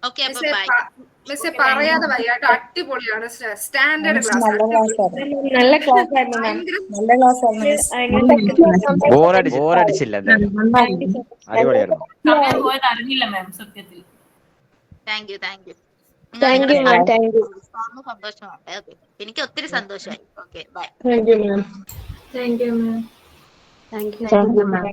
Okay അപ്പൊ by. മിസ്സേ പറയാതെ വയ്യാട്ടോ, അടിപൊളിയാണ്. സ്റ്റാൻഡേർഡ് ക്ലാസ്, നല്ല ക്ലാസ് ആയിരുന്നു മാം. നല്ല ക്ലാസ് ആയിരുന്നു. ബോറടിച്ചില്ല എന്തായാലും, അടിപൊളിയായിരുന്നു. സമയം പോയത് അറിഞ്ഞില്ല മാം സത്യത്തിൽ. Thank you thank you ma'am. Thank you. സന്തോഷമാണ്. ഓക്കെ, എനിക്ക് ഒത്തിരി സന്തോഷമായി. Okay bye. Thank you ma'am. Thank you ma'am. Thank you ma'am.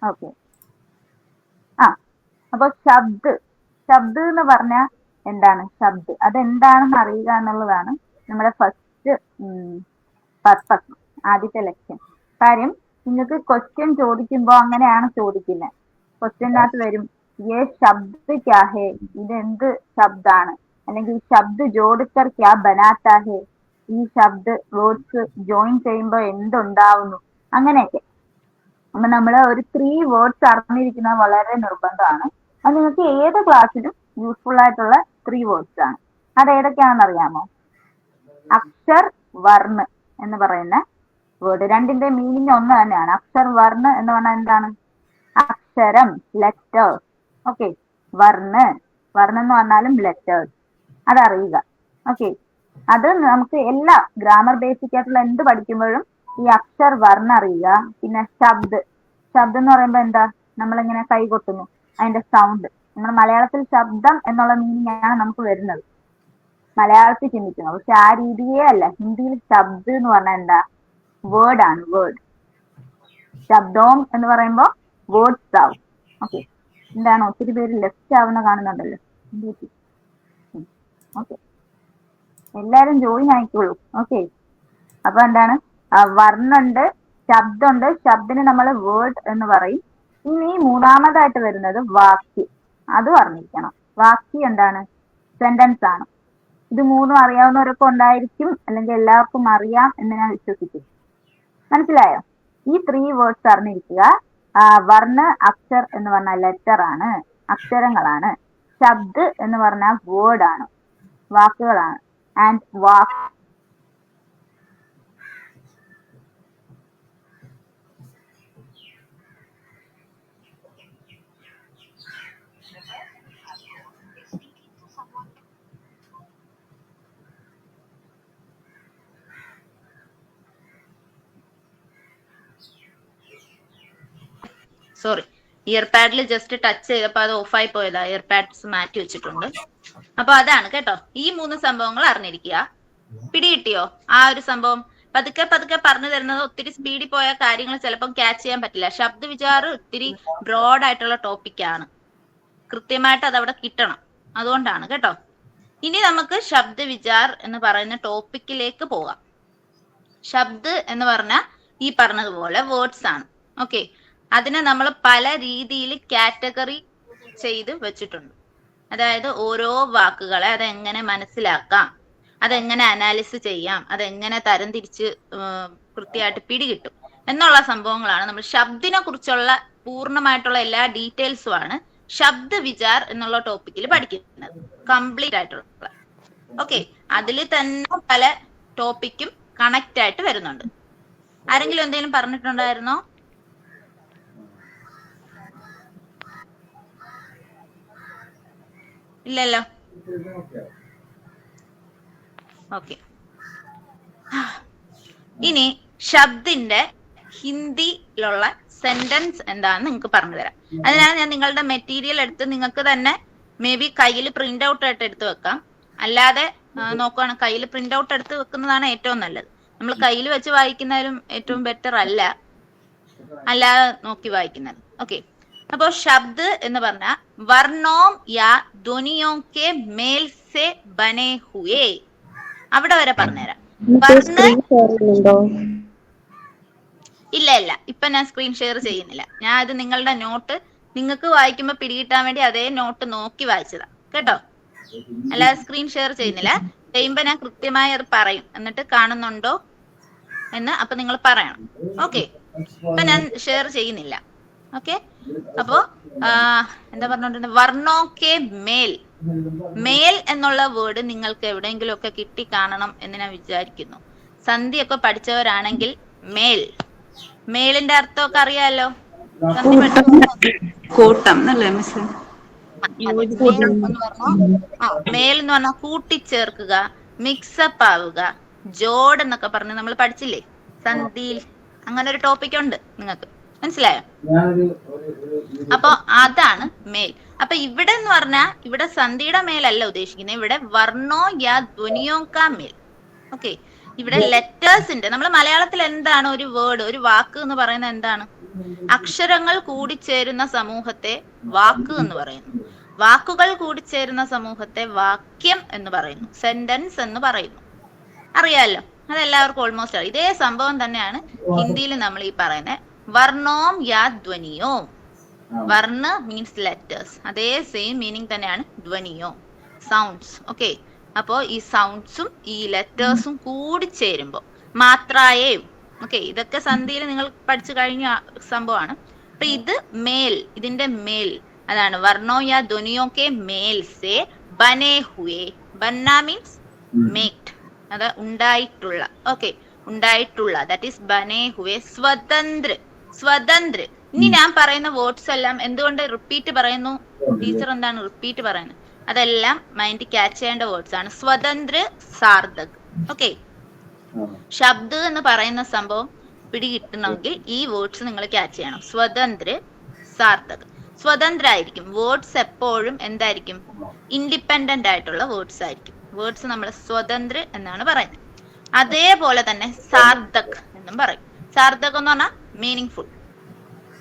Okay. അപ്പൊ ശബ്ദ് എന്ന് പറഞ്ഞാൽ എന്താണ്? ശബ്ദ് അതെന്താണെന്ന് അറിയുക എന്നുള്ളതാണ് നമ്മുടെ ഫസ്റ്റ് പർപ്പസ്, ആദ്യത്തെ ലക്ഷ്യം. കാര്യം നിങ്ങൾക്ക് ക്വസ്റ്റ്യൻ ചോദിക്കുമ്പോ അങ്ങനെയാണ് ചോദിക്കുന്നത്. ക്വസ്റ്റ്യനകത്ത് വരും യേ ശബ്ദ് ക്യാ ഹേ, ഇതെന്ത് ശബ്ദാണ്, അല്ലെങ്കിൽ ശബ്ദ് ജോഡിക്കർ ക്യാ ബനാത്താ ഹേ, ഈ ശബ്ദ് വേർഡ്സ് ജോയിൻ ചെയ്യുമ്പോ എന്തുണ്ടാവുന്നു, അങ്ങനെയൊക്കെ. അപ്പൊ നമ്മള് ഒരു 3 വേർഡ്സ് അറിഞ്ഞിരിക്കുന്നത് വളരെ നിർബന്ധമാണ്. അത് നിങ്ങൾക്ക് ഏത് ക്ലാസ്സിലും യൂസ്ഫുൾ ആയിട്ടുള്ള 3 വേർഡ്സ് ആണ്. അത് ഏതൊക്കെയാണെന്ന് അറിയാമോ? അക്ഷർ, വർണ്ണ് എന്ന് പറയുന്ന വേർഡ്. രണ്ടിന്റെ മീനിങ് ഒന്ന് തന്നെയാണ്. അക്ഷർ, വർണ്ണ് എന്ന് പറഞ്ഞാൽ എന്താണ്? അക്ഷരം, ലെറ്റേഴ്സ്. ഓക്കെ. വർണ്ണ് എന്ന് പറഞ്ഞാലും ലെറ്റേഴ്സ്, അതറിയുക. ഓക്കെ. അത് നമുക്ക് എല്ലാ ഗ്രാമർ ബേസിക് ആയിട്ടുള്ള എന്ത് പഠിക്കുമ്പോഴും ഈ അക്ഷർ, വർണ്ണ് അറിയുക. പിന്നെ ശബ്ദ് എന്ന് പറയുമ്പോ എന്താ? നമ്മളിങ്ങനെ കൈ കൊട്ടുന്നു, അതിന്റെ സൗണ്ട്. നമ്മൾ മലയാളത്തിൽ ശബ്ദം എന്നുള്ള മീനിങ് ആണ് നമുക്ക് വരുന്നത്, മലയാളത്തിൽ ചിന്തിക്കുന്നത്. പക്ഷെ ആ രീതിയേ അല്ല. ഹിന്ദിയിൽ ശബ്ദ് എന്ന് പറഞ്ഞാൽ എന്താ? വേർഡ് ആണ്, വേർഡ്. ശബ്ദവും എന്ന് പറയുമ്പോ വേർഡ്സ് ആവും. ഓക്കെ. എന്താണ് ഒത്തിരി പേര് ലെഫ്റ്റ് ആവുന്ന കാണുന്നുണ്ടല്ലോ. ഓക്കെ, എല്ലാരും ജോയിൻ ആയിക്കോളൂ. ഓക്കെ. അപ്പൊ എന്താണ്? വർണ്ണുണ്ട്, ശബ്ദമുണ്ട്. ശബ്ദിന് നമ്മൾ വേർഡ് എന്ന് പറയും. ഇനി മൂന്നാമതായിട്ട് വരുന്നത് വാക്യം. അത് അറിഞ്ഞിരിക്കണം. വാക്യം എന്താണ്? സെന്റൻസ് ആണ്. ഇത് മൂന്നും അറിയാവുന്നവരൊക്കെ ഉണ്ടായിരിക്കും, അല്ലെങ്കിൽ എല്ലാവർക്കും അറിയാം എന്ന് ഞാൻ വിശ്വസിക്കുന്നു. മനസ്സിലായോ? ഈ 3 വേർഡ്സ് അറിഞ്ഞിരിക്കുക. വർണ്ണ്, അക്ഷർ എന്ന് പറഞ്ഞാൽ ലെറ്റർ ആണ്, അക്ഷരങ്ങളാണ്. ശബ്ദ് എന്ന് പറഞ്ഞാൽ വേർഡ് ആണ്, വാക്കുകളാണ്. And walk sorry, year paddle just touch ചെയ്തപ്പോ അത് ഓഫായി പോയതാ. ഇയർ പാഡ്സ് മാറ്റി വെച്ചിട്ടുണ്ട്. അപ്പൊ അതാണ് കേട്ടോ. ഈ 3 സംഭവങ്ങൾ അറിഞ്ഞിരിക്കുക. പിടികിട്ടിയോ ആ ഒരു സംഭവം? പതുക്കെ പറഞ്ഞു തരുന്നത്. ഒത്തിരി സ്പീഡിൽ പോയ കാര്യങ്ങൾ ചിലപ്പം ക്യാച്ച് ചെയ്യാൻ പറ്റില്ല. ശബ്ദ വിചാരം ഒത്തിരി ബ്രോഡ് ആയിട്ടുള്ള ടോപ്പിക്കാണ്. കൃത്യമായിട്ട് അതവിടെ കിട്ടണം. അതുകൊണ്ടാണ് കേട്ടോ. ഇനി നമുക്ക് ശബ്ദ വിചാർ എന്ന് പറയുന്ന ടോപ്പിക്കിലേക്ക് പോകാം. ശബ്ദ് എന്ന് പറഞ്ഞാൽ ഈ പറഞ്ഞതുപോലെ വേർഡ്സ് ആണ്. ഓക്കെ. അതിനെ നമ്മൾ പല രീതിയിൽ കാറ്റഗറി ചെയ്ത് വെച്ചിട്ടുണ്ട്. അതായത് ഓരോ വാക്കുകളെ അതെങ്ങനെ മനസ്സിലാക്കാം, അതെങ്ങനെ അനാലിസിസ് ചെയ്യാം, അതെങ്ങനെ തരംതിരിച്ച് കൃത്യമായിട്ട് പിടികിട്ടും എന്നുള്ള സംഭവങ്ങളാണ് നമ്മൾ ശബ്ദിനെ കുറിച്ചുള്ള പൂർണ്ണമായിട്ടുള്ള എല്ലാ ഡീറ്റെയിൽസുമാണ് ശബ്ദ വിചാർ എന്നുള്ള ടോപ്പിക്കിൽ പഠിക്കുന്നത്. കംപ്ലീറ്റ് ആയിട്ടുള്ള. ഓക്കെ. അതിൽ തന്നെ പല ടോപ്പിക്കും കണക്റ്റ് ആയിട്ട് വരുന്നുണ്ട്. ആരെങ്കിലും എന്തെങ്കിലും പറഞ്ഞിട്ടുണ്ടായിരുന്നോ? ഇല്ലല്ലോ. ഓക്കെ. ഇനി ശബ്ദിന്റെ ഹിന്ദിയിലുള്ള സെന്റൻസ് എന്താണെന്ന് നിങ്ങൾക്ക് പറഞ്ഞു തരാം. അതിനാണ് ഞാൻ നിങ്ങളുടെ മെറ്റീരിയൽ എടുത്ത് നിങ്ങൾക്ക് തന്നെ മേ ബി കയ്യിൽ പ്രിന്റ് ഔട്ട് ആയിട്ട് എടുത്ത് വെക്കാം. അല്ലാതെ നോക്കുകയാണ് കയ്യിൽ പ്രിന്റ് ഔട്ട് എടുത്ത് വെക്കുന്നതാണ് ഏറ്റവും നല്ലത്. നമ്മൾ കയ്യിൽ വെച്ച് വായിക്കുന്നതിലും ഏറ്റവും ബെറ്റർ അല്ല അല്ലാതെ നോക്കി വായിക്കുന്നത്. ഓക്കെ. അപ്പോ ശബ്ദ് എന്ന് പറഞ്ഞാൽ വർണ്ണോം യാ ധ്വനിയോ കെ മേൽ സെ ബനെ ഹുവേ. അവിടെ വരെ പറഞ്ഞുതരാം. ഇല്ല, ഇപ്പൊ ഞാൻ സ്ക്രീൻ ഷെയർ ചെയ്യുന്നില്ല. ഞാൻ അത് നിങ്ങളുടെ നോട്ട് നിങ്ങൾക്ക് വായിക്കുമ്പോ പിടികിട്ടാൻ വേണ്ടി അതേ നോട്ട് നോക്കി വായിച്ചതാ കേട്ടോ. അല്ലാതെ സ്ക്രീൻ ഷെയർ ചെയ്യുന്നില്ല. ചെയ്യുമ്പോ ഞാൻ കൃത്യമായി അത് പറയും. എന്നിട്ട് കാണുന്നുണ്ടോ എന്ന് അപ്പൊ നിങ്ങൾ പറയണം. ഓക്കെ. ഇപ്പൊ ഞാൻ ഷെയർ ചെയ്യുന്നില്ല. ഓക്കെ. അപ്പോ എന്താ പറഞ്ഞോണ്ടിരുന്നത്? വർണ്ണോ കെ മേൽ മേൽ എന്നുള്ള വേർഡ് നിങ്ങൾക്ക് എവിടെയെങ്കിലും ഒക്കെ കിട്ടി കാണണം എന്ന് ഞാൻ വിചാരിക്കുന്നു. സന്ധിയൊക്കെ പഠിച്ചവരാണെങ്കിൽ മേൽ, മേലിന്റെ അർത്ഥമൊക്കെ അറിയാലോ. സന്ധി കൂട്ടം അല്ലേ മിസ്? മേൽ എന്ന് പറഞ്ഞാൽ കൂട്ടിച്ചേർക്കുക, മിക്സപ്പ് ആവുക, ജോഡ് എന്നൊക്കെ പറഞ്ഞ് നമ്മൾ പഠിച്ചില്ലേ സന്ധിയിൽ. അങ്ങനെ ഒരു ടോപ്പിക് ഉണ്ട്, നിങ്ങൾക്ക് മനസ്സിലായോ? അപ്പൊ അതാണ് മേൽ. അപ്പൊ ഇവിടെ എന്ന് പറഞ്ഞാൽ ഇവിടെ സന്ധിയുടെ മേലല്ല ഉദ്ദേശിക്കുന്നത്, ഇവിടെ വർണ്ണോ യാ ധ്വനിയോ കാ മേൽ. ഓക്കെ, ഇവിടെ ലെറ്റേഴ്സിന്റെ, നമ്മൾ മലയാളത്തിൽ എന്താണ് ഒരു വേർഡ്, ഒരു വാക്ക് എന്ന് പറയുന്നത് എന്താണ്? അക്ഷരങ്ങൾ കൂടിച്ചേരുന്ന സമൂഹത്തെ വാക്ക് എന്ന് പറയുന്നു. വാക്കുകൾ കൂടിച്ചേരുന്ന സമൂഹത്തെ വാക്യം എന്ന് പറയുന്നു, സെന്റൻസ് എന്ന് പറയുന്നു. അറിയാലോ, അതെല്ലാവർക്കും ഓൾമോസ്റ്റ് അറിയാം. ഇതേ സംഭവം തന്നെയാണ് ഹിന്ദിയിൽ നമ്മൾ ഈ പറയുന്നത് വർണ്ണോം യാ ധ്വനിയോം. വർണ്ണ മീൻസ് ലെറ്റേഴ്സ്, അതേ സെയിം മീനിങ് തന്നെയാണ് ധ്വനിയോ, സൗണ്ട്സ്. ഓക്കെ, അപ്പോ ഈ സൗണ്ട്സും ഈ ലെറ്റേഴ്സും കൂടി ചേരുമ്പോ മാത്രായേയും. ഓക്കെ, ഇതൊക്കെ സന്ധിയിൽ നിങ്ങൾ പഠിച്ചു കഴിഞ്ഞ സംഭവമാണ്. അപ്പൊ ഇത് മേൽ, ഇതിന്റെ മേൽ അതാണ് വർണ്ണോ യാ ധ്വനിയോ കെ മേൽ സേ ബനേ ഹുവേ. ബന്ന മീൻസ് മേക്ഡ്, അത് ഉണ്ടായിട്ടുള്ള. ഓക്കെ, ഉണ്ടായിട്ടുള്ള, ദാറ്റ് ഈസ് ബനേ ഹുവേ. സ്വതന്ത്ര, സ്വതന്ത്ര. ഇനി ഞാൻ പറയുന്ന വേർഡ്സ് എല്ലാം എന്തുകൊണ്ട് റിപ്പീറ്റ് പറയുന്നു? ടീച്ചർ എന്താണ് റിപ്പീറ്റ് പറയുന്നത്? അതെല്ലാം മൈൻഡ് ക്യാച്ച് ചെയ്യേണ്ട വേർഡ്സ് ആണ്. സ്വതന്ത്ര, സാർത്ഥക്. ഓക്കെ, ശബ്ദ് എന്ന് പറയുന്ന സംഭവം പിടികിട്ടണമെങ്കിൽ ഈ വേർഡ്സ് നിങ്ങൾ ക്യാച്ച് ചെയ്യണം. സ്വതന്ത്ര, സാർത്ഥക്. സ്വതന്ത്ര ആയിരിക്കും വേർഡ്സ്, എപ്പോഴും എന്തായിരിക്കും? ഇൻഡിപെൻഡന്റ് ആയിട്ടുള്ള വേർഡ്സ് ആയിരിക്കും. വേർഡ്സ് നമ്മൾ സ്വതന്ത്ര എന്നാണ് പറയുന്നത്. അതേപോലെ തന്നെ സാർത്ഥക് എന്നും പറയും. സാർത്ഥക് എന്ന് പറഞ്ഞാൽ മീനിങ് ഫുൾ.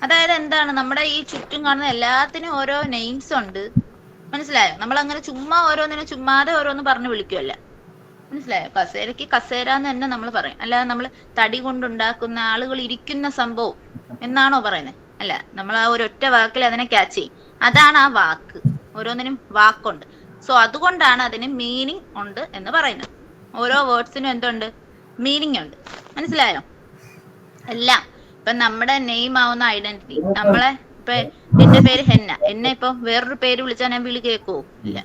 അതായത് എന്താണ്, നമ്മുടെ ഈ ചുറ്റും കാണുന്ന എല്ലാത്തിനും ഓരോ നെയിംസ് ഉണ്ട്, മനസ്സിലായോ? നമ്മൾ അങ്ങനെ ചുമ്മാ ഓരോന്നിനും ചുമ്മാതെ ഓരോന്ന് പറഞ്ഞു വിളിക്കുമല്ല, മനസ്സിലായോ? കസേരക്ക് കസേര എന്ന് തന്നെ നമ്മൾ പറയും, അല്ലാതെ നമ്മൾ തടി കൊണ്ടുണ്ടാക്കുന്ന ആളുകൾ ഇരിക്കുന്ന സംഭവം എന്നാണോ പറയുന്നത്? അല്ല, നമ്മൾ ആ ഒരൊറ്റ വാക്കിൽ അതിനെ ക്യാച്ച് ചെയ്യും. അതാണ് ആ വാക്ക്. ഓരോന്നിനും വാക്കുണ്ട്. സോ അതുകൊണ്ടാണ് അതിന് മീനിങ് ഉണ്ട് എന്ന് പറയുന്നത്. ഓരോ വേർഡ്സിനും എന്തുണ്ട്? മീനിങ് ഉണ്ട്, മനസ്സിലായോ? എല്ലാം ഇപ്പൊ നമ്മുടെ നെയിം ആവുന്ന ഐഡന്റിറ്റി. നമ്മളെ ഇപ്പൊ എന്റെ പേര് ഹെന്ന, എന്നെ ഇപ്പൊ വേറൊരു പേര് വിളിച്ചാൽ ഞാൻ വിളി കേൾക്കുവോ? ഇല്ല,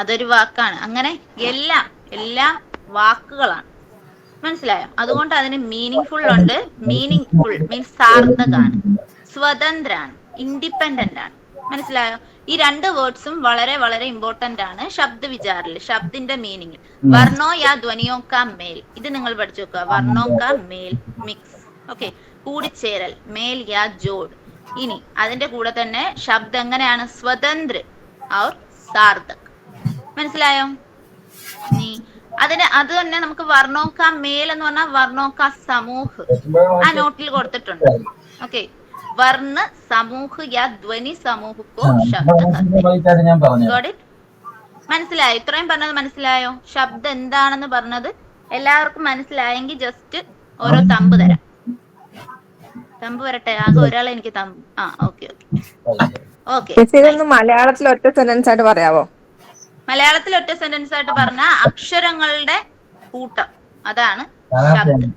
അതൊരു വാക്കാണ്. അങ്ങനെ എല്ലാം വാക്കുകളാണ്, മനസ്സിലായോ? അതുകൊണ്ട് അതിന് മീനിങ് ഫുൾ ഉണ്ട്. മീനിങ് ഫുൾ മീൻസ് സാർത്ഥകാണ്, സ്വതന്ത്രാണ്, ഇൻഡിപെൻഡന്റ് ആണ്, മനസ്സിലായോ? ഈ രണ്ട് വേർഡ്സും വളരെ വളരെ ഇമ്പോർട്ടന്റ് ആണ് ശബ്ദ വിചാരിൽ, ശബ്ദിന്റെ മീനിങ്. വർണ്ണോ യാ ധ്വനിയോ കാ മേൽ, ഇത് നിങ്ങൾ പഠിച്ചു വെക്കുക. വർണ്ണോ കാ മേൽ, മിക്സ്. ഓക്കെ, കൂടിച്ചേരൽ, മേൽ യാ ജോഡ്. ഇനി അതിന്റെ കൂടെ തന്നെ ശബ്ദം എങ്ങനെയാണ്? സ്വതന്ത്ര ഔർ സാർത്ഥക്, മനസ്സിലായോ? അത് തന്നെ നമുക്ക് വർണ്ണോ കാ മേൽ എന്ന് പറഞ്ഞാൽ വർണ്ണോ കാ സമൂഹ് ആ നോട്ടിൽ കൊടുത്തിട്ടുണ്ട്. ഓക്കെ, വർണ്ണ സമൂഹ് യാ ധ്വനി സമൂഹ് കോ ശബ്ദ. മനസ്സിലായോ? ഇത്രയും പറഞ്ഞത് മനസ്സിലായോ? ശബ്ദം എന്താണെന്ന് പറഞ്ഞത് എല്ലാവർക്കും മനസ്സിലായെങ്കിൽ ജസ്റ്റ് ഓരോ തമ്പ് തരാം. തമ്പ് വരട്ടെ, ആകെ ഒരാളെ എനിക്ക് തമ്പ്. ആ, ഓക്കെ ഓക്കെ. മലയാളത്തിൽ ഒറ്റ സെന്റൻസ് ആയിട്ട് പറയാവോ? മലയാളത്തിൽ ഒറ്റ സെന്റൻസ് ആയിട്ട് പറഞ്ഞ അക്ഷരങ്ങളുടെ കൂട്ടം, അതാണ് ശബ്ദം.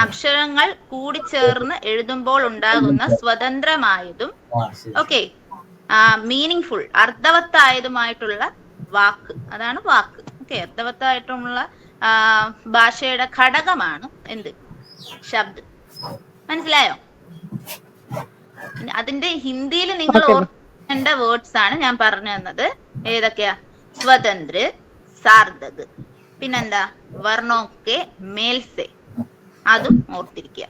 അക്ഷരങ്ങൾ കൂടിച്ചേർന്ന് എഴുതുമ്പോൾ ഉണ്ടാകുന്ന സ്വതന്ത്രമായതും ഓക്കെ മീനിങ് ഫുൾ അർത്ഥവത്തായതുമായിട്ടുള്ള വാക്ക്, അതാണ് വാക്ക്. ഓക്കെ, അർത്ഥവത്തായിട്ടുള്ള ഭാഷയുടെ ഘടകമാണ് എന്ത്? ശബ്ദം. മനസ്സിലായോ? അതിന്റെ ഹിന്ദിയിൽ നിങ്ങൾ ഓർക്കേണ്ട വേർഡ്സ് ആണ് ഞാൻ പറഞ്ഞു തന്നത്. ഏതൊക്കെയാ? സ്വതന്ത്ര, സാർത്ഥക്, പിന്നെന്താ? വർണ്ണോക്കെ മേൽസെ, അതും ഓർത്തിരിക്കുക.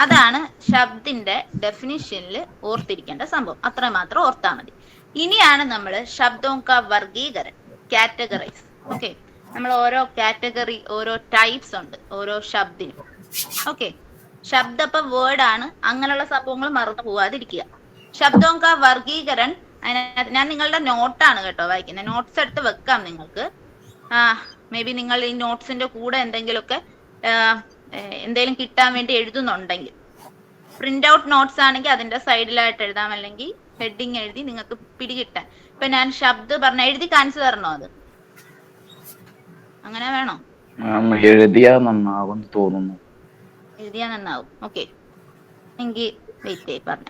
അതാണ് ശബ്ദിന്റെ ഡെഫിനിഷനിൽ ഓർത്തിരിക്കേണ്ട സംഭവം. അത്രമാത്രം ഓർത്താൽ മതി. ഇനിയാണ് നമ്മൾ ശബ്ദോं का വർഗീകരൺ, കാറ്റഗറൈസ്. ഓക്കെ, നമ്മൾ ഓരോ കാറ്റഗറി, ഓരോ ടൈപ്സ് ഉണ്ട് ഓരോ ശബ്ദിനും. ഓക്കെ, ശബ്ദ ഇപ്പൊ വേർഡ് ആണ്, അങ്ങനെയുള്ള സംഭവങ്ങൾ മറന്നു പോവാതിരിക്കുക. ശബ്ദോं का വർഗീകരൺ, ഞാൻ നിങ്ങളുടെ നോട്ടാണ് കേട്ടോ വായിക്കുന്നത്. നോട്ട്സ് എടുത്ത് വെക്കാം നിങ്ങൾക്ക്. മേ ബി നിങ്ങൾ ഈ നോട്ട്സിന്റെ കൂടെ എന്തെങ്കിലുമൊക്കെ എന്തെങ്കിലും കിട്ടാൻ വേണ്ടി എഴുതുന്നുണ്ടെങ്കിൽ, പ്രിന്റ് ഔട്ട് നോട്ട്സ് ആണെങ്കിൽ അതിന്റെ സൈഡിലായിട്ട് എഴുതാം, അല്ലെങ്കിൽ ഹെഡിങ് എഴുതി നിങ്ങൾക്ക് പിടികിട്ടാൻ. ഇപ്പൊ ഞാൻ ശബ്ദ പറഞ്ഞ എഴുതി കാണിച്ചു തരണോ? അത് അങ്ങനെ വേണോ? എഴുതിയാ നന്നാവും തോന്നുന്നു. എഴുതിയാ നന്നാവും. ഓക്കെ, എങ്കിൽ വെയിറ്റ് പറഞ്ഞ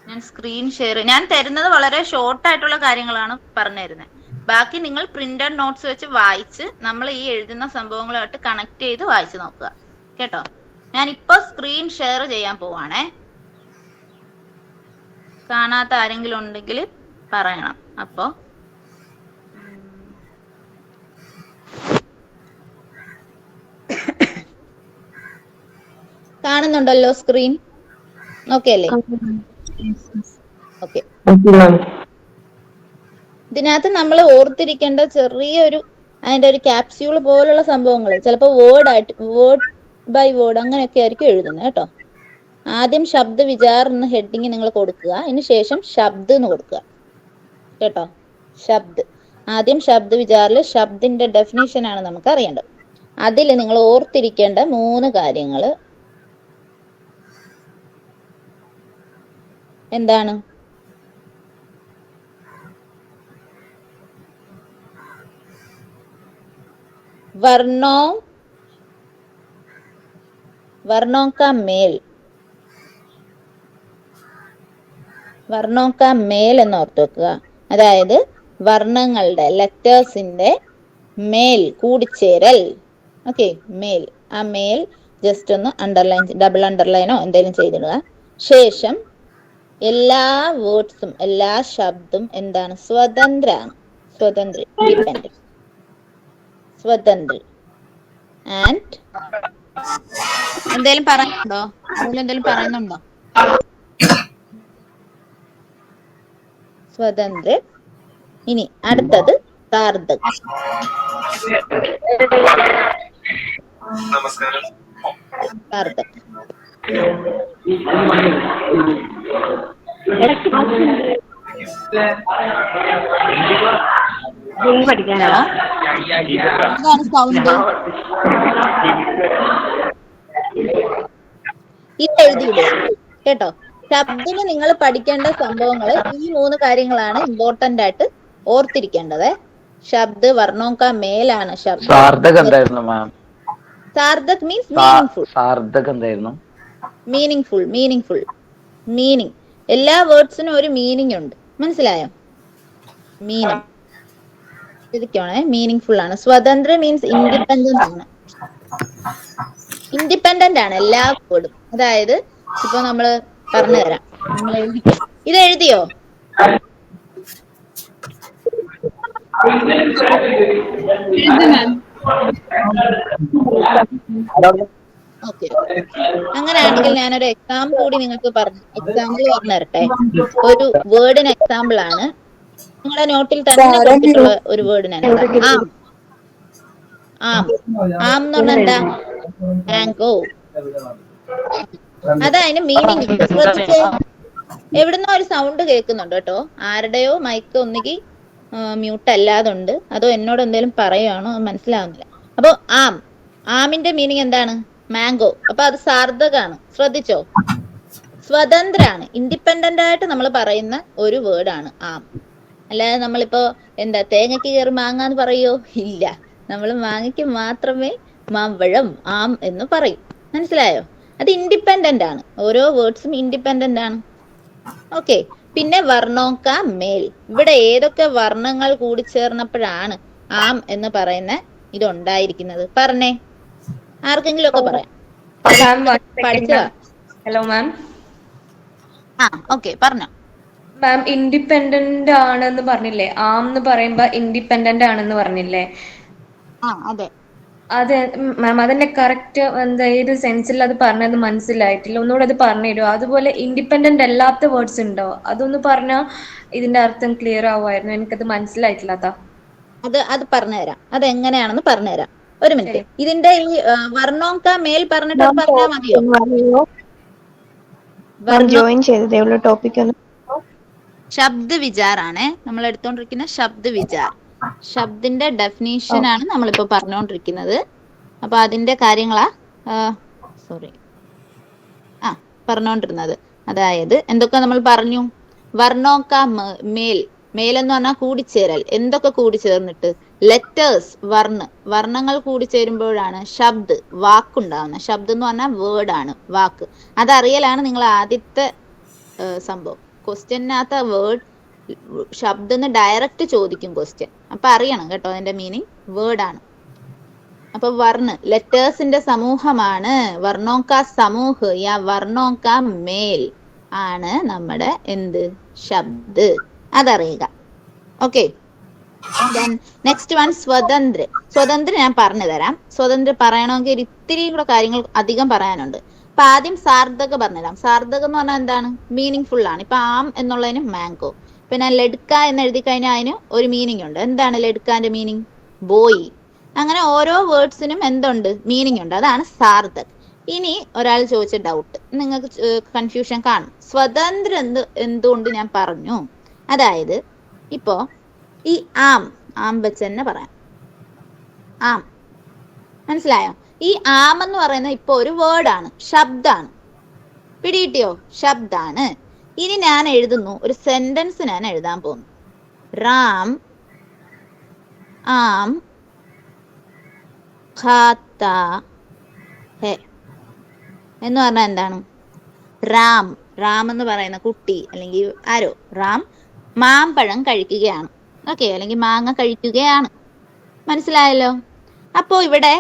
ഞാൻ സ്ക്രീൻ ഷെയർ, ഞാൻ തരുന്നത് വളരെ ഷോർട്ട് ആയിട്ടുള്ള കാര്യങ്ങളാണ് പറഞ്ഞു തരുന്നത്. ബാക്കി നിങ്ങൾ പ്രിന്റഡ് നോട്ട്സ് വെച്ച് വായിച്ച് നമ്മൾ ഈ എഴുതുന്ന സംഭവങ്ങളുമായിട്ട് കണക്ട് ചെയ്ത് വായിച്ചു നോക്കുക കേട്ടോ. ഞാൻ ഇപ്പൊ സ്ക്രീൻ ഷെയർ ചെയ്യാൻ പോവാണേ. കാണാത്ത ആരെങ്കിലും ഉണ്ടെങ്കിൽ പറയണം. അപ്പോ കാണുന്നുണ്ടല്ലോ സ്ക്രീൻ? ഓക്കെ അല്ലേ? ഓക്കെ. ഇതിനകത്ത് നമ്മൾ ഓർത്തിരിക്കേണ്ട ചെറിയൊരു അതിന്റെ ഒരു ക്യാപ്സ്യൂൾ പോലുള്ള സംഭവങ്ങൾ, ചിലപ്പോൾ വേർഡ് ബൈ വേർഡ് അങ്ങനെയൊക്കെ ആയിരിക്കും എഴുതുന്നത് കേട്ടോ. ആദ്യം ശബ്ദ വിചാർ എന്ന ഹെഡിങ് നിങ്ങൾ കൊടുക്കുക, അതിന് ശേഷം ശബ്ദ് എന്ന് കൊടുക്കുക കേട്ടോ. ശബ്ദ് ആദ്യം ശബ്ദ വിചാറിൽ ശബ്ദിന്റെ ഡെഫിനിഷൻ ആണ് നമുക്ക് അറിയേണ്ടത്. അതിൽ നിങ്ങൾ ഓർത്തിരിക്കേണ്ട 3 കാര്യങ്ങൾ എന്താണ്? वर्णों का मेल എന്ന് ഓർത്ത് വെക്കുക. അതായത് വർണ്ണങ്ങളുടെ ലെറ്റേഴ്സിന്റെ മേൽ കൂടിച്ചേരൽ. ഓക്കെ, മേൽ. ആ മേൽ ജസ്റ്റ് ഒന്ന് അണ്ടർലൈൻ, ഡബിൾ അണ്ടർലൈനോ എന്തെങ്കിലും ചെയ്തിടുക. ശേഷം എല്ലാ വേർഡ്സും എല്ലാ ശബ്ദം എന്താണ്? സ്വതന്ത്രാണ്. സ്വതന്ത്ര, ഇൻഡിപെൻഡന്റ്. സ്വതന്ത്ര. ആൻഡ് എന്തേലും പറയുന്നുണ്ടോ? എന്തെങ്കിലും പറയുന്നുണ്ടോ? സ്വതന്ത്ര. ഇനി അടുത്തത് സാർത്ഥക്. സാർത്ഥക്. സൗണ്ട് ഇത് എഴുതിയിടുക കേട്ടോ. ശബ്ദിന് നിങ്ങൾ പഠിക്കേണ്ട സംഭവങ്ങൾ ഈ 3 കാര്യങ്ങളാണ് ഇമ്പോർട്ടന്റ് ആയിട്ട് ഓർത്തിരിക്കേണ്ടത്. ശബ്ദ് വർണ്ണോങ്ക മേലാണ്. ശബ്ദ് സാർത്ഥക് എന്തായിരുന്നു മാം? സാർത്ഥക് മീൻസ് മീനിങ്ഫുൾ. സാർത്ഥക് എന്തായിരുന്നു? മീനിങ്ഫുൾ. മീനിങ്. എല്ലാ വേർഡ്സിനും ഒരു മീനിങ് ഉണ്ട്, മനസ്സിലായോ? മീനിങ് ശരിക്കാണേ മീനിങ്ഫുൾ ആണ്. സ്വതന്ത്ര മീൻസ് ഇൻഡിപെൻഡന്റ് ആണ്. ഇൻഡിപെൻഡന്റ് ആണ് എല്ലാ വേർഡും. അതായത് ഇപ്പൊ നമ്മള് പറഞ്ഞു തരാം. ഇത് എഴുതിയോ? ഓക്കെ, അങ്ങനെയാണെങ്കിൽ ഞാനൊരു എക്സാമ്പിൾ കൂടി നിങ്ങൾക്ക് എക്സാമ്പിൾ പറഞ്ഞു തരട്ടെ. ഒരു വേർഡിന് എക്സാമ്പിൾ ആണ്. നിങ്ങളുടെ നോട്ടിൽ തന്നെ കൊടുത്തിട്ടുള്ള ഒരു വേർഡിനാണ് ആം. ആം എന്ന് പറഞ്ഞാൽ എന്താ? മാംഗോ. അതതിന് മീനിങ്. ശ്രദ്ധിച്ചേ, എവിടുന്നോ ഒരു സൗണ്ട് കേൾക്കുന്നുണ്ട് കേട്ടോ. ആരുടെയോ മൈക്ക് ഒന്നുകിൽ മ്യൂട്ട് അല്ലാതുണ്ട്, അതോ എന്നോട് എന്തെങ്കിലും പറയുകയാണോ മനസ്സിലാവുന്നില്ല. അപ്പൊ ആമിന്റെ മീനിങ് എന്താണ്? മാംഗോ. അപ്പൊ അത് സാർത്ഥകാണ്. ശ്രദ്ധിച്ചോ? സ്വതന്ത്രാണ്, ഇൻഡിപെൻഡന്റ് ആയിട്ട് നമ്മൾ പറയുന്ന ഒരു വേർഡാണ് ആം. അല്ലാതെ നമ്മളിപ്പോ എന്താ തേങ്ങയ്ക്ക് കയറി മാങ്ങ എന്ന് പറയോ? ഇല്ല. നമ്മൾ മാങ്ങയ്ക്ക് മാത്രമേ മാമ്പഴം ആം എന്ന് പറയും. മനസ്സിലായോ? അത് ഇൻഡിപെൻഡന്റ് ആണ്. ഓരോ വേർഡ്സും ഇൻഡിപെൻഡന്റ് ആണ്. ഓക്കെ. പിന്നെ വർണ്ണോക്ക മേൽ. ഇവിടെ ഏതൊക്കെ വർണ്ണങ്ങൾ കൂടി ചേർന്നപ്പോഴാണ് ആം എന്ന് പറയുന്ന ഇതുണ്ടായിരിക്കുന്നത്? പറഞ്ഞേ, ആർക്കെങ്കിലും ഒക്കെ പറയാം. പഠിച്ചതാ. Hello ma'am. ഓക്കെ, പറഞ്ഞോ മാം. ഇൻഡിപെൻഡന്റ് ആണെന്ന് പറഞ്ഞില്ലേ? ആം എന്ന് പറയുമ്പോ ഇൻഡിപെൻഡന്റ് ആണെന്ന് പറഞ്ഞില്ലേ? അതെ. അതെ മാം, അതിന്റെ കറക്റ്റ് എന്താ ഏത് സെൻസിൽ അത് പറഞ്ഞത് മനസ്സിലായിട്ടില്ല. ഒന്നുകൂടെ അത് പറഞ്ഞു തരുമോ? അതുപോലെ ഇൻഡിപെൻഡന്റ് അല്ലാത്ത വേർഡ്സ് ഉണ്ടോ? അതൊന്ന് പറഞ്ഞാൽ ഇതിന്റെ അർത്ഥം ക്ലിയർ ആവുമായിരുന്നു. എനിക്കത് മനസ്സിലായിട്ടില്ല. അത് പറഞ്ഞുതരാം. അത് എങ്ങനെയാണെന്ന് പറഞ്ഞുതരാം. ഒരു മിനിറ്റ്. ഇതിന്റെ ഈ വർണ്ണോങ്ക മേൽ പറഞ്ഞിട്ട് പറഞ്ഞാൽ മതിയോ? ജോയിൻ ചെയ്തതേ ഉള്ളൂ. ടോപ്പിക് ഒന്ന് ശബ്ദ വിചാറാണ് നമ്മൾ എടുത്തോണ്ടിരിക്കുന്ന. ശബ്ദ വിചാർ ശബ്ദിന്റെ ഡെഫിനീഷൻ ആണ് നമ്മളിപ്പോ പറഞ്ഞുകൊണ്ടിരിക്കുന്നത്. അപ്പൊ അതിന്റെ കാര്യങ്ങളാ പറഞ്ഞുകൊണ്ടിരുന്നത്. അതായത് എന്തൊക്കെ നമ്മൾ പറഞ്ഞു? വർണ്ണോക്ക മേൽ. മേലെന്ന് പറഞ്ഞാൽ കൂടിച്ചേരൽ. എന്തൊക്കെ കൂടിച്ചേർന്നിട്ട്? ലെറ്റേഴ്സ്, വർണ്ണങ്ങൾ കൂടിച്ചേരുമ്പോഴാണ് ശബ്ദ്, വാക്കുണ്ടാവുന്നത്. ശബ്ദം എന്ന് പറഞ്ഞാൽ വേർഡാണ്, വാക്ക്. അതറിയലാണ് നിങ്ങൾ ആദ്യത്തെ സംഭവം. ക്വസ്റ്റ്യനകത്ത് വേർഡ് ശബ്ദം എന്ന് ഡയറക്റ്റ് ചോദിക്കും ക്വസ്റ്റ്യൻ. അപ്പൊ അറിയണം കേട്ടോ അതിന്റെ മീനിങ്. വേർഡ് ആണ്. അപ്പൊ വർണ്ണ് ലെറ്റേഴ്സിന്റെ സമൂഹമാണ്. വർണ്ണോക്ക സമൂഹ് യാ വർണ്ണോക്ക മേൽ ആണ് നമ്മുടെ എന്ത് ശബ്ദ്. അതറിയുക. ഓക്കെ. നെക്സ്റ്റ് വൺ സ്വതന്ത്ര. സ്വതന്ത്ര ഞാൻ പറഞ്ഞു തരാം. സ്വതന്ത്ര പറയണമെങ്കിൽ ഒരു ഇത്തിരി കൂടെ കാര്യങ്ങൾ അധികം പറയാനുണ്ട്. അപ്പൊ ആദ്യം സാർത്ഥക പറഞ്ഞുതരാം. സാർത്ഥകം എന്ന് പറഞ്ഞാൽ എന്താണ്? മീനിങ് ഫുൾ ആണ്. ഇപ്പൊ ആം എന്നുള്ളതിന് മാംഗോ. പിന്നെ ലഡ്ക എന്ന് എഴുതി കഴിഞ്ഞാൽ അതിന് ഒരു മീനിങ് ഉണ്ട്. എന്താണ് ലഡ്കാന്റെ മീനിങ്? ബോയ്. അങ്ങനെ ഓരോ വേർഡ്സിനും എന്തുണ്ട്? മീനിങ് ഉണ്ട്. അതാണ് സാർത്ഥക്. ഇനി ഒരാൾ ചോദിച്ച ഡൗട്ട്, നിങ്ങൾക്ക് കൺഫ്യൂഷൻ കാണും. സ്വതന്ത്ര എന്തുകൊണ്ട് ഞാൻ പറഞ്ഞു? അതായത് ഇപ്പോ ഈ ആം വെച്ച് തന്നെ പറയാം. ആം മനസ്സിലായോ? ഈ ആം എന്ന് പറയുന്നത് ഇപ്പൊ ഒരു വേർഡാണ്, ശബ്ദാണ്. പിടികിട്ടിയോ? ശബ്ദാണ്. ഇനി ഞാൻ എഴുതുന്നു, ഒരു സെന്റൻസ് ഞാൻ എഴുതാൻ പോകുന്നു. റാം ആം ഖാത്താ ഹെ എന്ന് പറഞ്ഞാൽ എന്താണ്? റാം എന്ന് പറയുന്ന കുട്ടി അല്ലെങ്കിൽ ആരോ റാം മാമ്പഴം കഴിക്കുകയാണ്. ഓക്കെ, അല്ലെങ്കിൽ മാങ്ങ കഴിക്കുകയാണ്. മനസ്സിലായല്ലോ? അപ്പോ ഇവിടെ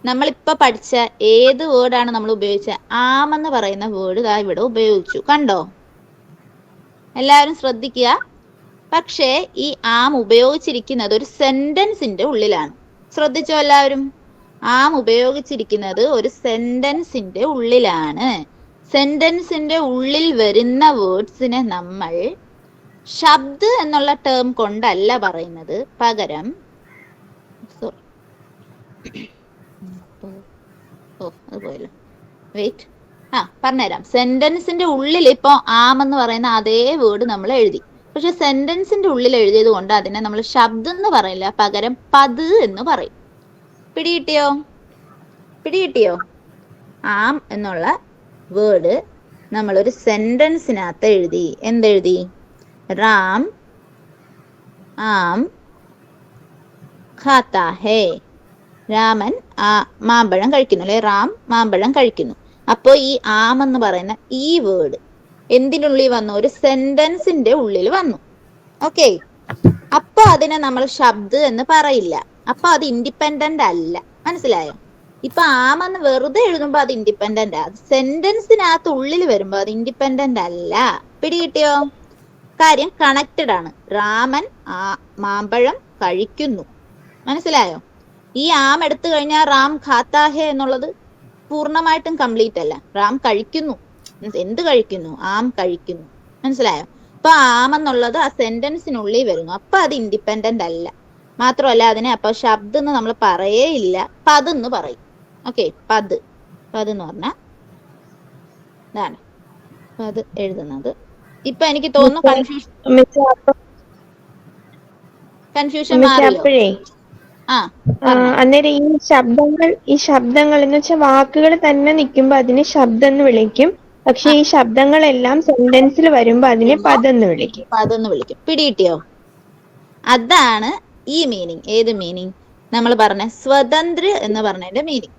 നമ്മളിപ്പോ പഠിച്ച ഏത് വേർഡാണ് നമ്മൾ ഉപയോഗിച്ച? ആം എന്ന് പറയുന്ന വേർഡ് ദാ ഇവിടെ ഉപയോഗിച്ചു. കണ്ടോ? എല്ലാവരും ശ്രദ്ധിക്കുക. പക്ഷേ ഈ ആം ഉപയോഗിച്ചിരിക്കുന്നത് ഒരു സെന്റൻസിന്റെ ഉള്ളിലാണ്. ശ്രദ്ധിച്ചോ എല്ലാവരും? ആം ഉപയോഗിച്ചിരിക്കുന്നത് ഒരു സെന്റൻസിന്റെ ഉള്ളിലാണ്. സെന്റൻസിന്റെ ഉള്ളിൽ വരുന്ന വേർഡ്സിനെ നമ്മൾ ശബ്ദ് എന്നുള്ള ടേം കൊണ്ടല്ല പറയുന്നത്. പകരം അത് പോയല്ലോ. വെയിറ്റ്, പറഞ്ഞുതരാം. സെന്റൻസിന്റെ ഉള്ളിൽ ഇപ്പൊ ആം എന്ന് പറയുന്ന അതേ വേർഡ് നമ്മൾ എഴുതി. പക്ഷെ സെന്റൻസിന്റെ ഉള്ളിൽ എഴുതിയത് കൊണ്ട് അതിനെ നമ്മൾ ശബ്ദം എന്ന് പറയില്ല, പകരം പത് എന്ന് പറയും. പിടികിട്ടിയോ? ആം എന്നുള്ള വേർഡ് നമ്മളൊരു സെന്റൻസിനകത്ത് എഴുതി. എന്തെഴുതി? റാം ആം ഖാത്താ ഹേ. രാമൻ മാമ്പഴം കഴിക്കുന്നു, അല്ലെ? റാം മാമ്പഴം കഴിക്കുന്നു. അപ്പോ ഈ ആം എന്ന് പറയുന്ന ഈ വേർഡ് എന്തിനുള്ളിൽ വന്നു? ഒരു സെന്റൻസിന്റെ ഉള്ളിൽ വന്നു. ഓക്കെ. അപ്പൊ അതിനെ നമ്മൾ ശബ്ദ് എന്ന് പറയില്ല. അപ്പൊ അത് ഇൻഡിപെൻഡന്റ് അല്ല. മനസ്സിലായോ? ഇപ്പൊ ആം എന്ന് വെറുതെ എഴുതുമ്പോ അത് ഇൻഡിപെൻഡന്റ്. അത് സെന്റൻസിനകത്ത് ഉള്ളിൽ വരുമ്പോ അത് ഇൻഡിപെൻഡന്റ് അല്ല. പിടികിട്ടിയോ? കാര്യം കണക്റ്റഡ് ആണ്. രാമൻ മാമ്പഴം കഴിക്കുന്നു. മനസ്സിലായോ? ഈ ആം എടുത്തു കഴിഞ്ഞാൽ റാം ഖാത്താ ഹെ എന്നുള്ളത് പൂർണ്ണമായിട്ടും കംപ്ലീറ്റ് അല്ല. റാം കഴിക്കുന്നു. എന്ത് കഴിക്കുന്നു? ആം കഴിക്കുന്നു. മനസ്സിലായോ? അപ്പൊ ആം എന്നുള്ളത് ആ സെന്റൻസിനുള്ളിൽ വരുന്നു. അപ്പൊ അത് ഇൻഡിപെൻഡന്റ് അല്ല. മാത്രമല്ല അതിനെ അപ്പൊ ശബ്ദം എന്ന് നമ്മൾ പറയേ ഇല്ല, പത് എന്ന് പറയും. ഓക്കെ, പത് എന്ന് പറഞ്ഞാൽ ഇതാണ് പത് എഴുതുന്നത്. ഇപ്പൊ എനിക്ക് തോന്നുന്നു കൺഫ്യൂഷൻ മാറിയോ? അന്നേരം ഈ ശബ്ദങ്ങൾ എന്ന് വെച്ചാൽ വാക്കുകൾ തന്നെ നിൽക്കുമ്പോ അതിനെ ശബ്ദം എന്ന് വിളിക്കും. പക്ഷെ ഈ ശബ്ദങ്ങളെല്ലാം സെന്റൻസിൽ വരുമ്പോ അതിനെ പതെന്ന് വിളിക്കും. പിടികിട്ടിയോ? അതാണ് ഈ മീനിങ്. ഏത് മീനിങ്? നമ്മൾ പറഞ്ഞ സ്വതന്ത്ര എന്ന് പറഞ്ഞതിന്റെ മീനിങ്.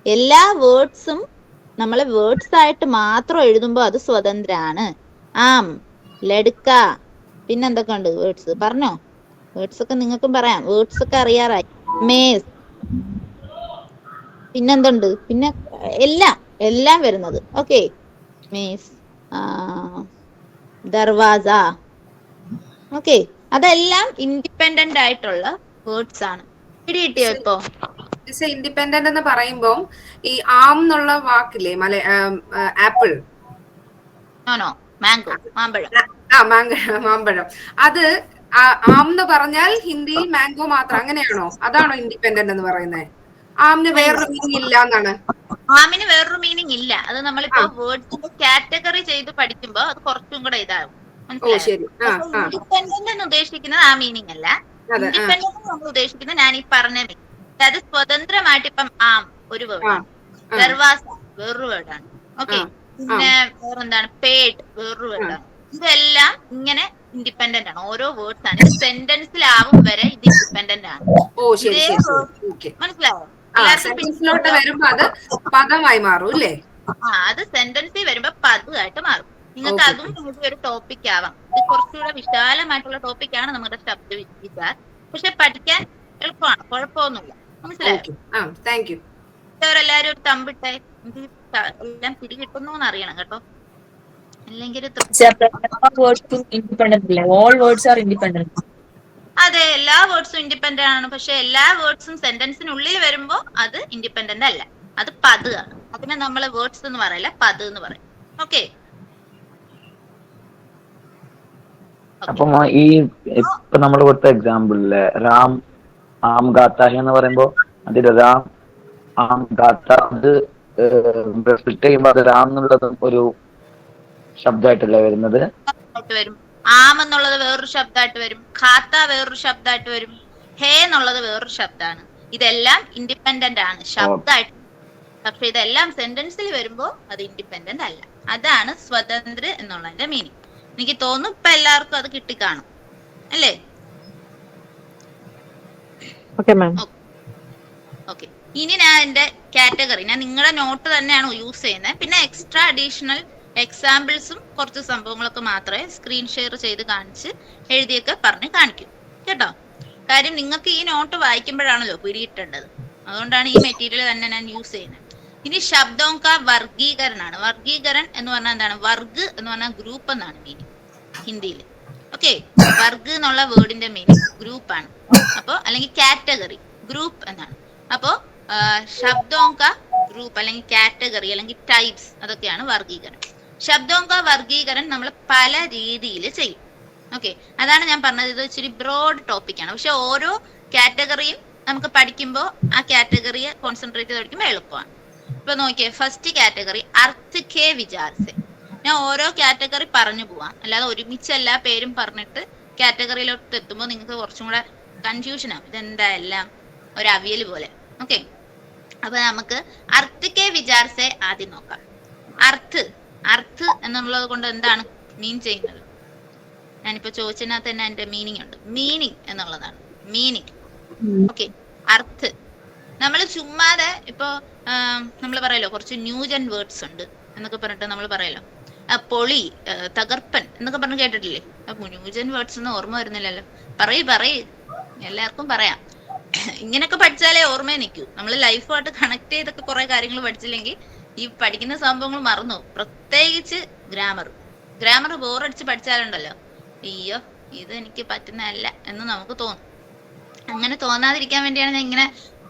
എല്ലാ വേർഡ്സും നമ്മൾ വേർഡ്സ് ആയിട്ട് മാത്രം എഴുതുമ്പോ അത് സ്വതന്ത്രാണ്. ആം, ലഡ്ക, പിന്നെന്തൊക്കെ ഉണ്ട് വേർഡ്സ്? പറഞ്ഞോ? വേർഡ്സ് ഒക്കെ നിങ്ങൾക്കും പറയാം. വേർഡ്സ് ഒക്കെ അറിയാറായി. മേസ്, പിന്നെന്തുണ്ട്? പിന്നെ എല്ലാം വരുന്നത്. Okay, maze, Darwaza. ഓക്കെ, അതെല്ലാം ഇൻഡിപെൻഡന്റ് ആയിട്ടുള്ള വേർഡ്സ് ആണ്. പിടികിട്ടിയോ ഇപ്പോ? ഇൻഡിപെൻഡന്റ് എന്ന് പറയുമ്പോ ഈ ആം എന്നുള്ള വാക്കില്ലേ, ആപ്പിൾ, മാംഗോ, മാമ്പഴം. മാമ്പഴം. അത് ആം എന്ന് പറഞ്ഞാൽ ഹിന്ദിയിൽ മാംഗോ മാത്രം, അങ്ങനെയാണോ? അതാണോ ഇൻഡിപെൻഡന്റ് എന്ന് പറയുന്നത്? ആമിന് വേറൊരു മീനിങ് ഇല്ല എന്നാണ്. ആമിന് വേറൊരു മീനിങ് ഇല്ല. അത് നമ്മളിപ്പോ വേർഡ്സിന്റെ കാറ്റഗറി ചെയ്ത് പഠിക്കുമ്പോ അത് കുറച്ചും കൂടെ ഇതാകും. ഇൻഡിപെൻഡന്റ് എന്ന് ഉദ്ദേശിക്കുന്നത് ആ മീനിങ് അല്ല. ഇൻഡിപെൻഡന്റ് നമ്മൾ ഉദ്ദേശിക്കുന്നത് ഞാൻ ഈ പറഞ്ഞ മീനിങ്. അതായത് സ്വതന്ത്രമായിട്ട് ഇപ്പം ആം ഒരു വേർഡാണ്, ദർവാസ വേറൊരു വേർഡാണ്. ഓക്കെ, പിന്നെ വേറെന്താണ്? പേഡ് വേറൊരു വേർഡാണ്. ഇതെല്ലാം ഇങ്ങനെ ഇൻഡിപെൻഡന്റ് ആണ്. ഓരോ വേർഡ്സ് ആണ്. ഇത് സെന്റൻസിലാവും വരെ ഇത് ഇൻഡിപെൻഡന്റ് ആണ്. മനസ്സിലാവോ? വരുമ്പോ അത് പദമായി മാറും അല്ലേ? അത് സെന്റൻസിൽ വരുമ്പോ പദമായിട്ട് മാറും. നിങ്ങൾക്ക് അതും ഒരു ടോപ്പിക് ആവാം. ഇത് കുറച്ചുകൂടെ വിശാലമായിട്ടുള്ള ടോപ്പിക്കാണ് നമ്മുടെ ശബ്ദ വിചാർ. പക്ഷെ പഠിക്കാൻ എളുപ്പമാണ്, കുഴപ്പമൊന്നുമില്ല. മനസ്സിലായോ? എല്ലാവരും ഒരു തമ്പിട്ടെ, എല്ലാം പിടികിട്ടുന്നു എന്ന് അറിയണം കേട്ടോ, അല്ലെങ്കിൽ അതെ എല്ലാ വേർഡ്സും ഇൻഡിപെൻഡന്റ് ആണ്. പക്ഷെ എല്ലാ വേർഡ്സും സെന്റൻസിനുള്ളിൽ വരുമ്പോ അത് ഇൻഡിപെൻഡന്റ് അല്ല, അത് പദ് ആണ്. അതിനെ നമ്മള് വേർഡ്സ് എന്ന് പറയല്ല, പദ് എന്ന് പറയും. ഓക്കെ, അപ്പൊ ഈ ഇപ്പൊ നമ്മൾ കൊടുത്ത എക്സാമ്പിളില് രാം ആം ഗാത്ത എന്ന് പറയുമ്പോ അതിൽ രാം ആം ഗാത്ത അത് സ്പ്ലിറ്റ് ചെയ്യുമ്പോ അത് രാം എന്നുള്ളത് ഒരു ശബ്ദമായിട്ടല്ലേ വരുന്നത്? വരും. ആം എന്നുള്ളത് വേറൊരു ശബ്ദമായിട്ട് വരും, ഖാത്ത വേറൊരു ശബ്ദമായിട്ട് വരും, ഹേ എന്നുള്ളത് വേറൊരു ശബ്ദമാണ്. ഇതെല്ലാം ഇൻഡിപെൻഡന്റ് ആണ് ശബ്ദമായിട്ട്. പക്ഷെ ഇതെല്ലാം സെന്റൻസിൽ വരുമ്പോ അത് ഇൻഡിപെൻഡന്റ് അല്ല. അതാണ് സ്വതന്ത്ര എന്നുള്ളതിന്റെ മീനിങ്. എനിക്ക് തോന്നുന്നു ഇപ്പൊ എല്ലാവർക്കും അത് കിട്ടിക്കാണും അല്ലേ? ഓക്കെ, ഇനി ഞാൻ എന്റെ കാറ്റഗറി, ഞാൻ നിങ്ങളുടെ നോട്ട് തന്നെയാണ് യൂസ് ചെയ്യുന്നത്. പിന്നെ എക്സ്ട്രാ അഡീഷണൽ എക്സാമ്പിൾസും കുറച്ച് സംഭവങ്ങളൊക്കെ മാത്രമേ സ്ക്രീൻ ഷെയർ ചെയ്ത് കാണിച്ച് എഴുതിയൊക്കെ പറഞ്ഞ് കാണിക്കും കേട്ടോ. കാര്യം നിങ്ങൾക്ക് ഈ നോട്ട് വായിക്കുമ്പോഴാണല്ലോ പിടിയിട്ടേണ്ടത്, അതുകൊണ്ടാണ് ഈ മെറ്റീരിയൽ തന്നെ ഞാൻ യൂസ് ചെയ്യുന്നത്. ഇനി ശബ്ദവും കാ വർഗീകരണമാണ്. വർഗീകരൺ എന്ന് പറഞ്ഞാൽ എന്താണ്? വർഗ് എന്ന് പറഞ്ഞാൽ ഗ്രൂപ്പ് എന്നാണ് മീനിങ് ഹിന്ദിയിൽ. ഓക്കെ, വർഗ് എന്നുള്ള വേർഡിന്റെ മീനിങ് ഗ്രൂപ്പ് ആണ്. അപ്പോ അല്ലെങ്കിൽ കാറ്റഗറി, ഗ്രൂപ്പ് എന്നാണ്. അപ്പോ ശബ്ദവും കാ ഗ്രൂപ്പ് അല്ലെങ്കിൽ കാറ്റഗറി അല്ലെങ്കിൽ ടൈപ്സ്, അതൊക്കെയാണ് വർഗീകരണം. ശബ്ദവും കാ വർഗീകരണം നമ്മൾ പല രീതിയിൽ ചെയ്യും. ഓക്കെ, അതാണ് ഞാൻ പറഞ്ഞത്. ഇത് ഇച്ചിരി ബ്രോഡ് ടോപ്പിക്കാണ്. പക്ഷെ ഓരോ കാറ്റഗറിയും നമുക്ക് പഠിക്കുമ്പോൾ ആ കാറ്റഗറിയെ കോൺസെൻട്രേറ്റ് ചെയ്ത് പഠിക്കുമ്പോൾ എളുപ്പമാണ്. ഇപ്പൊ നോക്കിയേ, ഫസ്റ്റ് കാറ്റഗറി അർത്ഥ് കെ വിചാർസെ. ഞാൻ ഓരോ കാറ്റഗറി പറഞ്ഞു പോവാം, അല്ലാതെ ഒരുമിച്ച് എല്ലാ പേരും പറഞ്ഞിട്ട് കാറ്റഗറിയിലോട്ട് എത്തുമ്പോൾ നിങ്ങൾക്ക് കുറച്ചും കൂടെ കൺഫ്യൂഷൻ ആവും. ഇതെന്താ എല്ലാം ഒരു അവിയൽ പോലെ. ഓക്കെ, അപ്പൊ നമുക്ക് അർത്ഥ് കെ വിചാർസെ ആദ്യം നോക്കാം. അർത്ഥ്, അർത്ഥ് എന്നുള്ളത് കൊണ്ട് എന്താണ് മീൻ ചെയ്യുന്നത്? ഞാനിപ്പോ ചോദിച്ചതിനകത്ത് തന്നെ എന്റെ മീനിങ് ഉണ്ട്. മീനിങ് എന്നുള്ളതാണ് മീനിങ്. ഓക്കെ, അർത്ഥ് നമ്മൾ ചുമ്മാതെ ഇപ്പൊ നമ്മൾ പറയല്ലോ കുറച്ച് ന്യൂജൻ വേർഡ്സ് ഉണ്ട് എന്നൊക്കെ പറഞ്ഞിട്ട് നമ്മൾ പറയല്ലോ, പൊളി, തകർപ്പൻ എന്നൊക്കെ പറഞ്ഞ് കേട്ടിട്ടില്ലേ? അപ്പൊ ന്യൂജൻ വേർഡ്സ് ഒന്നും ഓർമ്മ വരുന്നില്ലല്ലോ. പറയ് എല്ലാവർക്കും പറയാം. ഇങ്ങനെയൊക്കെ പഠിച്ചാലേ ഓർമ്മയെ നിൽക്കൂ. നമ്മൾ ലൈഫുമായിട്ട് കണക്ട് ചെയ്തൊക്കെ കുറെ കാര്യങ്ങൾ പഠിച്ചില്ലെങ്കിൽ ഈ പഠിക്കുന്ന സംഭവങ്ങൾ മറന്നു. പ്രത്യേകിച്ച് ഗ്രാമർ ബോറടിച്ച് പഠിച്ചാലുണ്ടല്ലോ, അയ്യോ ഇത് എനിക്ക് പറ്റുന്നതല്ല എന്ന് നമുക്ക് തോന്നും. അങ്ങനെ തോന്നാതിരിക്കാൻ വേണ്ടിയാണ് ഞാൻ ഇങ്ങനെ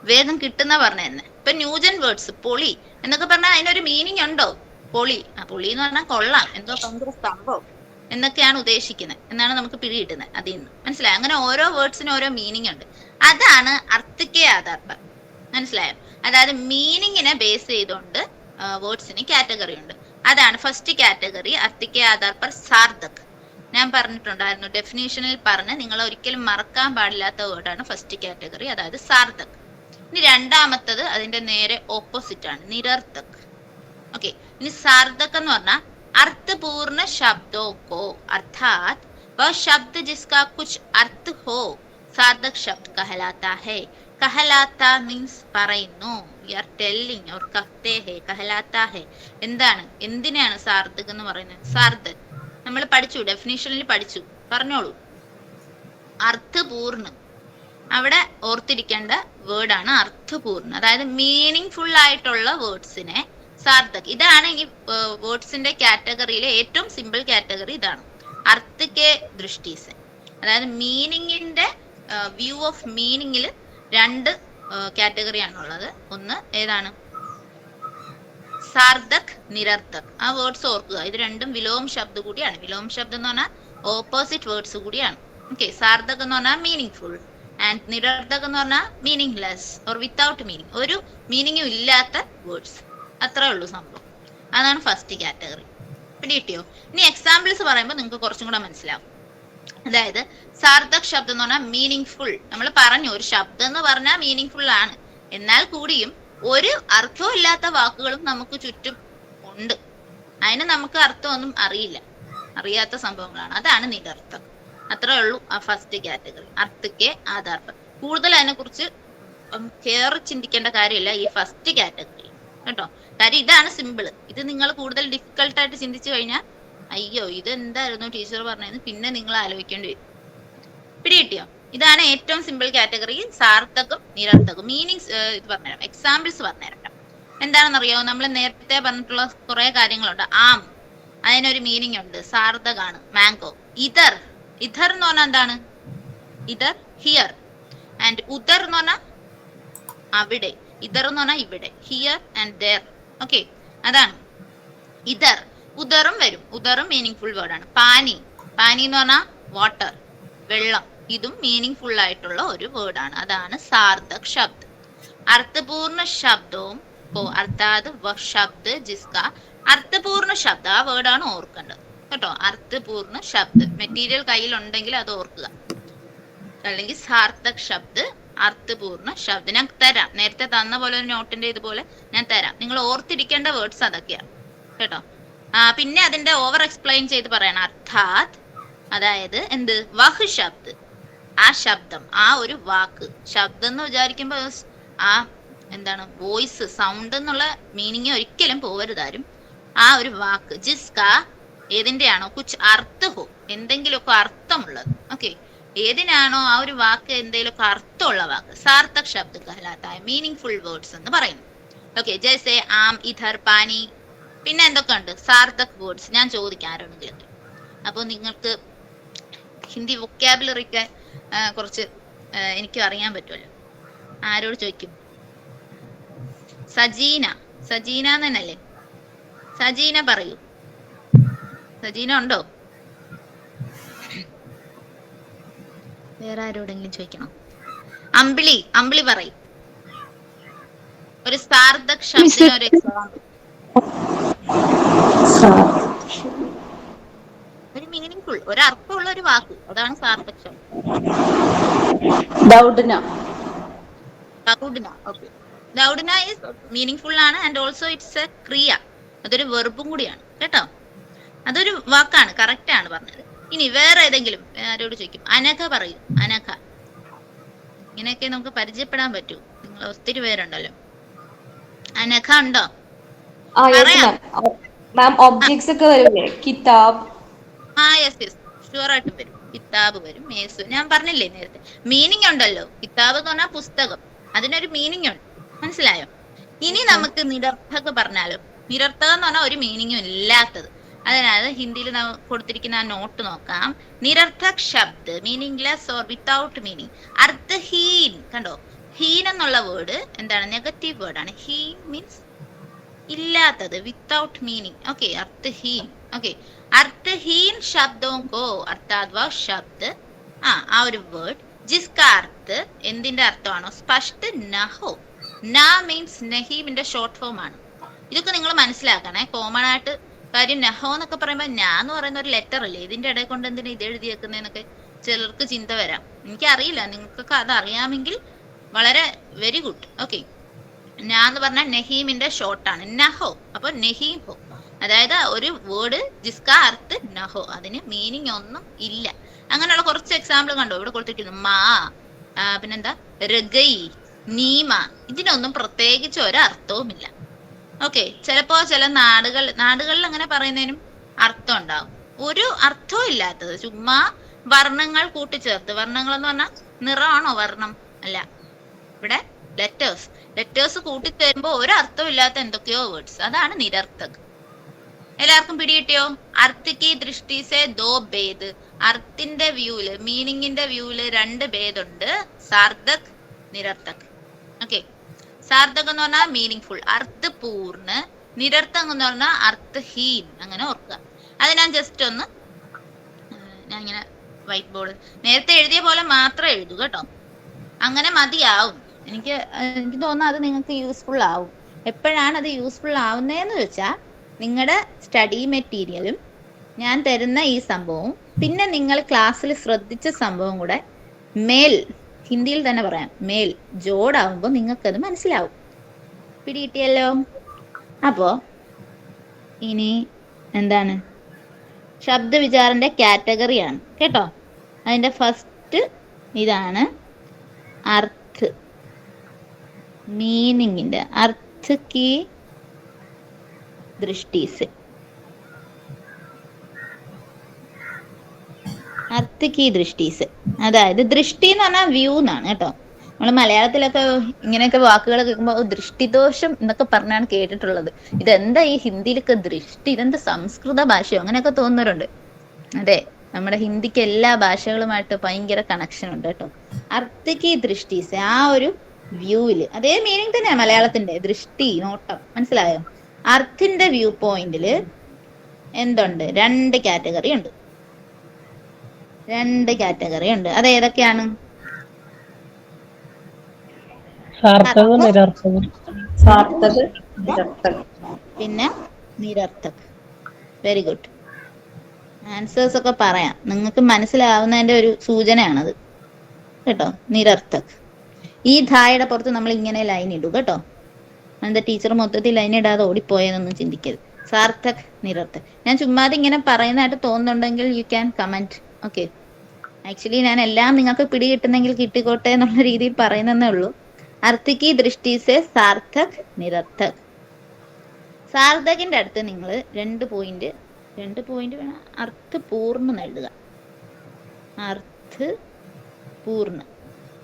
വേഗം കിട്ടുന്ന പറഞ്ഞത്. ഇപ്പൊ ന്യൂജൻ വേർഡ്സ്, പൊളി എന്നൊക്കെ പറഞ്ഞാൽ അതിനൊരു മീനിങ് ഉണ്ടോ? പൊളി എന്ന് പറഞ്ഞാൽ കൊള്ളാം, എന്തോ ഭയങ്കര സംഭവം എന്നൊക്കെയാണ് ഉദ്ദേശിക്കുന്നത് എന്നാണ് നമുക്ക് പിടികിട്ടുന്നത് അതിൽ നിന്ന്. മനസ്സിലായോ? അങ്ങനെ ഓരോ വേർഡ്സിനും ഓരോ മീനിങ് ഉണ്ട്. അതാണ് അർത്ഥ് കെ ആധാർ പർ. മനസ്സിലായോ? അതായത് മീനിങ്ങിനെ ബേസ് ചെയ്തുകൊണ്ട് വേർഡ്സിന് കാറ്റഗറി ഉണ്ട്. അതാണ് ഫസ്റ്റ് കാറ്റഗറി, അർത്ഥ് കെ ആധാർ പർ സാർത്ഥക്. ഞാൻ പറഞ്ഞിട്ടുണ്ടായിരുന്നു ഡെഫിനേഷനിൽ പറഞ്ഞ് നിങ്ങൾ ഒരിക്കലും മറക്കാൻ പാടില്ലാത്ത വേർഡാണ് ഫസ്റ്റ് കാറ്റഗറി, അതായത് സാർത്ഥക്. ഇനി രണ്ടാമത്തത് അതിന്റെ നേരെ ഓപ്പോസിറ്റ് ആണ്, നിരർത്ഥക്. ഓക്കെ, ഇനി സാർത്ഥക് എന്ന് പറഞ്ഞാൽ അർത്ഥപൂർണ്ണ ശബ്ദോ കോ അർത്ഥാത് വ ശബ്ദ ജിസ്കാ കുച്ച് അർത്ഥ് ഹോ സാർത്ഥക് ശബ്ദ് കഹലാത്താ ഹൈ. കഹലാത്ത മീൻസ് പറയുന്നു, യു ആർ ടെല്ലിങ് ഓർ കഹ്തേ ഹൈ, കഹലാത്താ ഹൈ. എന്താണ്, എന്തിനാണ് സാർത്ഥക് എന്ന് പറയുന്നത്? സാർത്ഥക് നമ്മൾ പഠിച്ചു, ഡെഫിനേഷനിൽ പഠിച്ചു, പറഞ്ഞോളൂ. അർത്ഥപൂർണ്ണ, അവിടെ ഓർത്തിരിക്കേണ്ട വേർഡാണ് അർത്ഥപൂർണ്ണ, അതായത് മീനിങ് ഫുൾ ആയിട്ടുള്ള വേർഡ്സിനെ സാർത്ഥക്. ഇതാണ് ഈ വേർഡ്സിന്റെ കാറ്റഗറിയിലെ ഏറ്റവും സിമ്പിൾ കാറ്റഗറി ഇതാണ്, അർത്ഥ് കെ ദൃഷ്ടി സെ. അതായത് മീനിങ്ങിന്റെ വ്യൂ ഓഫ് മീനിങ്ങിൽ രണ്ട് കാറ്റഗറിയാണുള്ളത്. ഒന്ന് ഏതാണ്? സാർത്ഥക്, നിരർത്ഥക്. ആ വേർഡ്സ് ഓർക്കുക, ഇത് രണ്ടും വിലോം ശബ്ദ കൂടിയാണ്. വിലോം ശബ്ദം എന്ന് പറഞ്ഞാൽ ഓപ്പോസിറ്റ് വേർഡ്സ് കൂടിയാണ്. ഓക്കെ, സാർത്ഥക് എന്ന് പറഞ്ഞാൽ മീനിങ് ഫുൾ ആൻഡ് നിരർത്ഥക് എന്ന് പറഞ്ഞാൽ meaning less or without meaning, ഒരു മീനിങ്ങും ഇല്ലാത്ത വേർഡ്സ്. അത്രേ ഉള്ളൂ സംഭവം. അതാണ് ഫസ്റ്റ് കാറ്റഗറി. പിടികിട്ടിയോ? ഇനി എക്സാമ്പിൾസ് പറയുമ്പോൾ നിങ്ങൾക്ക് കുറച്ചും കൂടെ മനസ്സിലാവും. അതായത് സാർത്ഥക് ശബ്ദം എന്ന് പറഞ്ഞാൽ മീനിങ് ഫുൾ. നമ്മൾ പറഞ്ഞു ഒരു ശബ്ദം എന്ന് പറഞ്ഞാൽ മീനിങ് ഫുൾ ആണ്, എന്നാൽ കൂടിയും ഒരു അർത്ഥവും ഇല്ലാത്ത വാക്കുകളും നമുക്ക് ചുറ്റും ഉണ്ട്. അതിന് നമുക്ക് അർത്ഥമൊന്നും അറിയാത്ത സംഭവങ്ങളാണ്. അതാണ് നിരർത്ഥം. അത്രേ ഉള്ളൂ ആ ഫസ്റ്റ് കാറ്റഗറി, അർത്ഥ് കെ ആധാർ പർ. കൂടുതൽ അതിനെ കുറിച്ച് കയറി ചിന്തിക്കേണ്ട കാര്യമില്ല ഈ ഫസ്റ്റ് കാറ്റഗറി കേട്ടോ. കാര്യം ഇതാണ് സിമ്പിള്. ഇത് നിങ്ങൾ കൂടുതൽ ഡിഫിക്കൽട്ടായിട്ട് ചിന്തിച്ചു കഴിഞ്ഞാൽ അയ്യോ ഇതെന്തായിരുന്നു ടീച്ചർ പറഞ്ഞത്, പിന്നെ നിങ്ങൾ ആലോചിക്കേണ്ടി വരും. പിടികിട്ടിയോ? ഇതാണ് ഏറ്റവും സിമ്പിൾ കാറ്റഗറി, സാർത്ഥകം നിരർത്ഥകം. മീനിങ്സ് ഇത് പറഞ്ഞുതരാം, എക്സാമ്പിൾസ് പറഞ്ഞുതരാം. എന്താണെന്നറിയോ, നമ്മൾ നേരത്തെ പറഞ്ഞിട്ടുള്ള കുറെ കാര്യങ്ങളുണ്ട്. ആം, അതിനൊരു മീനിങ് ഉണ്ട്, സാർത്ഥകാണ്. മാംഗോ. ഇതർ, ഇതർ എന്ന് പറഞ്ഞാൽ എന്താണ്? ഇതർ ഹിയർ. ആൻഡ് ഉദർ എന്ന് പറഞ്ഞാൽ അവിടെ. ഇതർ എന്ന് പറഞ്ഞാൽ ഇവിടെ. Here and there. ഓക്കെ, അതാണ് ഇതർ. ഉദറും വരും, ഉദറും മീനിങ് ഫുൾ വേർഡാണ്. പാനി, പാനി എന്ന് പറഞ്ഞാൽ വാട്ടർ, വെള്ളം. ഇതും മീനിങ് ഫുൾ ആയിട്ടുള്ള ഒരു വേർഡാണ്. അതാണ് സാർത്ഥക് ശബ്ദ്. അർത്ഥപൂർണ്ണ ശബ്ദവും അർത്ഥാത് ശബ്ദ് ജിസ്ക. അർത്ഥപൂർണ്ണ ശബ്ദ, ആ വേർഡാണ് ഓർക്കേണ്ടത് കേട്ടോ. അർത്ഥപൂർണ്ണ ശബ്ദ് മെറ്റീരിയൽ കയ്യിൽ ഉണ്ടെങ്കിൽ അത് ഓർക്കുക. അല്ലെങ്കിൽ സാർത്ഥക് ശബ്ദ്, അർത്ഥപൂർണ്ണ ശബ്ദ്. ഞാൻ തരാം, നേരത്തെ തന്ന പോലെ ഒരു നോട്ടിന്റെ ഇതുപോലെ ഞാൻ തരാം. നിങ്ങൾ ഓർത്തിരിക്കേണ്ട വേർഡ്സ് അതൊക്കെയാണ് കേട്ടോ. പിന്നെ അതിന്റെ ഓവർ എക്സ്പ്ലെയിൻ ചെയ്ത് പറയണം. അർത്ഥാത്, അതായത് എന്ത്? വഹ് ശബ്ദ്, ആ ശബ്ദം, ആ ഒരു വാക്ക്. ശബ്ദം എന്ന് വിചാരിക്കുമ്പോ ആ എന്താണ്, വോയിസ്, സൗണ്ട് എന്നുള്ള മീനിങ് ഒരിക്കലും പോവരുതാരും. ആ ഒരു വാക്ക്. ജിസ്ക, ഏതിന്റെയാണോ, കുച്ച് അർത്ഥ ഹോ, എന്തെങ്കിലുമൊക്കെ അർത്ഥമുള്ളത്. ഓക്കെ, ഏതിനാണോ ആ ഒരു വാക്ക് എന്തെങ്കിലുമൊക്കെ അർത്ഥമുള്ള വാക്ക്. സാർത്ഥക് ശബ്ദ കഹലാത്ത, മീനിങ് ഫുൾ വേർഡ്സ് എന്ന് പറയുന്നു. ഓക്കെ, ജैसे ആം, ഇധർ, പാനി. പിന്നെ എന്തൊക്കെ ഉണ്ട് സാർത്ഥക് വേർഡ്സ്? ഞാൻ ചോദിക്കാം ആരോടെങ്കിലും. അപ്പോൾ നിങ്ങൾക്ക് ഹിന്ദി വൊക്കാബുലറിക്ക് കുറച്ച് എനിക്കും അറിയാൻ പറ്റുമല്ലോ. ആരോട് ചോദിക്കും? സജീന, സജീന എന്നല്ലേ? സജീന പറയൂ. സജീന ഉണ്ടോ? വേറെ ആരോടെങ്കിലും ചോദിക്കണം? അമ്പിളി, അമ്പിളി പറയും. ഒരു സാർത്ഥക് ശബ്ദത്തിന് ഒരു എക്സാമ്പിൾ, ഒരു മീനിങ് ഫുൾ, ഒരു അർത്ഥമുള്ള ഒരു വാക്ക്. അതാണ് സാർത്ഥക് ശബ്ദം. ദൗഡ്ന. ദൗഡ്ന, ഓക്കെ. ദൗഡ്ന ഈസ് മീനിങ് ഫുൾ ആണ്. ആൻഡ് ഓൾസോ ഇറ്റ്സ് എ ക്രിയ, അതൊരു വെർബും കൂടിയാണ് കേട്ടോ. അതൊരു വാക്കാണ്, കറക്റ്റ് ആണ് പറഞ്ഞത്. ഇനി വേറെ ഏതെങ്കിലും ആരോട് ചോദിക്കും? അനഘ പറയൂ. അനഘ. ഇങ്ങനെയൊക്കെ നമുക്ക് പരിചയപ്പെടാൻ പറ്റൂ. നിങ്ങൾ ഒത്തിരി പേരുണ്ടല്ലോ. അനഘ ഉണ്ടോ? ഒബ്ജക്ട്സ് ഒക്കെ വരില്ലേ? കിതാബ്. യെസ് യെസ്, ഷുവർ ആയിട്ടും വരും. കിതാബ് വരും. മേസു, ഞാൻ പറഞ്ഞില്ലേ നേരത്തെ, മീനിങ് ഉണ്ടല്ലോ. കിതാബ് എന്ന് പറഞ്ഞാൽ പുസ്തകം, അതിനൊരു മീനിങ് ഉണ്ട്. മനസ്സിലായോ? ഇനി നമുക്ക് നിരർത്ഥക പറഞ്ഞാലോ. നിരർത്ഥക എന്ന് പറഞ്ഞാൽ ഒരു മീനിങ്ങും ഇല്ലാത്തത്. അതിനാൽ ഹിന്ദിയിൽ കൊടുത്തിരിക്കുന്ന ആ നോട്ട് നോക്കാം. നിരർത്ഥക് ശബ്ദ്, മീനിങ്ലെസ് ഓർ വിത്തൗട്ട് മീനിങ്. അർത്ഥഹീൻ, കണ്ടോ? ഹീൻ എന്നുള്ള വേർഡ് എന്താണ്? നെഗറ്റീവ് വേർഡാണ്. ഹീൻ മീൻസ് ഇല്ലാത്തത്, വിത്തൗട്ട് മീനിങ്. ഓക്കെ, അർത്ഥഹീൻ. ഓക്കെ, അർത്ഥഹീൻ ശബ്ദവും കോ അർത്ഥാത് വ ശബ്ദ്, ആ ഒരു വേർഡ്. ജിസ്കാ അർത്ഥ്, എന്തിന്റെ അർത്ഥമാണോ? സ്പഷ്ട നഹോ. ന മീൻസ് നഹീമിന്റെ ഷോർട്ട് ഫോം ആണ്. ഇതൊക്കെ നിങ്ങൾ മനസ്സിലാക്കണേ. കോമൺ ആയിട്ട് കാര്യം, നഹോ എന്നൊക്കെ പറയുമ്പോൾ ഞാൻ എന്ന് പറയുന്ന ഒരു ലെറ്റർ അല്ലേ, ഇതിന്റെ ഇടയിൽ കൊണ്ട് എന്തിനാ ഇത് എഴുതിയേക്കുന്നതെന്നൊക്കെ ചിലർക്ക് ചിന്ത വരാം. എനിക്കറിയില്ല, നിങ്ങൾക്കൊക്കെ അത് അറിയാമെങ്കിൽ വളരെ വെരി ഗുഡ്. ഓക്കെ, ഞാൻ എന്ന് പറഞ്ഞാൽ നെഹീമിന്റെ ഷോർട്ടാണ്, നഹോ. അപ്പൊ നെഹീം ഹോ, അതായത് ഒരു വേർഡ് ജിസ്കാ അർത്ഥ് നഹോ, അതിന് മീനിങ് ഒന്നും ഇല്ല. അങ്ങനെയുള്ള കുറച്ച് എക്സാമ്പിൾ കണ്ടോ ഇവിടെ കൊടുത്തിരിക്കുന്നു. മാ, പിന്നെന്താ, രഗൈ, നീമ. ഇതിനൊന്നും പ്രത്യേകിച്ച് ഒരർത്ഥവുമില്ല. ഓക്കെ, ചിലപ്പോ ചില നാടുകളിൽ അങ്ങനെ പറയുന്നതിനും അർത്ഥം ഉണ്ടാവും. ഒരു അർത്ഥവും ഇല്ലാത്തത്, ചുമ്മാ വർണ്ണങ്ങൾ കൂട്ടിച്ചേർത്ത്. വർണ്ണങ്ങൾ എന്ന് പറഞ്ഞാൽ നിറമാണോ വർണ്ണം? അല്ല, ഇവിടെ ലെറ്റേഴ്സ് കൂട്ടിച്ചേരുമ്പോ ഒരു അർത്ഥവും ഇല്ലാത്ത എന്തൊക്കെയോ വേർഡ്സ്, അതാണ് നിരർത്ഥക്. എല്ലാവർക്കും പിടികിട്ടിയോ? അർത്ഥിക്ക് ദൃഷ്ടിസെ ദോ ഭേദ്. അർത്ഥിന്റെ വ്യൂല്, മീനിങ്ങിന്റെ വ്യൂല് രണ്ട് ഭേദുണ്ട്, സാർത്ഥക്, നിരർത്ഥക്. ഓക്കെ, സാർത്ഥക് എന്ന് പറഞ്ഞാൽ മീനിങ് ഫുൾ, അർത്ഥപൂർണ്ണ. നിരർത്ഥക് എന്ന് പറഞ്ഞാൽ അർത്ഥഹീൻ. അങ്ങനെ ഓർക്കുക. അത് ഞാൻ ജസ്റ്റ് ഒന്ന്, ഞാൻ ഇങ്ങനെ വൈറ്റ് ബോർഡ് നേരത്തെ എഴുതിയ പോലെ മാത്രം എഴുതൂ കേട്ടോ. അങ്ങനെ മതിയാവും. എനിക്ക് തോന്നുന്നു അത് നിങ്ങൾക്ക് യൂസ്ഫുൾ ആവും. എപ്പോഴാണ് അത് യൂസ്ഫുൾ ആവുന്നതെന്ന് വെച്ചാൽ, നിങ്ങളുടെ സ്റ്റഡി മെറ്റീരിയലും ഞാൻ തരുന്ന ഈ സംഭവവും പിന്നെ നിങ്ങൾ ക്ലാസ്സിൽ ശ്രദ്ധിച്ച സംഭവം കൂടെ മേൽ, ഹിന്ദിയിൽ തന്നെ പറയാം, മേൽ ജോഡാവുമ്പോൾ നിങ്ങൾക്കത് മനസ്സിലാവും. പിടികിട്ടിയല്ലോ? അപ്പോ ഇനി എന്താണ്? ശബ്ദവിചാരന്റെ കാറ്റഗറിയാണ് കേട്ടോ. അതിന്റെ ഫസ്റ്റ് ഇതാണ് അർത്ഥ്, മീനിങ്ങിന്റെ अर्थ की दृष्टि से. അർത്ഥികി ദൃഷ്ടീസ്, അതായത് ദൃഷ്ടി എന്ന് പറഞ്ഞാൽ വ്യൂ എന്നാണ് കേട്ടോ. നമ്മൾ മലയാളത്തിലൊക്കെ ഇങ്ങനെയൊക്കെ വാക്കുകൾ കേൾക്കുമ്പോൾ ദൃഷ്ടിദോഷം എന്നൊക്കെ പറഞ്ഞാണ് കേട്ടിട്ടുള്ളത്. ഇതെന്താ ഈ ഹിന്ദിയിലൊക്കെ ദൃഷ്ടി, ഇതെന്താ സംസ്കൃത ഭാഷയോ അങ്ങനെയൊക്കെ തോന്നുന്നവരുണ്ട്. അതെ, നമ്മുടെ ഹിന്ദിക്ക് എല്ലാ ഭാഷകളുമായിട്ട് ഭയങ്കര കണക്ഷൻ ഉണ്ട് കേട്ടോ. അർത്ഥികി ദൃഷ്ടീസ്, ആ ഒരു വ്യൂവില് അതേ മീനിങ് തന്നെയാ മലയാളത്തിന്റെ ദൃഷ്ടി, നോട്ടം. മനസ്സിലായോ? അർത്ഥിന്റെ വ്യൂ പോയിന്റില് എന്തുണ്ട്? 2 കാറ്റഗറി ഉണ്ട്. 2 കാറ്റഗറി ഉണ്ട്. അത് ഏതൊക്കെയാണ്? പിന്നെ നിരർത്ഥക്. Very good. ആൻസേഴ്സ് ഒക്കെ പറയാം, നിങ്ങൾക്ക് മനസ്സിലാവുന്നതിന്റെ ഒരു സൂചനയാണത് കേട്ടോ. നിരർത്ഥക്. ഈ ധായുടെ പുറത്ത് നമ്മൾ ഇങ്ങനെ ലൈൻ ഇടും കേട്ടോ. എന്താ ടീച്ചർ മൊത്തത്തിൽ ലൈൻ ഇടാതെ ഓടിപ്പോയെന്നൊന്നും ചിന്തിക്കരുത്. സാർത്ഥക്, നിരർത്ഥക്. ഞാൻ ചുമ്മാതെ ഇങ്ങനെ പറയുന്നതായിട്ട് തോന്നുന്നുണ്ടെങ്കിൽ you can comment. Okay, actually ഞാൻ എല്ലാം നിങ്ങൾക്ക് പിടികിട്ടുന്നെങ്കിൽ കിട്ടിക്കോട്ടെ എന്നുള്ള രീതിയിൽ പറയുന്നതേ ഉള്ളൂ. അർത്ഥികി ദൃഷ്ടിസെ സാർത്ഥക്, നിരർത്ഥക്. സാർത്ഥകിന്റെ അടുത്ത് നിങ്ങൾ 2 പോയിന്റ് വേണം. അർത്ഥ പൂർണ്ണ എഴുതുക. അർത്ഥ പൂർണ്ണ,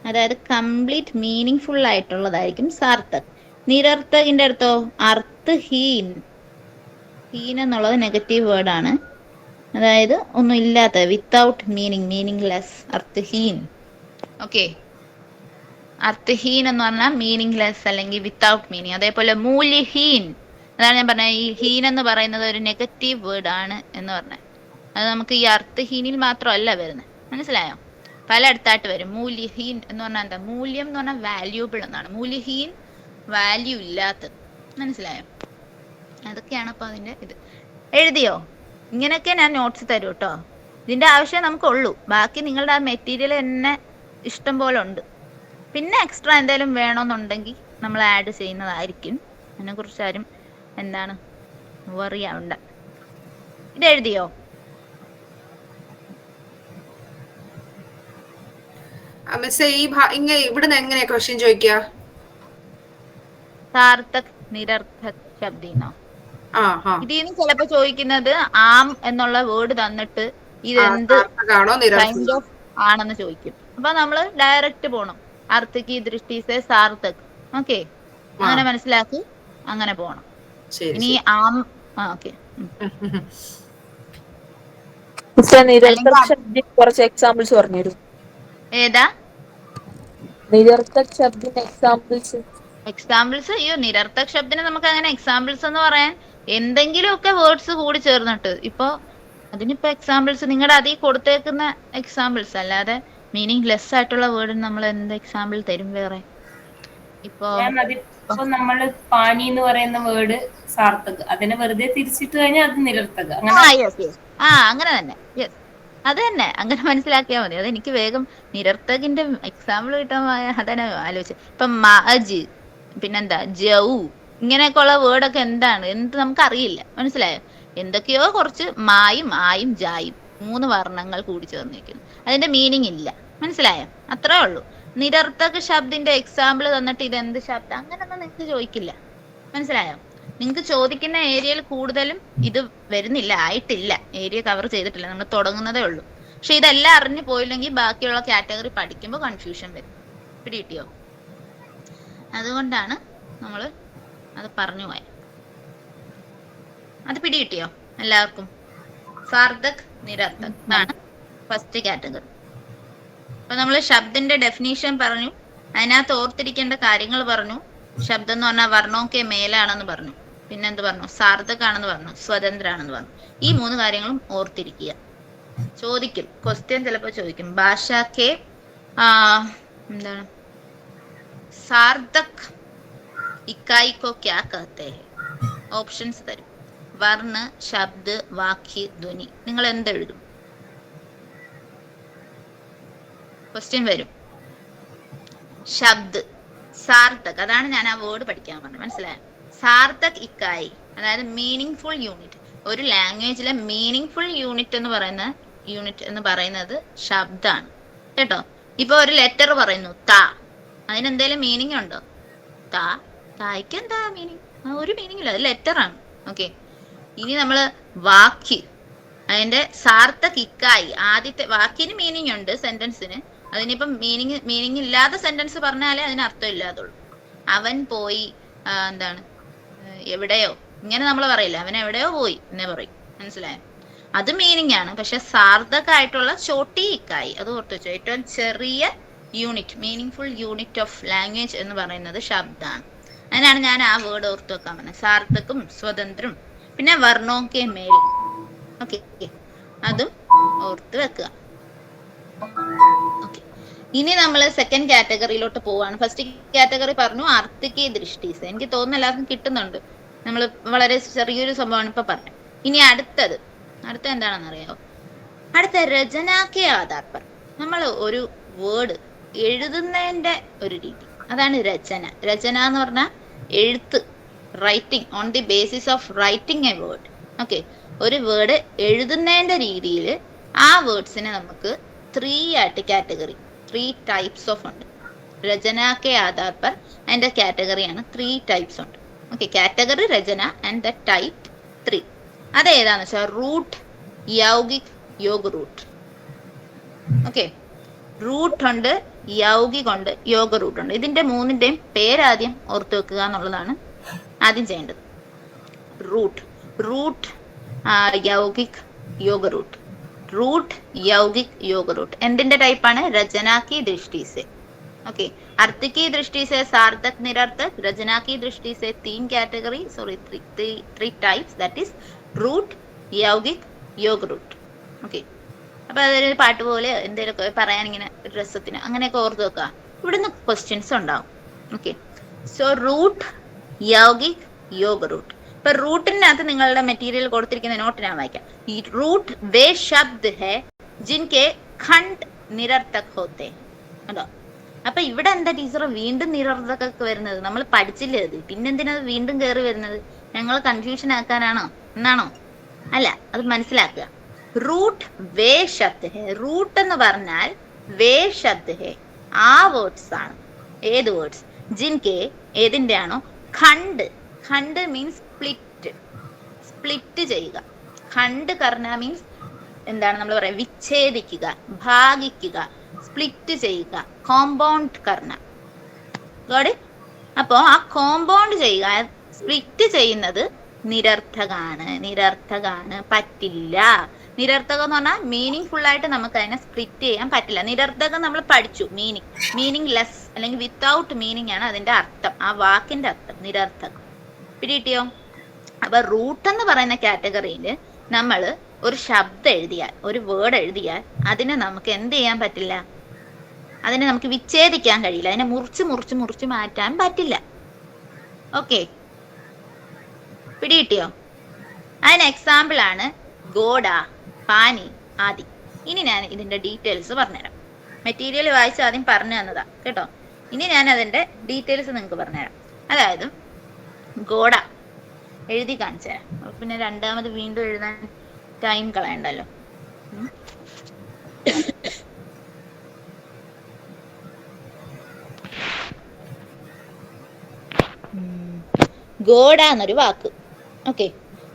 അതായത് കംപ്ലീറ്റ് മീനിങ് ഫുൾ ആയിട്ടുള്ളതായിരിക്കും സാർത്ഥക്. നിരർത്ഥകിന്റെ അടുത്തോ അർത്ഥഹീൻ. ഹീൻ എന്നുള്ളത് നെഗറ്റീവ് വേർഡ് ആണ്, അതായത് ഒന്നും ഇല്ലാത്ത, വിത്തൗട്ട് മീനിങ്, മീനിങ്ലെസ്. അർത്ഥഹീൻ. ഓക്കെ, അർത്ഥഹീൻ എന്ന് പറഞ്ഞാൽ മീനിങ്ലെസ് അല്ലെങ്കിൽ വിത്തൗട്ട് മീനിങ്. അതേപോലെ മൂല്യഹീൻ, അതാണ് ഞാൻ പറഞ്ഞത് ഈ ഹീൻ എന്ന് പറയുന്നത് ഒരു നെഗറ്റീവ് വേർഡ് ആണ് എന്ന് പറഞ്ഞത്. അത് നമുക്ക് ഈ അർത്ഥഹീനിൽ മാത്രമല്ല വരുന്നത്, മനസ്സിലായോ? പലയിടത്തായിട്ട് വരും. മൂല്യഹീൻ എന്ന് പറഞ്ഞാൽ എന്താ? മൂല്യം എന്ന് പറഞ്ഞാൽ വാല്യൂബിൾ എന്നാണ്. മൂല്യഹീൻ വാല്യൂ ഇല്ലാത്തത്, മനസ്സിലായോ? അതൊക്കെയാണ് അപ്പൊ അതിന്റെ ഇത്. എഴുതിയോ? ഇങ്ങനെയൊക്കെ ഞാൻ നോട്ട്സ് തരൂ കേട്ടോ. ഇതിന്റെ ആവശ്യം നമുക്കുള്ളൂ. ബാക്കി നിങ്ങളുടെ ആ മെറ്റീരിയൽ തന്നെ ഇഷ്ടം പോലെ ഉണ്ട്. പിന്നെ എക്സ്ട്രാ എന്തെങ്കിലും വേണമെന്നുണ്ടെങ്കിൽ നമ്മൾ ആഡ് ചെയ്യുന്നതായിരിക്കും. അതിനെ കുറിച്ച് ആരും എന്താണ് വറിയാവണ്ട. ഇത് എഴുതിയോ? ഇവിടുന്ന് എങ്ങനെയാ ക്വസ്റ്റ്യൻ ചോദിക്കുക? സാർത്ഥക്, നിരർത്ഥക് ശബ്ദീനോ? ഇതിന്ന് ചിലപ്പോ ചോദിക്കുന്നത് ആം എന്നുള്ള വേർഡ് തന്നിട്ട് ഇതെന്ത് കൈൻഡ് ഓഫ് ആണെന്ന് ചോദിക്കും. അപ്പൊ നമ്മള് ഡയറക്റ്റ് പോണം. അർത്ഥികി ദൃഷ്ടിസെ സാർത്ഥക്. ഓക്കെ, അങ്ങനെ മനസ്സിലാക്കി അങ്ങനെ പോണം. ഇനി ആം ഓക്കെ. കുറച്ച് എക്സാമ്പിൾസ് പറഞ്ഞുതരും. ഏതാ നിരർത്ഥക് ശബ്ദിന്റെ എക്സാമ്പിൾസ്? എക്സാമ്പിൾസ്? അയ്യോ, നിരർത്ഥക് ശബ്ദിന് നമുക്ക് അങ്ങനെ എക്സാമ്പിൾസ് എന്ന് പറയാൻ എന്തെങ്കിലുമൊക്കെ വേർഡ്സ് കൂടി ചേർന്നിട്ട്. ഇപ്പൊ അതിനിപ്പോ എക്സാമ്പിൾസ് നിങ്ങളുടെ അതിൽ കൊടുത്തേക്കുന്ന എക്സാമ്പിൾസ് അല്ലാതെ മീനിങ് ലെസ് ആയിട്ടുള്ള വേർഡിന് നമ്മൾ എന്ത് എക്സാമ്പിൾ തരും വേറെ? ഇപ്പൊ നമ്മള് പാനി എന്ന് പറയുന്ന വേർഡ് സാർത്ഥക്, അതിനെ വെറുതെ തിരിച്ചിട്ട് കഴിഞ്ഞാൽ അത് നിരർത്ഥക്. അങ്ങനെ തന്നെ. യെസ്, അത് തന്നെ. അങ്ങനെ മനസ്സിലാക്കിയാൽ മതി. അതെനിക്ക് വേഗം നിരർത്ഥകിന്റെ എക്സാമ്പിൾ കിട്ടാൻ അതന്നെ ആലോചിച്ചു. ഇപ്പൊ മഅജ്, പിന്നെന്താ ജൗ, ഇങ്ങനെയൊക്കെ ഉള്ള വേർഡൊക്കെ എന്താണ് എന്ത് നമുക്കറിയില്ല, മനസ്സിലായോ? എന്തൊക്കെയോ കുറച്ച് മായും ആയും ജായും 3 വർണ്ണങ്ങൾ കൂടി ചേർന്നിരിക്കുന്നു. അതിന്റെ മീനിങ് ഇല്ല, മനസ്സിലായോ? അത്രേ ഉള്ളൂ. നിരർത്ഥക ശബ്ദിന്റെ എക്സാമ്പിൾ തന്നിട്ട് ഇതെന്ത് ശബ്ദം അങ്ങനെയൊന്നും നിങ്ങൾക്ക് ചോദിക്കില്ല, മനസ്സിലായോ? നിങ്ങൾക്ക് ചോദിക്കുന്ന ഏരിയയിൽ കൂടുതലും ഇത് വരുന്നില്ല, ആയിട്ടില്ല, ഏരിയ കവർ ചെയ്തിട്ടില്ല, നമ്മൾ തുടങ്ങുന്നതേ ഉള്ളൂ. പക്ഷെ ഇതെല്ലാം അറിഞ്ഞു പോയില്ലെങ്കിൽ ബാക്കിയുള്ള കാറ്റഗറി പഠിക്കുമ്പോൾ കൺഫ്യൂഷൻ വരും. പിടികിട്ടിയോ? അതുകൊണ്ടാണ് നമ്മൾ അത് പറഞ്ഞു പോയത്. അത് പിടികിട്ടിയോ എല്ലാവർക്കും? സാർത്ഥക്, നിരർത്ഥക് ആണ് ഫസ്റ്റ് കാറ്റഗറി. അപ്പൊ നമ്മൾ ശബ്ദിന്റെ ഡെഫിനീഷൻ പറഞ്ഞു, അതിനകത്ത് ഓർത്തിരിക്കേണ്ട കാര്യങ്ങൾ പറഞ്ഞു. ശബ്ദം എന്ന് പറഞ്ഞാൽ വർണ്ണോക്കെ മേലാണെന്ന് പറഞ്ഞു. പിന്നെന്ത് പറഞ്ഞു? സാർത്ഥക് ആണെന്ന് പറഞ്ഞു, സ്വതന്ത്ര ആണെന്ന് പറഞ്ഞു. ഈ 3 കാര്യങ്ങളും ഓർത്തിരിക്കുക. ചോദിക്കും, ക്വസ്റ്റ്യൻ ചിലപ്പോൾ ചോദിക്കും, ഭാഷാക്കെ എന്താണ് സാർത്ഥക് ഇക്കായി കോ ക്യാ കഹത്തെ ഹെ? ഓപ്ഷൻസ് തരും. വർണ്ണ, ശബ്ദ, വാക്യ, ധ്വനി. നിങ്ങൾ എന്തെഴുതും? ക്വസ്റ്റ്യൻ വരും. ശബ്ദ്, സാർത്ഥക്, അതാണ് ഞാൻ ആ വേർഡ് പഠിക്കാൻ പറഞ്ഞത്, മനസ്സിലായോ? സാർത്ഥക് ഇക്കായി, അതായത് മീനിങ് ഫുൾ യൂണിറ്റ്. ഒരു ലാംഗ്വേജിലെ മീനിങ് ഫുൾ യൂണിറ്റ് എന്ന് പറയുന്നത് ശബ്ദാണ് കേട്ടോ. ഇപ്പൊ ഒരു ലെറ്റർ പറയുന്നു താ, അതിനെന്തേലും മീനിങ് ഉണ്ടോ? തായ്ക്ക് എന്താ മീനിങ്? ഒരു മീനിങ് ഇല്ല, അത് ലെറ്റർ ആണ്. ഓക്കെ, ഇനി നമ്മള് വാക്യ, അതിന്റെ സാർത്ഥക് ഇക്കായി ആദ്യത്തെ വാക്കിന് മീനിങ് ഉണ്ട്, സെന്റൻസിന്. അതിനിപ്പം മീനിങ് ഇല്ലാത്ത സെന്റൻസ് പറഞ്ഞാലേ അതിന് അർത്ഥം ഇല്ലാതുള്ളൂ. അവൻ പോയി എന്താണ് എവിടെയോ, ഇങ്ങനെ നമ്മൾ പറയില്ല, അവൻ എവിടെയോ പോയി എന്നേ പറയും. മനസ്സിലായോ? അത് മീനിങ് ആണ്. പക്ഷെ സാർത്ഥകായിട്ടുള്ള ചോട്ടി ഇക്കായി അത് ഓർത്ത് വെച്ചോ. ഏറ്റവും ചെറിയ unit, meaning full unit of language എന്ന് പറയുന്നത് ശബ്ദമാണ്. അതിനാണ് ഞാൻ ആ വേർഡ് ഓർത്ത് വെക്കാൻ പറഞ്ഞത്. സാർത്ഥക്കും സ്വതന്ത്രം, പിന്നെ വർണ്ണോക്കെ മേൽ. ഓക്കെ, അതും ഓർത്ത് വെക്കുക. ഓക്കെ, ഇനി നമ്മൾ സെക്കൻഡ് കാറ്റഗറിയിലോട്ട് പോവാണ്. ഫസ്റ്റ് കാറ്റഗറി പറഞ്ഞു അർത്ഥിക്ക് ദൃഷ്ടിസ്. എനിക്ക് തോന്നുന്നു എല്ലാവർക്കും കിട്ടുന്നുണ്ട്. നമ്മൾ വളരെ ചെറിയൊരു സംഭവമാണ് ഇപ്പൊ പറഞ്ഞത്. ഇനി അടുത്ത എന്താണെന്ന് അറിയാമോ? അടുത്ത രചനാക്കെ ആധാർ പർ. നമ്മൾ ഒരു വേർഡ് എഴുതുന്നതിന്റെ ഒരു രീതി, അതാണ് രചന. രചന എന്ന് പറഞ്ഞാൽ എഴുത്ത്, writing, on the basis of writing A word. Okay, ഒരു വേർഡ് എഴുതുന്നതിന്റെ രീതിയിൽ ആ വേർഡ്സിനെ നമുക്ക് 3 ആയിട്ട് കാറ്റഗറി, 3 ടൈപ്സ് ഓഫ് ഉണ്ട്. രചനാക്കെ ആധാർ പർ അതിന്റെ കാറ്റഗറിയാണ് 3 ടൈപ്സ് ഉണ്ട്. ഓക്കെ, കാറ്റഗറി രചന ആൻഡ് ദ ടൈപ്പ് 3. അതേതാന്ന് വെച്ചാൽ റൂട്ട്, യൗഗിക്, യോഗ റൂട്ട്. ഓക്കെ, റൂട്ട് ഉണ്ട്, യൗഗിക് ഉണ്ട്, യോഗ റൂട്ട് ഉണ്ട്. ഇതിന്റെ 3ന്റെയും പേരാദ്യം ഓർത്ത് വെക്കുക എന്നുള്ളതാണ് ആദ്യം ചെയ്യേണ്ടത്. റൂട്ട്, യൗഗിക്, യോഗ റൂട്ട്. റൂട്ട്, യൗഗിക്, യോഗ റൂട്ട് എന്തിന്റെ ടൈപ്പാണ്? രചന की दृष्टि से. ओके, अर्थ की दृष्टि से सार्थक, निरर्थक. रचना की दृष्टि से 3 category, sorry 3 types, that is root, यौगिक, योग रूट. ओके, അപ്പൊ അതൊരു പാട്ട് പോലെ എന്തെങ്കിലുമൊക്കെ പറയാൻ ഇങ്ങനെ രസത്തിന് അങ്ങനെയൊക്കെ ഓർത്ത് വെക്കുക. ഇവിടുന്ന് ക്വസ്റ്റ്യൻസ് ഉണ്ടാവും. ഓക്കെ, സോ റൂട്ട്, യൗഗിക്, योग रूट. ഇപ്പൊ റൂട്ടിനകത്ത് നിങ്ങളുടെ മെറ്റീരിയൽ കൊടുത്തിരിക്കുന്ന നോട്ട് ഞാൻ വായിക്കാം. ഈ റൂട്ട് വേ ശബ്ദ് ഹെ ജിൻകെ ഖണ്ഡ് നിരർത്ഥക് ഹോത്തെ. അതോ, അപ്പൊ ഇവിടെ എന്താ ടീച്ചർ വീണ്ടും നിരർത്ഥകൊക്കെ വരുന്നത്? നമ്മൾ പഠിച്ചില്ലേ അത്, പിന്നെന്തിനത് വീണ്ടും കയറി വരുന്നത്? ഞങ്ങൾ കൺഫ്യൂഷൻ ആക്കാനാണോ എന്നാണോ? അല്ല, അത് മനസ്സിലാക്കുക. റൂട്ട് വേ ശബ്ദ് ഹെ. റൂട്ട് എന്ന് പറഞ്ഞാൽ വേ ശബ്ദ് ഹെ, ആ വേർഡ്സ് ആണ്. ഏത് വേർഡ്സ്? ജിൻകെ, ഏതിന്റെ ആണോ? ഖണ്ഡ്. ഖണ്ഡ് മീൻസ് സ്പ്ലിറ്റ് ചെയ്യുക. ഖണ്ഡ് കർണ മീൻസ് എന്താണ് നമ്മൾ പറയാ? വിച്ഛേദിക്കുക, ഭാഗിക്കുക, സ്പ്ലിറ്റ് ചെയ്യുക. കോമ്പൗണ്ട് കർണ. ഗോഡ്. അപ്പോ ആ കോമ്പൗണ്ട് ചെയ്യുക, സ്പ്ലിറ്റ് ചെയ്യുന്നത് നിരർത്ഥകാണ്, പറ്റില്ല. നിരർത്ഥകം എന്ന് പറഞ്ഞാൽ മീനിങ് ഫുൾ ആയിട്ട് നമുക്ക് അതിനെ സ്പ്ലിറ്റ് ചെയ്യാൻ പറ്റില്ല. നിരർത്ഥകം നമ്മൾ പഠിച്ചു, മീനിങ് ലെസ് അല്ലെങ്കിൽ വിത്തൗട്ട് മീനിങ് ആണ് അതിന്റെ അർത്ഥം, ആ വാക്കിന്റെ അർത്ഥം നിരർത്ഥകം. പിടികിട്ടിയോ? അപ്പൊ റൂട്ട് എന്ന് പറയുന്ന കാറ്റഗറിയിൽ നമ്മൾ ഒരു ശബ്ദം എഴുതിയാൽ, ഒരു വേർഡ് എഴുതിയാൽ അതിനെ നമുക്ക് എന്ത് ചെയ്യാൻ പറ്റില്ല? അതിനെ നമുക്ക് വിച്ഛേദിക്കാൻ കഴിയില്ല, അതിനെ മുറിച്ച് മാറ്റാൻ പറ്റില്ല. ഓക്കെ, പിടികിട്ടിയോ? അതിന് എക്സാമ്പിൾ ആണ് ഗോഡ, പാനി, ആദി. ഇനി ഞാൻ ഇതിന്റെ ഡീറ്റെയിൽസ് പറഞ്ഞുതരാം. മെറ്റീരിയൽ വായിച്ച് ആദ്യം പറഞ്ഞു തന്നതാ കേട്ടോ. ഇനി ഞാൻ അതിന്റെ ഡീറ്റെയിൽസ് നിങ്ങൾക്ക് പറഞ്ഞുതരാം. അതായത് ഗോഡ എഴുതി കാണിച്ചു തരാം. പിന്നെ രണ്ടാമത് വീണ്ടും എഴുതാൻ ടൈം കളയണ്ടല്ലോ. ഗോഡ എന്നൊരു വാക്ക്. ഓക്കെ,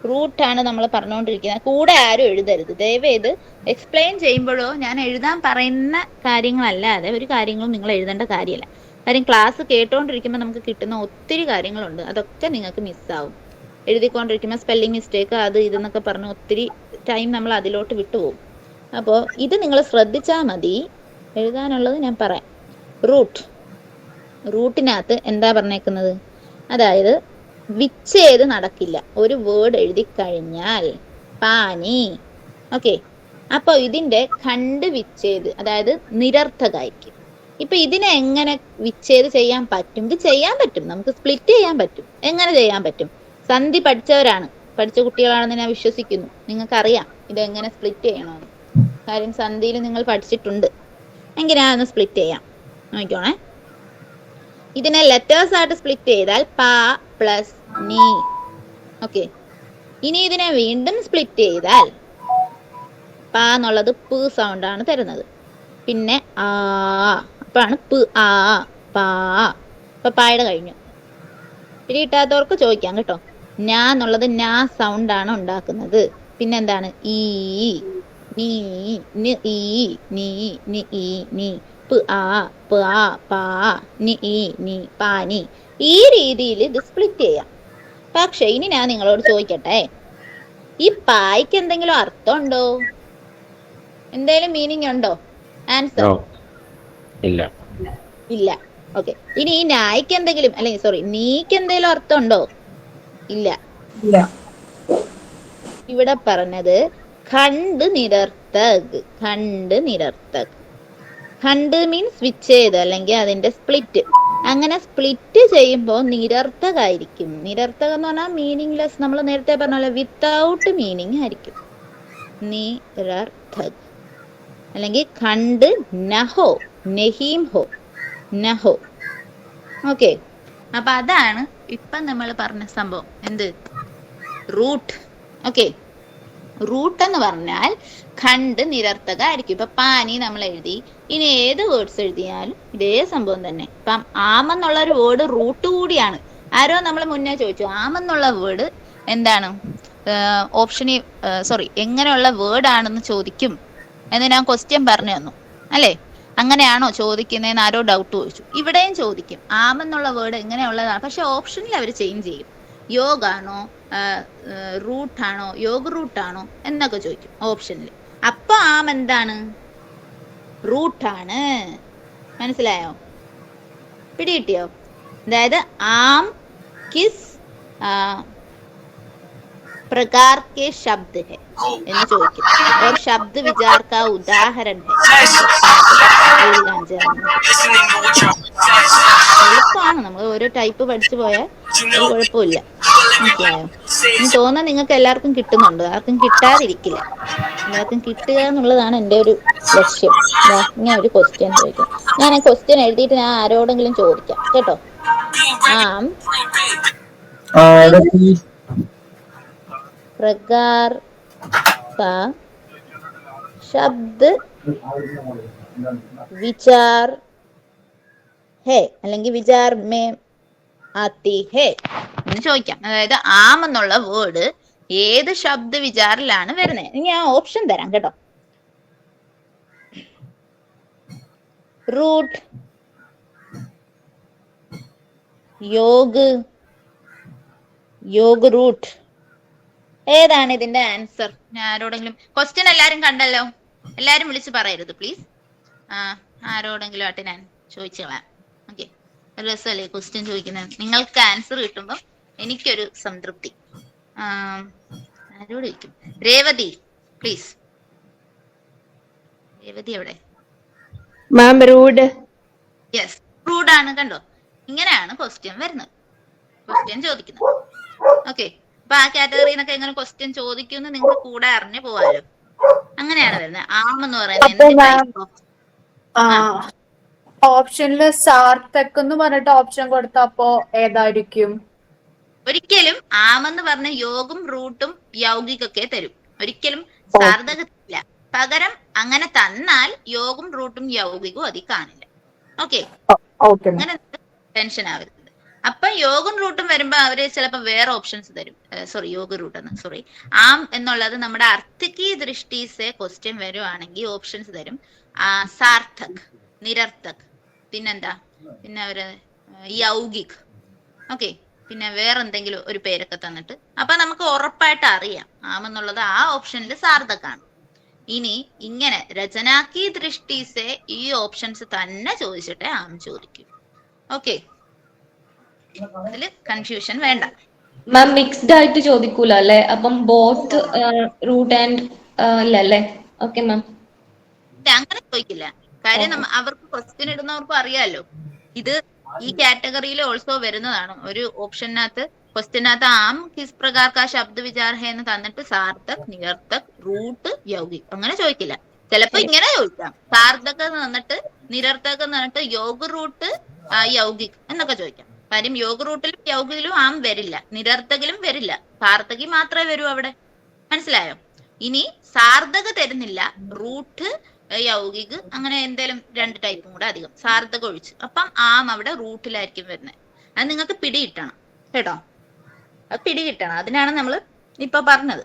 റൂട്ടാണ് നമ്മൾ പറഞ്ഞുകൊണ്ടിരിക്കുന്നത്. കൂടെ ആരും എഴുതരുത് ദയവേത്. എക്സ്പ്ലെയിൻ ചെയ്യുമ്പോഴോ ഞാൻ എഴുതാൻ പറയുന്ന കാര്യങ്ങളല്ലാതെ ഒരു കാര്യങ്ങളും നിങ്ങൾ എഴുതേണ്ട കാര്യമല്ല. കാര്യം ക്ലാസ് കേട്ടോണ്ടിരിക്കുമ്പോൾ നമുക്ക് കിട്ടുന്ന ഒത്തിരി കാര്യങ്ങളുണ്ട്, അതൊക്കെ നിങ്ങൾക്ക് മിസ്സാവും. എഴുതിക്കൊണ്ടിരിക്കുമ്പോൾ സ്പെല്ലിംഗ് മിസ്റ്റേക്ക് അത് ഇതെന്നൊക്കെ പറഞ്ഞ് ഒത്തിരി ടൈം നമ്മൾ അതിലോട്ട് വിട്ടുപോകും. അപ്പോൾ ഇത് നിങ്ങൾ ശ്രദ്ധിച്ചാൽ മതി. എഴുതാനുള്ളത് ഞാൻ പറയാം. റൂട്ടിനകത്ത് എന്താ പറഞ്ഞേക്കുന്നത്? അതായത് വിച്ഛേദം നടക്കില്ല. ഒരു വേർഡ് എഴുതി കഴിഞ്ഞാൽ പാനി. ഓക്കെ, അപ്പോൾ ഇതിന്റെ ഖണ്ഡ് വിച്ഛേദ്, അതായത് നിരർത്ഥകായിരിക്കും. ഇപ്പൊ ഇതിനെ എങ്ങനെ വിച്ഛേദ് ചെയ്യാൻ പറ്റും? ഇത് ചെയ്യാൻ പറ്റും, നമുക്ക് സ്പ്ലിറ്റ് ചെയ്യാൻ പറ്റും. എങ്ങനെ ചെയ്യാൻ പറ്റും? സന്ധി പഠിച്ച കുട്ടികളാണെന്ന് ഞാൻ വിശ്വസിക്കുന്നു. നിങ്ങൾക്കറിയാം ഇതെങ്ങനെ സ്പ്ലിറ്റ് ചെയ്യണമെന്ന്. കാര്യം സന്ധിയിൽ നിങ്ങൾ പഠിച്ചിട്ടുണ്ട്. എങ്കിൽ ഞാനൊന്ന് സ്പ്ലിറ്റ് ചെയ്യാം, നോക്കിക്കോണേ. ഇതിനെ ലെറ്റേഴ്സ് ആയിട്ട് സ്പ്ലിറ്റ് ചെയ്താൽ പ പ്ലസ് നീ. ഓക്കെ, ഇനി ഇതിനെ വീണ്ടും സ്പ്ലിറ്റ് ചെയ്താൽ പ എന്നുള്ളത് പ് സൗണ്ട് ആണ് തരുന്നത്. പിന്നെ ആ, അപ്പാണ് പ് ആ പാ. അപ്പൊ പായുടെ കഴിഞ്ഞു. പിടി കിട്ടാത്തവർക്ക് ചോദിക്കാം കേട്ടോ. ഞാ എന്നുള്ളത് ഞാ സൗണ്ട് ആണ് ഉണ്ടാക്കുന്നത്. പിന്നെന്താണ് ഈ നീ നി ഈ നീ നി ഈ നീ പ് ആ പ ആ പാ നി ഈ നീ പാനി. ഈ രീതിയിൽ ഇത് സ്പ്ലിറ്റ് ചെയ്യാം. പക്ഷെ ഇനി ഞാൻ നിങ്ങളോട് ചോദിക്കട്ടെ, ഈ പായ്ക്ക് എന്തെങ്കിലും അർത്ഥമുണ്ടോ? എന്തെങ്കിലും മീനിങ് ഉണ്ടോ? ആൻസർ ഇല്ല. ഇല്ല. ഓക്കെ. ഇനി ഈ നായ്ക്ക് എന്തെങ്കിലും, അല്ലെങ്കിൽ സോറി, നീക്ക് എന്തെങ്കിലും അർത്ഥം ഉണ്ടോ? ഇല്ല. ഇവിടെ പറഞ്ഞത് ഖണ്ഡ് നിരർത്ഥക്. ഖണ്ഡ് നിരർത്ഥക്. ഖണ്ഡ് മീൻസ് സ്വിച്ച് ചെയ്ത്, അല്ലെങ്കിൽ അതിന്റെ സ്പ്ലിറ്റ്. അങ്ങനെ സ്പ്ലിറ്റ് ചെയ്യുമ്പോൾ നിരർത്ഥകായിരിക്കും. നിരർത്ഥകം എന്ന് പറഞ്ഞാൽ മീനിങ്ലെസ്. നമ്മൾ നേരത്തെ പറഞ്ഞ വിത്തൗട്ട് മീനിങ് ആയിരിക്കും. നിരർത്ഥക്. അല്ലെങ്കിൽ ഖണ്ഡ് നഹോ, നെഹീം ഹോ, നഹോ. ഓക്കെ. അപ്പൊ അതാണ് ഇപ്പൊ നമ്മൾ പറഞ്ഞ സംഭവം. എന്ത്? റൂട്ട്. ഓക്കെ. റൂട്ട് എന്ന് പറഞ്ഞാൽ ഖണ്ഡ് നിരർത്ഥകായിരിക്കും. ഇപ്പൊ പാനി നമ്മൾ എഴുതി. ഇനി ഏത് വേർഡ്സ് എഴുതിയാലും ഇതേ സംഭവം തന്നെ. ഇപ്പം ആമെന്നുള്ള ഒരു വേർഡ് റൂട്ട് കൂടിയാണ്. ആരോ നമ്മൾ മുന്നേ ചോദിച്ചു ആമെന്നുള്ള വേർഡ് എന്താണ് ഓപ്ഷന്, സോറി, എങ്ങനെയുള്ള വേർഡ് ആണെന്ന് ചോദിക്കും എന്ന് ഞാൻ ക്വസ്റ്റ്യൻ പറഞ്ഞു തന്നു അല്ലേ? അങ്ങനെയാണോ ചോദിക്കുന്നതെന്ന് ആരോ ഡൗട്ട് ചോദിച്ചു. ഇവിടെയും ചോദിക്കും ആമെന്നുള്ള വേർഡ് എങ്ങനെയുള്ളതാണ്. പക്ഷെ ഓപ്ഷനിൽ അവർ ചേഞ്ച് ചെയ്യും. യോഗാണോ, റൂട്ടാണോ, യോഗ റൂട്ടാണോ എന്നൊക്കെ ചോദിക്കും ഓപ്ഷനിൽ. അപ്പൊ ആം എന്താണ്? റൂട്ടാണ്. മനസ്സിലായോ? പിടികിട്ടിയോ? അതായത് ആം കിസ് प्रकार के शब्द है എന്ന് ചോദിക്കും. और शब्द विचार का उदाहरण है. എളുപ്പമാണ്. നമ്മൾ ഓരോ ടൈപ്പ് പഠിച്ചു പോയാൽ ഒരു കുഴപ്പമില്ല. മനസ്സിലായോ? എനിക്ക് തോന്നുന്നത് നിങ്ങൾക്ക് എല്ലാവർക്കും കിട്ടുന്നുണ്ട്. ആർക്കും കിട്ടാതിരിക്കില്ല. എല്ലാവർക്കും കിട്ടുക എന്നുള്ളതാണ് എൻ്റെ ഒരു ലക്ഷ്യം. ഇങ്ങനെ ഒരു ക്വസ്റ്റ്യൻ ചോദിക്കും. ഞാൻ ആ ക്വസ്റ്റ്യൻ എഴുതിയിട്ട് ഞാൻ ആരോടെങ്കിലും ചോദിക്കാം കേട്ടോ. ആം प्रकार का शब्द विचार है അല്ലെങ്കിൽ വിചാർ മേ ആത്തി ഹേ എന്ന് ചോദിക്കാം. അതായത് ആം എന്നുള്ള വേർഡ് ഏത് ശബ്ദ വിചാറിലാണ് വരുന്നത്? ഇനി ഞാൻ ഓപ്ഷൻ തരാം കേട്ടോ. റൂട്ട്, योग, योग റൂട്ട്. ഏതാണ് ഇതിന്റെ ആൻസർ? ഞാൻ ആരോടെങ്കിലും ക്വസ്റ്റ്യൻ എല്ലാരും കണ്ടല്ലോ. എല്ലാരും വിളിച്ച് പറയരുത് പ്ലീസ്. ആരോടെങ്കിലും ആട്ടെ ഞാൻ ചോദിച്ചു കളയാം. ഓക്കെ. ഒരു രസമല്ലേ ക്വസ്റ്റ്യൻ ചോദിക്കുന്നത്? നിങ്ങൾക്ക് ആൻസർ കിട്ടുമ്പോൾ എനിക്കൊരു സംതൃപ്തി. ആരോട് ചോദിക്കും? രേവതി പ്ലീസ്. രേവതി എവിടെ? യെസ്, റൂഡാണ്. കണ്ടോ? ഇങ്ങനെയാണ് ക്വസ്റ്റ്യൻ വരുന്നത്, ക്വസ്റ്റ്യൻ ചോദിക്കുന്നത്. ഓക്കെ. അപ്പൊ ആ കാറ്റഗറിയിൽ നിന്നൊക്കെ എങ്ങനെ ക്വസ്റ്റ്യൻ ചോദിക്കുമെന്ന് നിങ്ങൾക്ക് കൂടെ അറിഞ്ഞു പോവാലോ. അങ്ങനെയാണ് വരുന്നത്. ആം എന്ന് പറയുന്നത് ഓപ്ഷനില് സാർത്ഥക് എന്ന് പറഞ്ഞിട്ട് ഓപ്ഷൻ കൊടുത്തപ്പോ ഏതായിരിക്കും? ഒരിക്കലും ആമെന്ന് പറഞ്ഞ യോഗം റൂട്ടും യൗകികൊക്കെ തരും. ഒരിക്കലും സാർത്ഥകത്തില്ല. പകരം അങ്ങനെ തന്നാൽ യോഗം റൂട്ടും യൗകികവും അതിൽ കാണില്ല. ഓക്കെ. അങ്ങനെ ടെൻഷൻ ആവരുത്. അപ്പൊ യോഗം റൂട്ടും വരുമ്പോ അവര് ചിലപ്പോ വേറെ ഓപ്ഷൻസ് തരും. സോറി, യോഗ റൂട്ട് എന്ന്, സോറി, ആം എന്നുള്ളത് നമ്മുടെ അർത്ഥകീ ദൃഷ്ടിസെ ക്വസ്റ്റ്യൻ വരുവാണെങ്കിൽ ഓപ്ഷൻസ് തരും. സാർത്ഥക്, നിരർത്ഥക്, പിന്നെന്താ, പിന്നെ അവര് യൗകിക്. ഓക്കെ. പിന്നെ വേറെ എന്തെങ്കിലും ഒരു പേരൊക്കെ തന്നിട്ട് അപ്പൊ നമുക്ക് ഉറപ്പായിട്ട് അറിയാം ആം എന്നുള്ളത് ആ ഓപ്ഷനിൽ സാർത്ഥകാണ്. ഇനി ഇങ്ങനെ രചനാക്കി ദൃഷ്ടിസെ ഈ ഓപ്ഷൻസ് തന്നെ ചോദിച്ചിട്ടേ ആം ചോദിക്കും. ഓക്കെ. അതില് കൺഫ്യൂഷൻ വേണ്ട. മാം മിക്സ്ഡ് ആയിട്ട് ചോദിക്കൂല അല്ലെ? അപ്പം ബോത്ത് റൂട്ട് ആൻഡ് അല്ലേ? Okay ma'am. അങ്ങനെ ചോദിക്കില്ല. കാര്യം അവർക്ക് ക്വസ്റ്റ്യൻ ഇടുന്നവർക്കും അറിയാലോ ഇത് ഈ കാറ്റഗറിയിൽ ഓൾസോ വരുന്നതാണ്. ഒരു ഓപ്ഷനകത്ത് ക്വസ്റ്റ്യനകത്ത് ആം കിസ് പ്രകാർ കാ ശബ്ദ വിചാർ ഹേ എന്ന് തന്നിട്ട് സാർത്ഥക്, നിരർത്ഥക്, റൂട്ട്, യൗകിക് അങ്ങനെ ചോദിക്കില്ല. ചിലപ്പോ ഇങ്ങനെ ചോദിക്കാം. സാർത്ഥക് തന്നിട്ട് നിരർത്ഥക് തന്നിട്ട് യോഗ റൂട്ട് യൗകിക് എന്നൊക്കെ ചോദിക്കാം. കാര്യം യോഗ റൂട്ടിലും യൗകിലും ആം വരില്ല, നിരർത്ഥകിലും വരില്ല, സാർത്ഥകി മാത്രമേ വരൂ അവിടെ. മനസ്സിലായോ? ഇനി സാർത്ഥക തരുന്നില്ല, റൂട്ട്, യൗകിക് അങ്ങനെ എന്തേലും രണ്ട് ടൈപ്പും കൂടെ അധികം, സാർത്ഥക ഒഴിച്ച്. അപ്പം ആം അവിടെ റൂട്ടിലായിരിക്കും വരുന്നത്. അത് നിങ്ങൾക്ക് പിടികിട്ടണം കേട്ടോ. അത് പിടികിട്ടണം. അതിനാണ് നമ്മൾ ഇപ്പൊ പറഞ്ഞത്.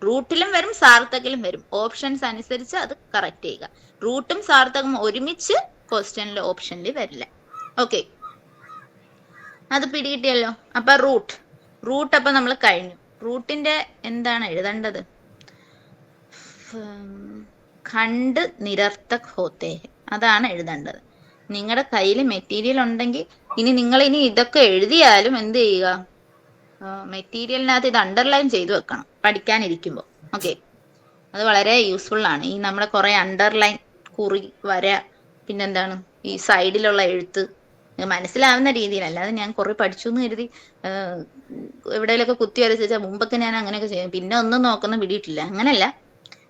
റൂട്ടിലും വരും സാർത്ഥകിലും വരും. ഓപ്ഷൻസ് അനുസരിച്ച് അത് കറക്റ്റ് ചെയ്യുക. റൂട്ടും സാർത്ഥകം ഒരുമിച്ച് ക്വസ്റ്റ്യനിൽ ഓപ്ഷനിൽ വരില്ല. ഓക്കെ, അത് പിടികിട്ടിയല്ലോ. അപ്പൊ റൂട്ട് അപ്പൊ നമ്മൾ കഴിഞ്ഞു. റൂട്ടിന്റെ എന്താണ് എഴുതേണ്ടത്? ഖണ്ഡ് നിരർത്ഥക് ഹോത്തേ അതാണ് എഴുതേണ്ടത്. നിങ്ങളുടെ കയ്യിൽ മെറ്റീരിയൽ ഉണ്ടെങ്കിൽ നിങ്ങൾ ഇതൊക്കെ എഴുതിയാലും എന്ത് ചെയ്യുക, മെറ്റീരിയലിനകത്ത് ഇത് അണ്ടർലൈൻ ചെയ്തു വെക്കണം പഠിക്കാനിരിക്കുമ്പോൾ. ഓക്കെ, അത് വളരെ യൂസ്ഫുൾ ആണ്. ഈ നമ്മുടെ കുറെ അണ്ടർലൈൻ, കുറി, വര, പിന്നെന്താണ് ഈ സൈഡിലുള്ള എഴുത്ത് മനസ്സിലാവുന്ന രീതിയിലല്ല. അത് ഞാൻ കുറെ പഠിച്ചു എന്ന് കരുതി എവിടെയെങ്കിലൊക്കെ കുത്തി വരച്ചാൽ മുമ്പൊക്കെ ഞാൻ അങ്ങനെയൊക്കെ ചെയ്യും, പിന്നെ ഒന്നും നോക്കുന്ന പിടിയിട്ടില്ല. അങ്ങനെയല്ല,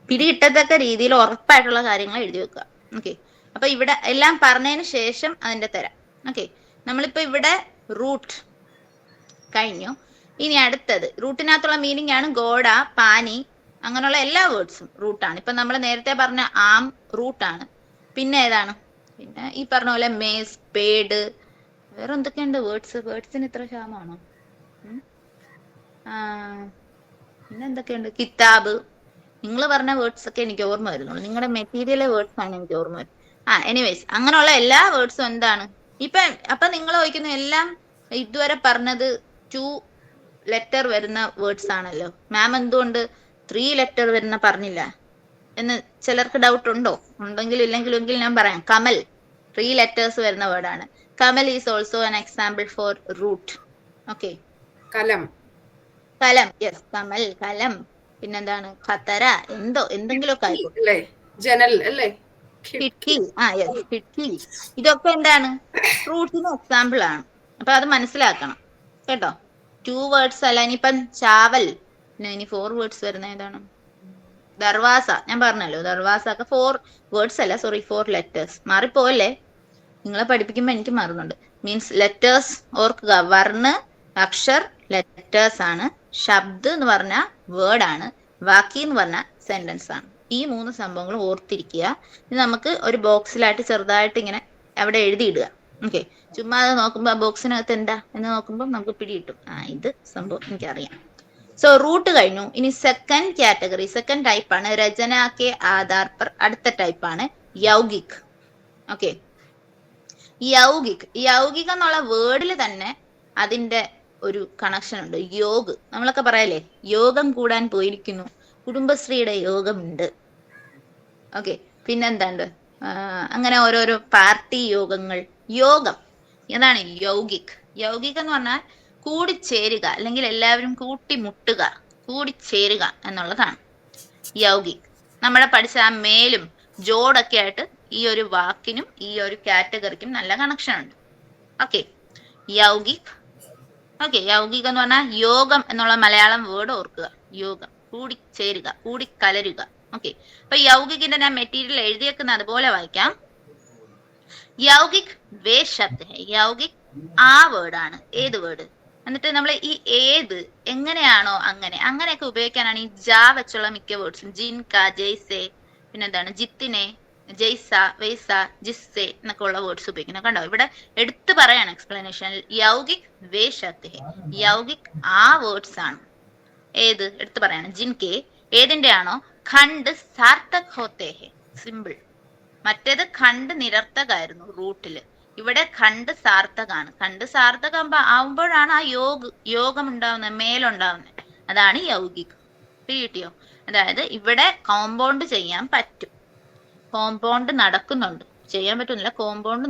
പിടികിട്ടത്തക്ക രീതിയിൽ ഉറപ്പായിട്ടുള്ള കാര്യങ്ങൾ എഴുതി വെക്കുക. ഓക്കെ, അപ്പൊ ഇവിടെ എല്ലാം പറഞ്ഞതിന് ശേഷം അതിന്റെ തരാം. ഓക്കെ, നമ്മളിപ്പോ ഇവിടെ റൂട്ട് കഴിഞ്ഞു. ഇനി അടുത്തത് റൂട്ടിനകത്തുള്ള മീനിങ് ആണ് ഗോഡ, പാനി, അങ്ങനെയുള്ള എല്ലാ വേർഡ്സും റൂട്ടാണ്. ഇപ്പൊ നമ്മൾ നേരത്തെ പറഞ്ഞ ആം റൂട്ടാണ്. പിന്നെ ഏതാണ്? പിന്നെ ഈ പറഞ്ഞ പോലെ മേസ്, പേഡ്, വേറെ എന്തൊക്കെയുണ്ട് വേർഡ്സിന് ഇത്ര ക്ഷാമമാണോ? പിന്നെ എന്തൊക്കെയുണ്ട്? കിതാബ്. നിങ്ങൾ പറഞ്ഞ വേർഡ്സ് ഒക്കെ എനിക്ക് ഓർമ്മ വരുന്നുള്ളൂ. നിങ്ങളുടെ മെറ്റീരിയൽ വേർഡ്സ് ആണ് എനിക്ക് ഓർമ്മ വരുന്നത്. എനിവേസ് അങ്ങനെയുള്ള എല്ലാ വേർഡ്സും എന്താണ് അപ്പൊ നിങ്ങൾ ചോദിക്കുന്നു എല്ലാം ഇതുവരെ പറഞ്ഞത് 2 ലെറ്റർ വരുന്ന വേർഡ്സ് ആണല്ലോ മാം, എന്തുകൊണ്ട് 3 ലെറ്റർ വരുന്ന പറഞ്ഞില്ല എന്ന് ചിലർക്ക് ഡൗട്ട് ഉണ്ടോ? ഉണ്ടെങ്കിലും ഇല്ലെങ്കിലും ഞാൻ പറയാം. കമൽ 3 ലെറ്റേഴ്സ് വരുന്ന വേർഡാണ്. കമൽ is also an example for root. Okay, കലം, യെസ്, കമൽ, കലം. പിന്നെന്താണ്? ഖത്തര, എന്തെങ്കിലുമൊക്കെ ആയിക്കോട്ടെ. ജനൽ അല്ലേ, കിഡ്കി. കിഡ്കി. ഇതൊക്കെ എന്താണ്? റൂട്ടിന് എക്സാമ്പിൾ ആണ്. അപ്പൊ അത് മനസ്സിലാക്കണം കേട്ടോ. 2 വേർഡ്സ് അല്ല. ഇനിയിപ്പം ചാവൽ, പിന്നെ ഇനി 4 വേർഡ്സ് വരുന്ന ഏതാണ്? ദർവാസ. ഞാൻ പറഞ്ഞല്ലോ ദർവാസ ഒക്കെ 4 വേർഡ്സ് അല്ല, സോറി 4 ലെറ്റേഴ്സ്. മാറിപ്പോയല്ലേ, നിങ്ങളെ പഠിപ്പിക്കുമ്പോ എനിക്ക് മാറുന്നുണ്ട്. മീൻസ് ലെറ്റേഴ്സ് ഓർക്കുക. വർണ്ണ, അക്ഷർ ലെറ്റേഴ്സ് ആണ്. ശബ്ദ് എന്ന് പറഞ്ഞ വേർഡ് ആണ്. വാക്കി എന്ന് പറഞ്ഞ സെന്റൻസ് ആണ്. ഈ 3 സംഭവങ്ങളും ഓർത്തിരിക്കുക. ഇത് നമുക്ക് ഒരു ബോക്സിലായിട്ട് ചെറുതായിട്ട് ഇങ്ങനെ അവിടെ എഴുതിയിടുക. ഓക്കെ, ചുമ്മാ അത് നോക്കുമ്പോ ആ ബോക്സിനകത്ത് എന്താ എന്ന് നോക്കുമ്പോൾ നമുക്ക് പിടികിട്ടും. ഇത് സംഭവം എനിക്കറിയാം. സോ റൂട്ട് കഴിഞ്ഞു. ഇനി സെക്കൻഡ് കാറ്റഗറി, സെക്കൻഡ് ടൈപ്പ് ആണ് രചന കെ ആധാർ പർ. അടുത്ത ടൈപ്പ് ആണ് യൗഗിക്. ഓക്കെ, യൗഗിക് എന്നുള്ള വേർഡിൽ തന്നെ അതിന്റെ ഒരു കണക്ഷൻ ഉണ്ട്. യോഗ് നമ്മളൊക്കെ പറയല്ലേ, യോഗം കൂടാൻ പോയിരിക്കുന്നു, കുടുംബശ്രീയുടെ യോഗമുണ്ട്. ഓക്കെ, പിന്നെന്താണ്ട് അങ്ങനെ ഓരോരോ പാർട്ടി യോഗങ്ങൾ, യോഗം. അതാണ് യൗഗിക്. എന്ന് പറഞ്ഞാൽ കൂടിച്ചേരുക, അല്ലെങ്കിൽ എല്ലാവരും കൂട്ടിമുട്ടുക, കൂടിച്ചേരുക എന്നുള്ളതാണ് യൗഗിക്. നമ്മളെ പഠിച്ച ആ മേലും ജോഡൊക്കെ ആയിട്ട് ഈ ഒരു വാക്കിനും ഈ ഒരു കാറ്റഗറിക്കും നല്ല കണക്ഷൻ ഉണ്ട്. ഓക്കെ, യൗഗിക്. യൗഗിക് എന്ന് പറഞ്ഞാൽ യോഗം എന്നുള്ള മലയാളം വേർഡ് ഓർക്കുക. യോഗം, കൂടിച്ചേരുക, കൂടിക്കലരുക. ഓക്കെ, അപ്പൊ യൗഗിക്കിന്റെ ഞാൻ മെറ്റീരിയൽ എഴുതിയേക്കുന്ന അതുപോലെ വായിക്കാം. യൗഗിക് വേ ശബ്ദ ഹൈ. യൗഗിക് ആ വേർഡ് ആണ്. ഏത് വേർഡ്? എന്നിട്ട് നമ്മൾ ഈ ഏത് എങ്ങനെയാണോ അങ്ങനെയൊക്കെ ഉപയോഗിക്കാനാണ് ഈ ജാ വെച്ചുള്ള മിക്ക വേർഡ്സും. ജിൻ കാ, ജയ്സെ, പിന്നെന്താണ് ജിത്തിനെ, ജയ്സ, വൈസ, ജിസ്സെ എന്നൊക്കെ ഉള്ള വേർഡ്സ് ഉപയോഗിക്കുന്നത് കണ്ടോ. ഇവിടെ എടുത്തു പറയാണ് എക്സ്പ്ലനേഷൻ. യൗഗിക് വേ ശബ്ദ ഹൈ. യൗഗിക് ആ വേർഡ്സ് ആണ്. ഏത് എടുത്തു പറയാണ്? ജിൻകെ ഏതിന്റെ ആണോ ഖണ്ഡ് സാർത്ഥക് ഹോത്തേ ഹെ. സിമ്പിൾ. മറ്റേത് ഖണ്ഡ് നിരർത്ഥകായിരുന്നു റൂട്ടില്. ഇവിടെ ഖണ്ഡ് സാർത്ഥകാണ്. ഖണ്ഡ് സാർത്ഥകം ആവുമ്പോഴാണ് ആ യോഗം ഉണ്ടാവുന്നത്, മേലുണ്ടാവുന്നത്. അതാണ് യൗഗിക്. കിട്ടിയോ? അതായത് ഇവിടെ കോമ്പൗണ്ട് ചെയ്യാൻ പറ്റും. കോമ്പൗണ്ട് നടക്കുന്നുണ്ട്, ചെയ്യാൻ പറ്റുന്നില്ല, കോമ്പൗണ്ട്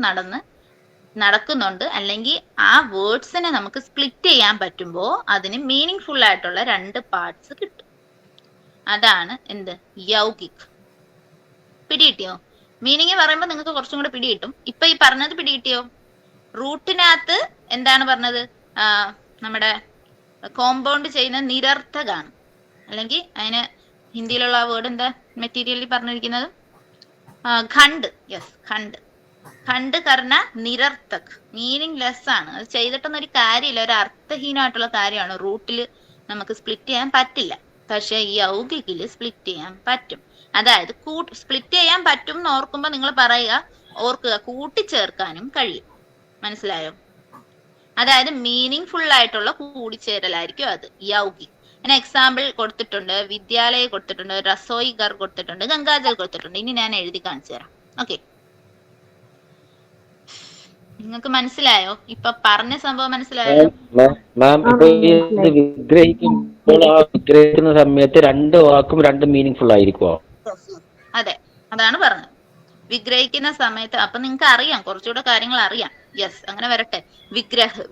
നടക്കുന്നുണ്ട്. അല്ലെങ്കിൽ ആ വേർഡ്സിനെ നമുക്ക് സ്പ്ലിറ്റ് ചെയ്യാൻ പറ്റുമ്പോൾ അതിന് മീനിങ് ഫുൾ ആയിട്ടുള്ള 2 പാർട്സ് കിട്ടും. അതാണ് എന്ത്? യൗഗിക്. പിടികിട്ടിയോ? മീനിങ് പറയുമ്പോൾ നിങ്ങൾക്ക് കുറച്ചും കൂടെ പിടികിട്ടും. ഇപ്പൊ ഈ പറഞ്ഞത് പിടികിട്ടിയോ? റൂട്ടിനകത്ത് എന്താണ് പറഞ്ഞത്? നമ്മുടെ കോമ്പൗണ്ട് ചെയ്യുന്ന നിരർത്ഥകാണ്. അല്ലെങ്കിൽ അതിന് ഹിന്ദിയിലുള്ള വേർഡ് എന്താ മെറ്റീരിയലിൽ പറഞ്ഞിരിക്കുന്നത്? ഖണ്ഡ്. യെസ്, ഖണ്ഡ് കർണ നിരർത്ഥക്, മീനിങ് ലെസ് ആണ്. അത് ചെയ്തിട്ടൊന്നും ഒരു കാര്യമില്ല, ഒരു അർത്ഥഹീനമായിട്ടുള്ള കാര്യമാണ്. റൂട്ടിൽ നമുക്ക് സ്പ്ലിറ്റ് ചെയ്യാൻ പറ്റില്ല. പക്ഷെ ഈ യൗഗിക്കില് സ്പ്ലിറ്റ് ചെയ്യാൻ പറ്റും. അതായത് സ്പ്ലിറ്റ് ചെയ്യാൻ പറ്റും എന്ന് ഓർക്കുമ്പോ നിങ്ങൾ ഓർക്കുക കൂട്ടിച്ചേർക്കാനും കഴിയും. മനസ്സിലായോ? അതായത് മീനിങ് ഫുൾ ആയിട്ടുള്ള കൂടിച്ചേരലായിരിക്കും അത് യൗഗിക്. പിന്നെ എക്സാമ്പിൾ കൊടുത്തിട്ടുണ്ട്, വിദ്യാലയ കൊടുത്തിട്ടുണ്ട്, റസോയി ഘർ കൊടുത്തിട്ടുണ്ട്, ഗംഗാജൽ കൊടുത്തിട്ടുണ്ട്. ഇനി ഞാൻ എഴുതി കാണിച്ചു തരാം. ഓക്കെ, നിങ്ങൾക്ക് മനസ്സിലായോ? ഇപ്പൊ പറഞ്ഞ സംഭവം മനസ്സിലായോ? മാം ഇപ്പൊ വിഗ്രഹിക്കുമ്പോൾ ആ വിഗ്രഹിക്കുന്ന സമയത്ത് രണ്ട് വാക്കും രണ്ട് മീനിങ് ഫുൾ ആയിരിക്കുമോ? അതെ, അതാണ് പറഞ്ഞത്. വിഗ്രഹിക്കുന്ന സമയത്ത് അപ്പൊ നിങ്ങൾക്ക് അറിയാം, കുറച്ചുകൂടെ കാര്യങ്ങൾ അറിയാം. യെസ്, അങ്ങനെ വരട്ടെ.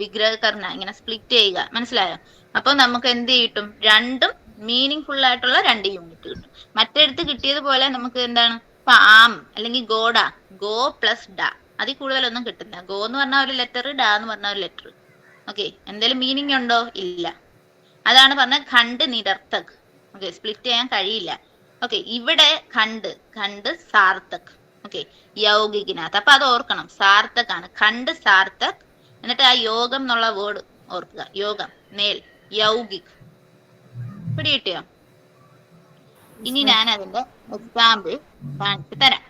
വിഗ്രഹകർണ ഇങ്ങനെ സ്പ്ലിറ്റ് ചെയ്യുക, മനസ്സിലായോ? അപ്പൊ നമുക്ക് എന്ത് കിട്ടും? രണ്ടും മീനിങ് ഫുൾ ആയിട്ടുള്ള രണ്ട് യൂണിറ്റ് കിട്ടും. മറ്റെടുത്ത് കിട്ടിയതുപോലെ നമുക്ക് എന്താണ്, ഇപ്പൊ ആം അല്ലെങ്കിൽ ഗോഡ, ഗോ പ്ലസ് ഡ, അതിൽ കൂടുതലൊന്നും കിട്ടില്ല. ഗോ എന്ന് പറഞ്ഞ ഒരു ലെറ്റർ, ഡ എന്ന് പറഞ്ഞ ഒരു ലെറ്റർ. ഓക്കെ, എന്തെങ്കിലും മീനിങ് ഉണ്ടോ? ഇല്ല. അതാണ് പറഞ്ഞ ഖണ്ഡ് നിരർത്ഥക്. ഓക്കെ, സ്പ്ലിറ്റ് ചെയ്യാൻ കഴിയില്ല. ഓക്കെ, ഇവിടെ ഖണ്ഡ് സാർത്ഥക്. ഓക്കെ, യൗകികിനകത്ത്. അപ്പൊ അത് ഓർക്കണം, സാർത്ഥക് ആണ്. ഖണ്ഡ് സാർത്ഥക്. എന്നിട്ട് ആ യോഗം എന്നുള്ള വേർഡ് ഓർക്കുക. യോഗം, മേൽ, യൗകിക്. പിടികിട്ടിയോ? ഇനി ഞാൻ അതിന്റെ എക്സാമ്പിൾ കാണിച്ചു തരാം.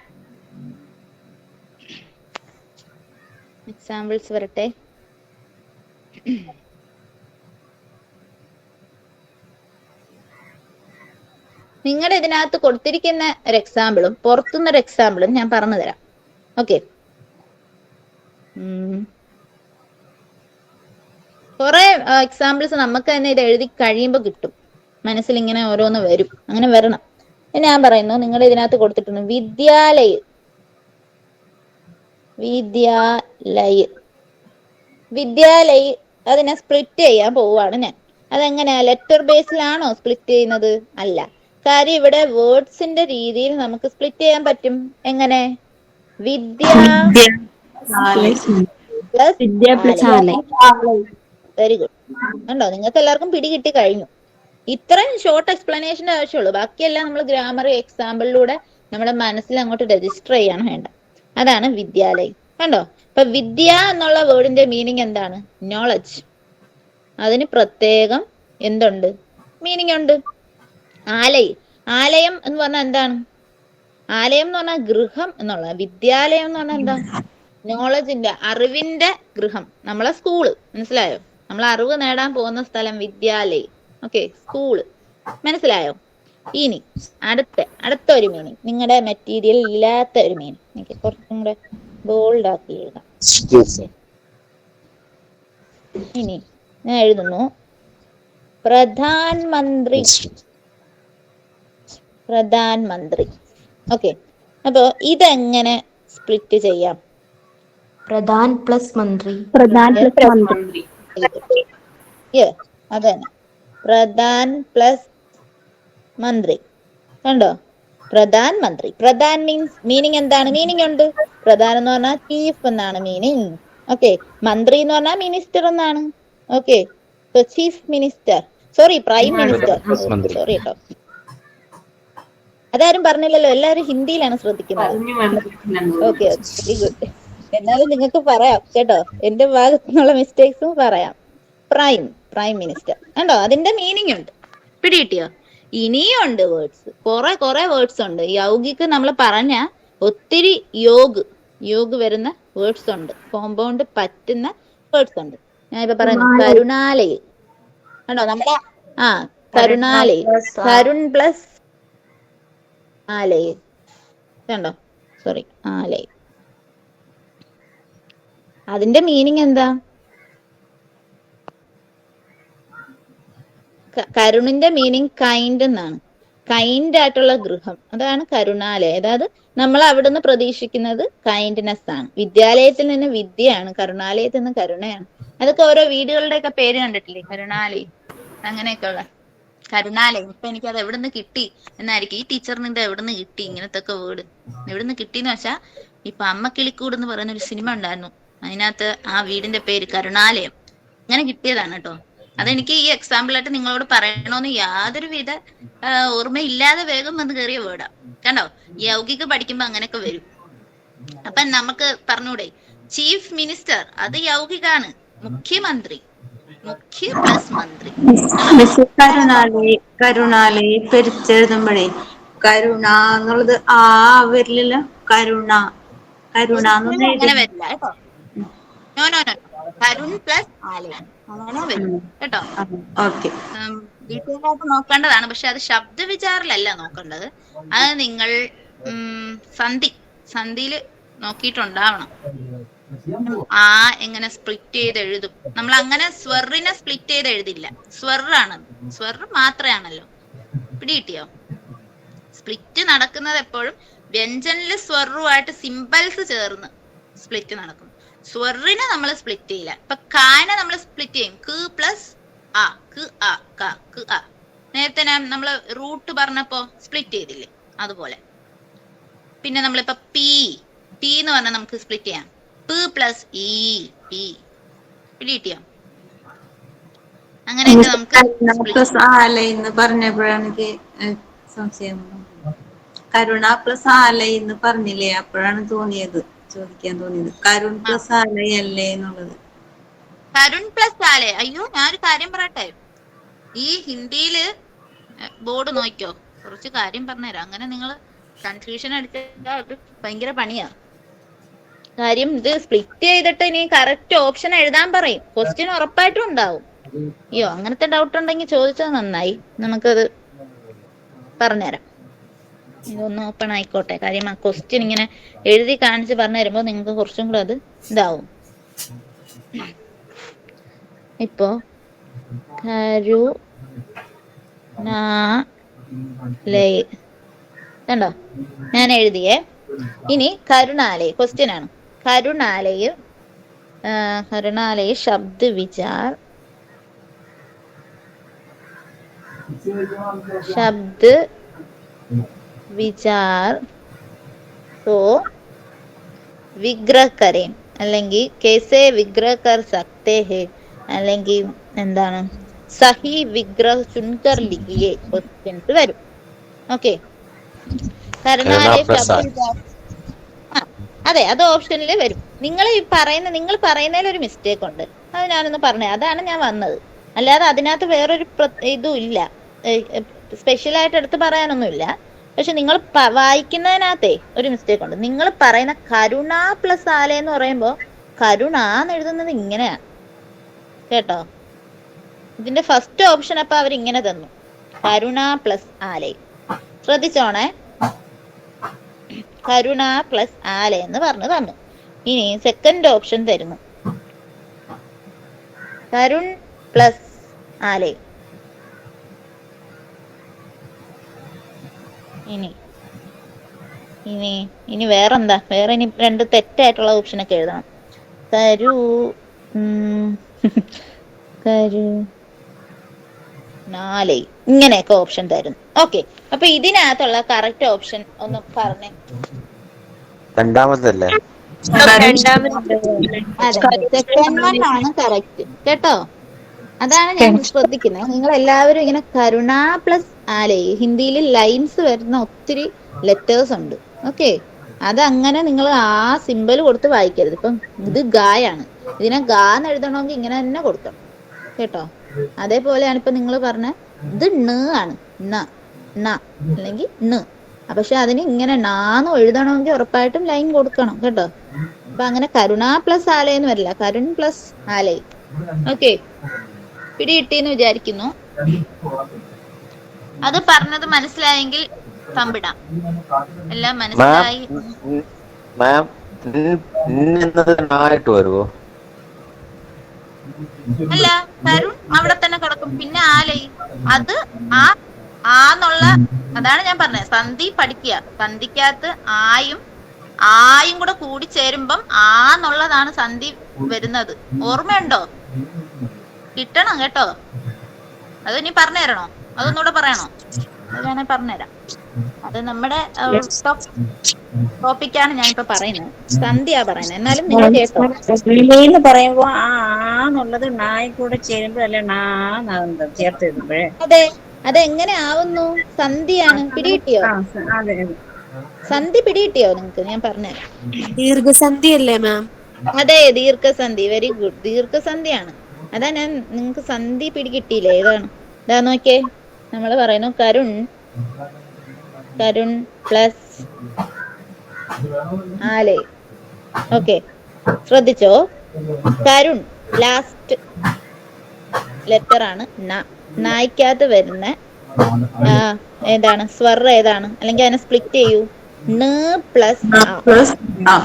എക്സാമ്പിൾസ് വരട്ടെ. നിങ്ങളുടെ ഇതിനകത്ത് കൊടുത്തിരിക്കുന്ന ഒരു എക്സാമ്പിളും പുറത്തുനിന്നൊരു എക്സാമ്പിളും ഞാൻ പറഞ്ഞു തരാം. ഓക്കെ, കുറെ എക്സാമ്പിൾസ് നമുക്ക് തന്നെ ഇത് എഴുതി കഴിയുമ്പോൾ കിട്ടും. മനസ്സിൽ ഇങ്ങനെ ഓരോന്ന് വരും, അങ്ങനെ വരണം. ഞാൻ പറയുന്നു, നിങ്ങളുടെ ഇതിനകത്ത് കൊടുത്തിട്ടുണ്ട് വിദ്യാലയ. അതിനെ സ്പ്ലിറ്റ് ചെയ്യാൻ പോവാണ് ഞാൻ. അതെങ്ങനെയാ? ലെറ്റർ ബേസിലാണോ സ്പ്ലിറ്റ് ചെയ്യുന്നത്? അല്ല. കാര്യം ഇവിടെ വേർഡ്സിന്റെ രീതിയിൽ നമുക്ക് സ്പ്ലിറ്റ് ചെയ്യാൻ പറ്റും. എങ്ങനെ? Very good. കണ്ടോ, നിങ്ങൾക്ക് എല്ലാവർക്കും പിടി കിട്ടി കഴിഞ്ഞു. ഇത്രയും ഷോർട്ട് എക്സ്പ്ലനേഷന്റെ ആവശ്യമുള്ളൂ. ബാക്കിയെല്ലാം നമ്മൾ ഗ്രാമർ എക്സാമ്പിളിലൂടെ നമ്മുടെ മനസ്സിൽ അങ്ങോട്ട് രജിസ്റ്റർ ചെയ്യാണ് വേണ്ട. അതാണ് വിദ്യാലയം. കണ്ടോ, ഇപ്പൊ വിദ്യ എന്നുള്ള വേർഡിന്റെ മീനിങ് എന്താണ്? നോളജ്. അതിന് പ്രത്യേകം എന്തുണ്ട്? മീനിങ് ഉണ്ട്. ആലയം എന്ന് പറഞ്ഞാൽ എന്താണ്? ആലയം എന്ന് പറഞ്ഞാൽ ഗൃഹം എന്നുള്ള. വിദ്യാലയം എന്ന് പറഞ്ഞാൽ എന്താ? നോളജിന്റെ, അറിവിന്റെ ഗൃഹം. നമ്മളെ സ്കൂള്, മനസ്സിലായോ? നമ്മൾ അറിവ് നേടാൻ പോകുന്ന സ്ഥലം വിദ്യാലയം. ഓക്കെ, സ്കൂള്, മനസ്സിലായോ? ഇനി അടുത്ത ഒരു മീനിങ്, നിങ്ങളുടെ മെറ്റീരിയൽ ഇല്ലാത്ത ഒരു മീനിങ്. എനിക്ക് കുറച്ചും കൂടെ ബോൾഡ് ആക്കി എഴുതാം. ഇനി ഞാൻ എഴുതുന്നു പ്രധാൻമന്ത്രി. ഓക്കെ, അപ്പൊ ഇതെങ്ങനെ സ്പ്ലിറ്റ് ചെയ്യാം? പ്രധാൻ പ്ലസ് മന്ത്രി. അതന്നെ, പ്രധാൻ പ്ലസ് മന്ത്രി. കണ്ടോ, പ്രധാൻ മന്ത്രി. പ്രധാൻ മീൻസ് മീനിങ് എന്താണ്? മീനിങ് ഉണ്ട്. പ്രധാൻ എന്ന് പറഞ്ഞാൽ ചീഫ് എന്നാണ് മീനിങ്. ഓക്കെ, മന്ത്രി എന്ന് പറഞ്ഞാൽ മിനിസ്റ്റർ എന്നാണ്. Okay, chief minister, sorry prime minister. Sorry കേട്ടോ, അതാരും പറഞ്ഞില്ലല്ലോ, എല്ലാവരും ഹിന്ദിയിലാണ് ശ്രദ്ധിക്കുന്നത്. Okay, very good. എന്നാലും നിങ്ങൾക്ക് പറയാം കേട്ടോ, എന്റെ ഭാഗത്തു നിന്നുള്ള മിസ്റ്റേക്സും പറയാം. Prime minister. കണ്ടോ, അതിന്റെ മീനിങ് ഉണ്ട്. പിടികിട്ടിയോ? ഇനിയും ഉണ്ട് വേർഡ്സ്, കുറെ വേർഡ്സ് ഉണ്ട്. യൗകിക്ക് നമ്മൾ പറഞ്ഞ ഒത്തിരി യോഗ് വരുന്ന വേർഡ്സ് ഉണ്ട്, കോമ്പൗണ്ട് പറ്റുന്ന വേർഡ്സ് ഉണ്ട്. ഞാൻ ഇപ്പൊ പറയുന്നു കരുണാലയ. കണ്ടോ, നമ്മുടെ കരുണാലയ, കരുൺ പ്ലസ് ആലയ. കണ്ടോ, സോറി, ആലയ. അതിന്റെ മീനിങ് എന്താ? കരുണിന്റെ മീനിങ് കൈൻഡ് എന്നാണ്. കൈൻഡ് ആയിട്ടുള്ള ഗൃഹം, അതാണ് കരുണാലയം. അതായത് നമ്മൾ അവിടുന്ന് പ്രതീക്ഷിക്കുന്നത് കൈൻഡ്നെസ് ആണ്. വിദ്യാലയത്തിൽ നിന്ന് വിദ്യയാണ്, കരുണാലയത്തിൽ നിന്ന് കരുണയാണ്. അതൊക്കെ ഓരോ വീടുകളുടെ ഒക്കെ പേര് കണ്ടിട്ടില്ലേ? കരുണാലയം, അങ്ങനെയൊക്കെ ഉള്ള കരുണാലയം. ഇപ്പൊ എനിക്ക് അത് എവിടുന്ന് കിട്ടി എന്നായിരിക്കും. ഈ ടീച്ചറിന് ഇത് എവിടുന്ന് കിട്ടി ഇങ്ങനത്തെ ഒക്കെ വേർഡ്? എവിടുന്ന് കിട്ടിന്ന് വെച്ചാൽ, ഇപ്പൊ അമ്മ കിളിക്കൂട് എന്ന് പറയുന്ന ഒരു സിനിമ ഉണ്ടായിരുന്നു, അതിനകത്ത് ആ വീടിന്റെ പേര് കരുണാലയം. അങ്ങനെ കിട്ടിയതാണ് കേട്ടോ. അതെനിക്ക് ഈ എക്സാമ്പിളായിട്ട് നിങ്ങളോട് പറയണമെന്ന് യാതൊരുവിധ ഓർമ്മയില്ലാതെ വേഗം വന്ന് കയറിയ വേർഡാ. കണ്ടോ, യൗകിക പഠിക്കുമ്പോ അങ്ങനെയൊക്കെ വരും. അപ്പൊ നമുക്ക് പറഞ്ഞൂടെ, ചീഫ് മിനിസ്റ്റർ അത് യൗകികാണ്. മുഖ്യമന്ത്രി, മുഖ്യ പ്ലസ് മന്ത്രി. കരുണാലയ പെരിച്ചെഴുതുമ്പോഴേ കരുണ എന്നുള്ളത് വരില്ലല്ലോ. അങ്ങനെ വരില്ല കേട്ടോ. നോ കരുൺ പ്ലസ് ആലയം അങ്ങനെ വരും കേട്ടോ. ഡീറ്റെയിൽ ആയിട്ട് നോക്കേണ്ടതാണ്. പക്ഷെ അത് ശബ്ദ വിചാറിലല്ല നോക്കേണ്ടത്. അത് നിങ്ങൾ സന്ധിയില് നോക്കിയിട്ടുണ്ടാവണം. ആ എങ്ങനെ സ്പ്ലിറ്റ് ചെയ്ത് എഴുതും. നമ്മൾ അങ്ങനെ സ്വറിനെ സ്പ്ലിറ്റ് ചെയ്ത് എഴുതില്ല. സ്വറാണ്, സ്വർ മാത്രമാണല്ലോ. പിടികിട്ടിയോ? സ്പ്ലിറ്റ് നടക്കുന്നത് എപ്പോഴും വ്യഞ്ജനില് സ്വറുമായിട്ട് സിമ്പിൾസ് ചേർന്ന് സ്പ്ലിറ്റ് നടക്കും. സ്വറിനെ നമ്മൾ സ്പ്ലിറ്റ് ചെയ്യില്ല. ഇപ്പൊ കാനെ നമ്മൾ സ്പ്ലിറ്റ് ചെയ്യും. ക് പ്ലസ് ആ, ക് ആ, ക, ക് ആ. നേരത്തെ നമ്മൾ റൂട്ട് പറഞ്ഞപ്പോ സ്പ്ലിറ്റ് ചെയ്തില്ലേ, അതുപോലെ. പിന്നെ നമ്മളിപ്പോ പി എന്ന് പറഞ്ഞാൽ നമുക്ക് സ്പ്ലിറ്റ് ചെയ്യാം. പ് പ്ലസ് ഇ, പി. പിടികിട്ടിയോ? അങ്ങനെയൊക്കെ നമുക്ക് ആലയെന്ന് പറഞ്ഞപ്പോഴാണ് എനിക്ക് സംശയം. കരുണ പ്ലസ് ആലയെന്ന് പറഞ്ഞില്ലേ, അപ്പോഴാണ് ചോദിക്കാൻ തോന്നിയത്. കരുൺ പ്ലസ് ആലയല്ലേ എന്നുള്ളത്. കരുൺ പ്ലസ് ആലയ. അയ്യോ, ഞാനൊരു കാര്യം പറയട്ടെ. ഈ ഹിന്ദിയില് ബോർഡ് നോക്കിയോ, കുറച്ച് കാര്യം പറഞ്ഞുതരാം. അങ്ങനെ നിങ്ങൾ കൺഫ്യൂഷൻ അടിച്ചാൽ അത് ഭയങ്കര പണിയാ. കാര്യം ഇത് സ്പ്ലിറ്റ് ചെയ്തിട്ട് ഇനി കറക്റ്റ് ഓപ്ഷൻ എഴുതാൻ പറയും. ക്വസ്റ്റ്യൻ ഉറപ്പായിട്ടും ഉണ്ടാവും. അയ്യോ, അങ്ങനത്തെ ഡൗട്ട് ഉണ്ടെങ്കിൽ ചോദിച്ചത് നന്നായി. നമുക്കത് പറഞ്ഞുതരാം. ഇതൊന്ന് ഓപ്പൺ ആയിക്കോട്ടെ. കാര്യം ആ ക്വസ്റ്റ്യൻ ഇങ്ങനെ എഴുതി കാണിച്ച് പറഞ്ഞു തരുമ്പോ നിങ്ങൾക്ക് കുറച്ചും കൂടെ അത് ഇതാവും. ഇപ്പോ കണ്ടോ, ഞാൻ എഴുതിയേ. ഇനി കരുണാലയ ക്വസ്റ്റ്യൻ ആണ്. കരുണാലയ ശബ്ദ വിചാർ को വിഗ്രഹ കരേം അല്ലെങ്കിൽ കേസേ വിഗ്രഹ കർ സക്തേ ഹേ അല്ലെങ്കിൽ എന്താണ് സഹി വിഗ്രഹ ചുൻകർ ലിഖിയേ ക്വസ്റ്റ്യൻസ് വരും. ഓക്കെ, കരുണാലയ ശബ്ദ വിചാർ. അതെ, അത് ഓപ്ഷനിൽ വരും. നിങ്ങൾ പറയുന്നതിൽ ഒരു മിസ്റ്റേക്ക് ഉണ്ട്. അത് ഞാനൊന്ന് പറഞ്ഞേ. അതാണ് ഞാൻ വന്നത്. അല്ലാതെ അതിനകത്ത് വേറൊരു ഇതും ഇല്ല, സ്പെഷ്യലായിട്ട് എടുത്ത് പറയാനൊന്നുമില്ല. പക്ഷെ നിങ്ങൾ വായിക്കുന്നതിനകത്തെ ഒരു മിസ്റ്റേക്ക് ഉണ്ട്. നിങ്ങൾ പറയുന്ന കരുണ പ്ലസ് ആല എന്ന് പറയുമ്പോ കരുണ എന്ന് എഴുതുന്നത് ഇങ്ങനെയാണ് കേട്ടോ. ഇതിന്റെ ഫസ്റ്റ് ഓപ്ഷൻ അപ്പൊ അവരിങ്ങനെ തന്നു, കരുണ പ്ലസ് ആല. ശ്രദ്ധിച്ചോണേ, കരുണ പ്ലസ് ആല എന്ന് പറഞ്ഞു തന്നു. ഇനി സെക്കൻഡ് ഓപ്ഷൻ തരുന്നു, കരുൺ പ്ലസ് ആല. ഇനി വേറെന്താ? വേറെ ഇനി രണ്ട് തെറ്റായിട്ടുള്ള ഓപ്ഷനൊക്കെ എഴുതണം. കരുണാലയ ഇങ്ങനെയൊക്കെ ഓപ്ഷൻ തരുന്നു. ഓക്കെ, അപ്പൊ ഇതിനകത്തുള്ള കറക്റ്റ് ഓപ്ഷൻ ഒന്ന് പറഞ്ഞേ. രണ്ടാമതല്ലേ? സെക്കൻഡ് വൺ ആണ് കറക്റ്റ് കേട്ടോ. അതാണ് ഞാൻ ശ്രദ്ധിക്കുന്നത്. നിങ്ങൾ എല്ലാവരും ഇങ്ങനെ കരുണ പ്ലസ് ആലയ, ഹിന്ദിയിൽ ലൈൻസ് വരുന്ന ഒത്തിരി ലെറ്റേഴ്സ് ഉണ്ട്. ഓക്കെ, അതങ്ങനെ നിങ്ങൾ ആ സിമ്പിൾ കൊടുത്ത് വായിക്കരുത്. ഇപ്പം ഇത് ഗായാണ്, ഇതിനെ ഗാന്ന് എഴുതണമെങ്കിൽ ഇങ്ങനെ തന്നെ കൊടുക്കണം കേട്ടോ. അതേപോലെയാണ് ഇപ്പൊ നിങ്ങൾ പറഞ്ഞ ഇത് ണ് ആണ്, അല്ലെങ്കിൽ ണ്. പക്ഷെ അതിന് ഇങ്ങനെ നാന്ന് എഴുതണമെങ്കിൽ ഉറപ്പായിട്ടും ലൈൻ കൊടുക്കണം കേട്ടോ. അപ്പൊ അങ്ങനെ കരുണ പ്ലസ് ആലയെന്ന് വരില്ല, കരുൺ പ്ലസ് ആലയ. ഓക്കെ, പിടികിട്ടിന്ന് വിചാരിക്കുന്നു. അത് പറഞ്ഞത് മനസ്സിലായെങ്കിൽ തമ്പിടാം. എല്ലാം മനസ്സിലായി. അല്ല, കരുൺ അവിടെ തന്നെ കിടക്കും. പിന്നെ ആലയ അത് ആന്നുള്ള, അതാണ് ഞാൻ പറഞ്ഞത്. സന്ധി പഠിക്കുക. സന്ധിക്കകത്ത് ആയും കൂടെ കൂടി ചേരുമ്പം ആന്നുള്ളതാണ് സന്ധി വരുന്നത്. ഓർമ്മയുണ്ടോ? കിട്ടണം കേട്ടോ. അത് ഇനി പറഞ്ഞു തരണോ? അതൊന്നുകൂടെ പറയണോ? അത് വേണേ പറഞ്ഞുതരാം. അത് നമ്മുടെ ടോപ്പിക്കാണ് ഞാൻ ഇപ്പൊ പറയുന്നത്. സന്ധ്യ പറയുന്നത്. എന്നാലും നിങ്ങൾ കേട്ടോ. എന്ന് പറയുമ്പോ ആന്നുള്ളത് നായി കൂടെ ചേരുമ്പോഴല്ലേ നാന്നാകുന്നത് ചേർത്ത് വരുമ്പോഴേ. അതെ, അതെങ്ങനെ ആവുന്നു? സന്ധിയാണ്. പിടികിട്ടിയോ? സന്ധി പിടികിട്ടിയോ നിങ്ങൾക്ക്? ഞാൻ പറഞ്ഞുതരാം. ദീർഘസന്ധി അല്ലേ മാം? അതെ, ദീർഘസന്ധി. Very good, ദീർഘസന്ധിയാണ്. അതാ ഞാൻ നിങ്ങൾക്ക് സന്ധി പിടികിട്ടിയില്ലേ? ഏതാണ്? ഇതാ നോക്കിയേ, നമ്മൾ പറയുന്നു കരുൺ പ്ലസ് ആലയ. ഓക്കെ, ശ്രദ്ധിച്ചോ. കരുൺ ലാസ്റ്റ് ലെറ്റർ ആണ് ന. നായ്ക്കകത്ത് വരുന്ന ഏതാണ് സ്വർ ഏതാണ്, അല്ലെങ്കിൽ അതിനെ സ്പ്ലിറ്റ് ചെയ്യൂ. ന് പ്ലസ് ആ.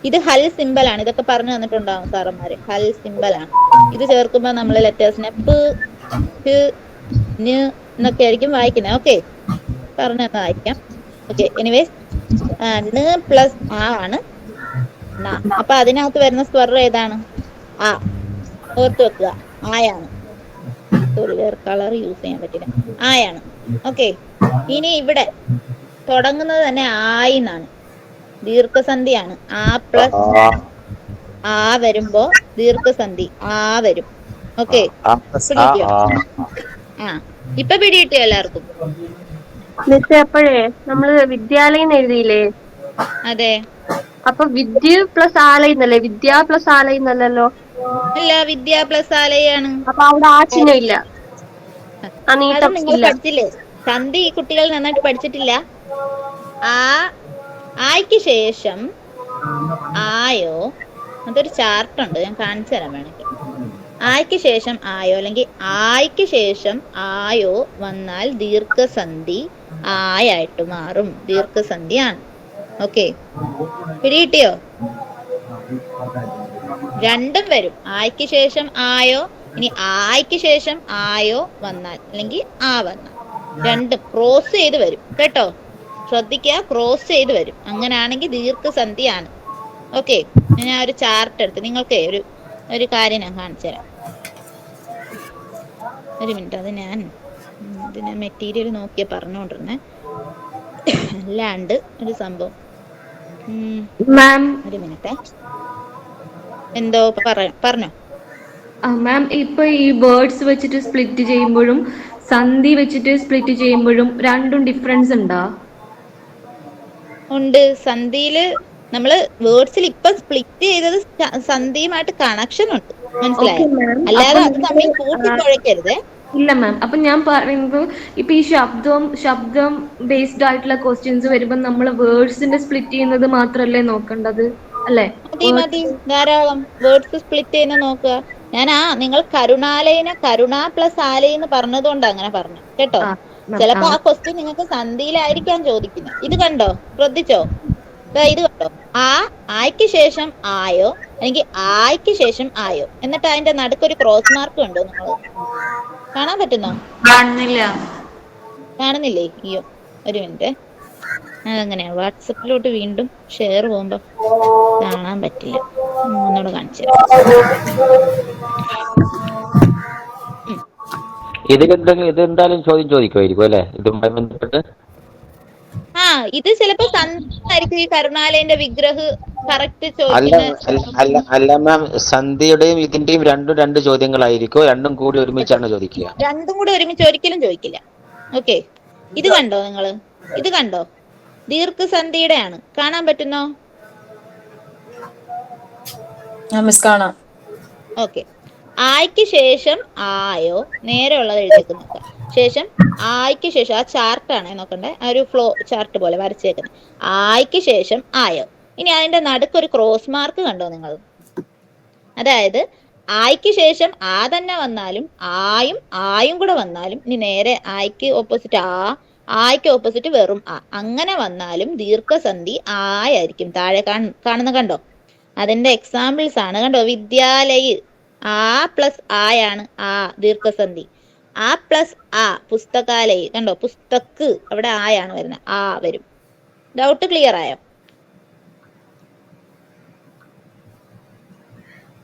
ഇത് ഹൽ സിമ്പൽ ആണ്. ഇതൊക്കെ പറഞ്ഞു തന്നിട്ടുണ്ടാവും സാറന്മാര്. ഹൽ സിമ്പൽ ആണ്. ഇത് ചേർക്കുമ്പോ നമ്മള് ലെറ്റേഴ്സിനെ പ് ഹ് ന് എന്നൊക്കെ ആയിരിക്കും വായിക്കുന്നത്. ഓക്കെ, പറഞ്ഞു തന്നെ വായിക്കാം. ഓക്കെ, എനിവേസ് ന് പ്ലസ് ആ ആണ് ന. അപ്പൊ അതിനകത്ത് വരുന്ന സ്വർ ഏതാണ്? ആ. ഓർത്ത് വെക്കുക, ആയാണ്. സോറി, വേറെ കളർ യൂസ് ചെയ്യാൻ പറ്റില്ല. ആയാണ്. ഓക്കെ, ഇനി ഇവിടെ തുടങ്ങുന്നത് തന്നെ ആയി എന്നാണ്. ദീർഘസന്ധിയാണ്. ആ പ്ലസ് ആ വരുമ്പോ ദീർഘസന്ധി ആ വരും. ഓക്കെ, പിടികിട്ടിയോ? ആ, ഇപ്പൊ പിടികിട്ടിയോ എല്ലാവർക്കും? അപ്പോഴേ നമ്മള് വിദ്യാലയം എഴുതിയില്ലേ? അതെ. അപ്പൊ വിദ്യ പ്ലസ് ആലയെന്നല്ലേ? വിദ്യ പ്ലസ് ആലയെന്നല്ലോ? അല്ല, വിദ്യ പ്ലസ് ആലയാണ്. അപ്പൊ അവിടെ ആ ചിഹ്നം ഇല്ല. നിങ്ങൾ പഠിച്ചില്ലേ? സന്ധി ഈ കുട്ടികൾ നന്നായിട്ട് പഠിച്ചിട്ടില്ല. ആയ്ക്ക് ശേഷം ആയോ, അതൊരു ചാർട്ടുണ്ട്, ഞാൻ കാണിച്ചു തരാൻ വേണമെങ്കിൽ. ആയ്ക്ക് ശേഷം ആയോ അല്ലെങ്കിൽ ആയ്ക്ക് ശേഷം ആയോ വന്നാൽ ദീർഘസന്ധി ആയായിട്ട് മാറും. ദീർഘസന്ധിയാണ്. ഓക്കെ, പിടികിട്ടിയോ? രണ്ടും വരും. ആയ്ക്ക് ശേഷം ആയോ, ഇനി ആയ്ക്ക് ശേഷം ആയോ വന്നാൽ അല്ലെങ്കിൽ ആ വന്നാൽ രണ്ടും ക്രോസ് ചെയ്ത് വരും കേട്ടോ. ശ്രദ്ധിക്കുക, ക്രോസ് ചെയ്ത് വരും. അങ്ങനെയാണെങ്കിൽ ദീർഘസന്ധിയാണ്. ഓക്കെ, ഞാൻ ഒരു ചാർട്ട് എടുത്ത് നിങ്ങൾക്ക് ഒരു കാര്യം ഞാൻ കാണിച്ചു തരാം. ഒരു മിനിറ്റ്, അത് ഞാൻ ഇതിന് മെറ്റീരിയൽ നോക്കിയ പറഞ്ഞോണ്ടിരുന്നേ, അല്ലാണ്ട് ഒരു സംഭവം. ഒരു മിനിറ്റ്, എന്തോ പറഞ്ഞോ മാം. ഇപ്പൊ ഈ വേർഡ്സ് വെച്ചിട്ട് സ്പ്ലിറ്റ് ചെയ്യുമ്പോഴും സന്ധി വെച്ചിട്ട് സ്പ്ലിറ്റ് ചെയ്യുമ്പോഴും രണ്ടും ഡിഫറൻസ് ഉണ്ടോ? ഉണ്ട്. സന്ധിയില് നമ്മള് വേർഡ്സിൽ ഇപ്പൊ സ്പ്ലിറ്റ് ചെയ്തത് സന്ധിയുമായിട്ട് കണക്ഷൻ ഉണ്ട്, മനസ്സിലായോ? അല്ലാതെ അത് തമ്മിൽ കൂട്ടിക്കുഴയ്ക്കരുതേ. ഇല്ല മാം. അപ്പൊ ഞാൻ പറയുമ്പോ ഇപ്പൊ ഈ ശബ്ദം ബേസ്ഡ് ആയിട്ടുള്ള ക്വസ്റ്റ്യൻസ് വരുമ്പോ നമ്മൾ വേർഡ്സിന്റെ സ്പ്ലിറ്റ് ചെയ്യുന്നത് മാത്രല്ലേ നോക്കേണ്ടത്, അല്ലേ? മതി, ധാരാളം. വേർഡ്സ് സ്പ്ലിറ്റ് ചെയ്യുന്ന നോക്കുക. ഞാൻ നിങ്ങൾ കരുണാലയനെ കരുണ പ്ലസ് ആലയെന്ന് പറഞ്ഞതുകൊണ്ട് അങ്ങനെ പറഞ്ഞു കേട്ടോ. ചിലപ്പോ ആ ക്വസ്റ്റ്യൻ നിങ്ങൾക്ക് സന്ധിയിലായിരിക്കാൻ ചോദിക്കുന്നത്. ഇത് കണ്ടോ, ശ്രദ്ധിച്ചോ? ഇത് കണ്ടോ, ആയ്ക്ക് ശേഷം ആയോ അല്ലെങ്കിൽ ആയ്ക്ക് ശേഷം ആയോ, എന്നിട്ട് അതിന്റെ നടുക്കൊരു ക്രോസ് മാർക്ക് കണ്ടോ? നിങ്ങൾ കാണാൻ പറ്റുന്നോ? കാണുന്നില്ലേ? അയ്യോ, ഒരു മിനിറ്റ്, അതെങ്ങനെയാണ് വാട്സപ്പിലോട്ട് വീണ്ടും ഷെയർ പോകുമ്പോ കാണാൻ പറ്റില്ല. ഒന്നുകൂടെ കാണിച്ചു തരാം. ഇതെന്തായാലും ചോദ്യം ചോദിക്കുമായിരിക്കും അല്ലെ, ഇതുമായി ബന്ധപ്പെട്ട്? ഇത് ചിലപ്പോ സന്ധിയായിരിക്കും. ഈ കരുണാലയന്റെ വിഗ്രഹ കറക്റ്റ് അല്ല മാം, സന്ധിയുടെയും ഇതിന്റെയും രണ്ട് ചോദ്യങ്ങളായിരിക്കും. രണ്ടും കൂടി ഒരുമിച്ചാണ് ചോദിക്കുക? രണ്ടും കൂടി ഒരുമിച്ച് ഒരിക്കലും ചോദിക്കില്ല. ഓക്കെ, ഇത് കണ്ടോ നിങ്ങള്? ഇത് കണ്ടോ? ദീർഘസന്ധിയുടെ ആണ്. കാണാൻ പറ്റുന്നോ? കാണാം. ഓക്കെ, ആയ്ക്ക് ശേഷം ആയോ, നേരെ ഉള്ളത് എഴുതിയേക്ക് നോക്കാം. ശേഷം ആയ്ക്ക് ശേഷം, ആ ചാർട്ടാണ് നോക്കണ്ടേ, ആ ഒരു ഫ്ലോ ചാർട്ട് പോലെ വരച്ചേക്കുന്നത്. ആയ്ക്ക് ശേഷം ആയോ. ഇനി അതിന്റെ നടുക്കൊരു ക്രോസ് മാർക്ക് കണ്ടോ നിങ്ങൾ? അതായത് ആയ്ക്ക് ശേഷം ആ തന്നെ വന്നാലും ആയും കൂടെ വന്നാലും, ഇനി നേരെ ആയ്ക്ക് ഓപ്പോസിറ്റ് ആയ്ക്ക് ഓപ്പോസിറ്റ് വെറും അങ്ങനെ വന്നാലും ദീർഘസന്ധി ആയിരിക്കും. താഴെ കാണുന്ന കണ്ടോ? അതിന്റെ എക്സാമ്പിൾസ് ആണ്. കണ്ടോ? വിദ്യാലയ ആ പ്ലസ് ആയാണ് ദീർഘസന്ധി. ആ പ്ലസ് പുസ്തകാലയ, കണ്ടോ? പുസ്തക് അവിടെ ആയാണ് വരുന്നത്, വരും. ഡൗട്ട് ക്ലിയർ ആയോ?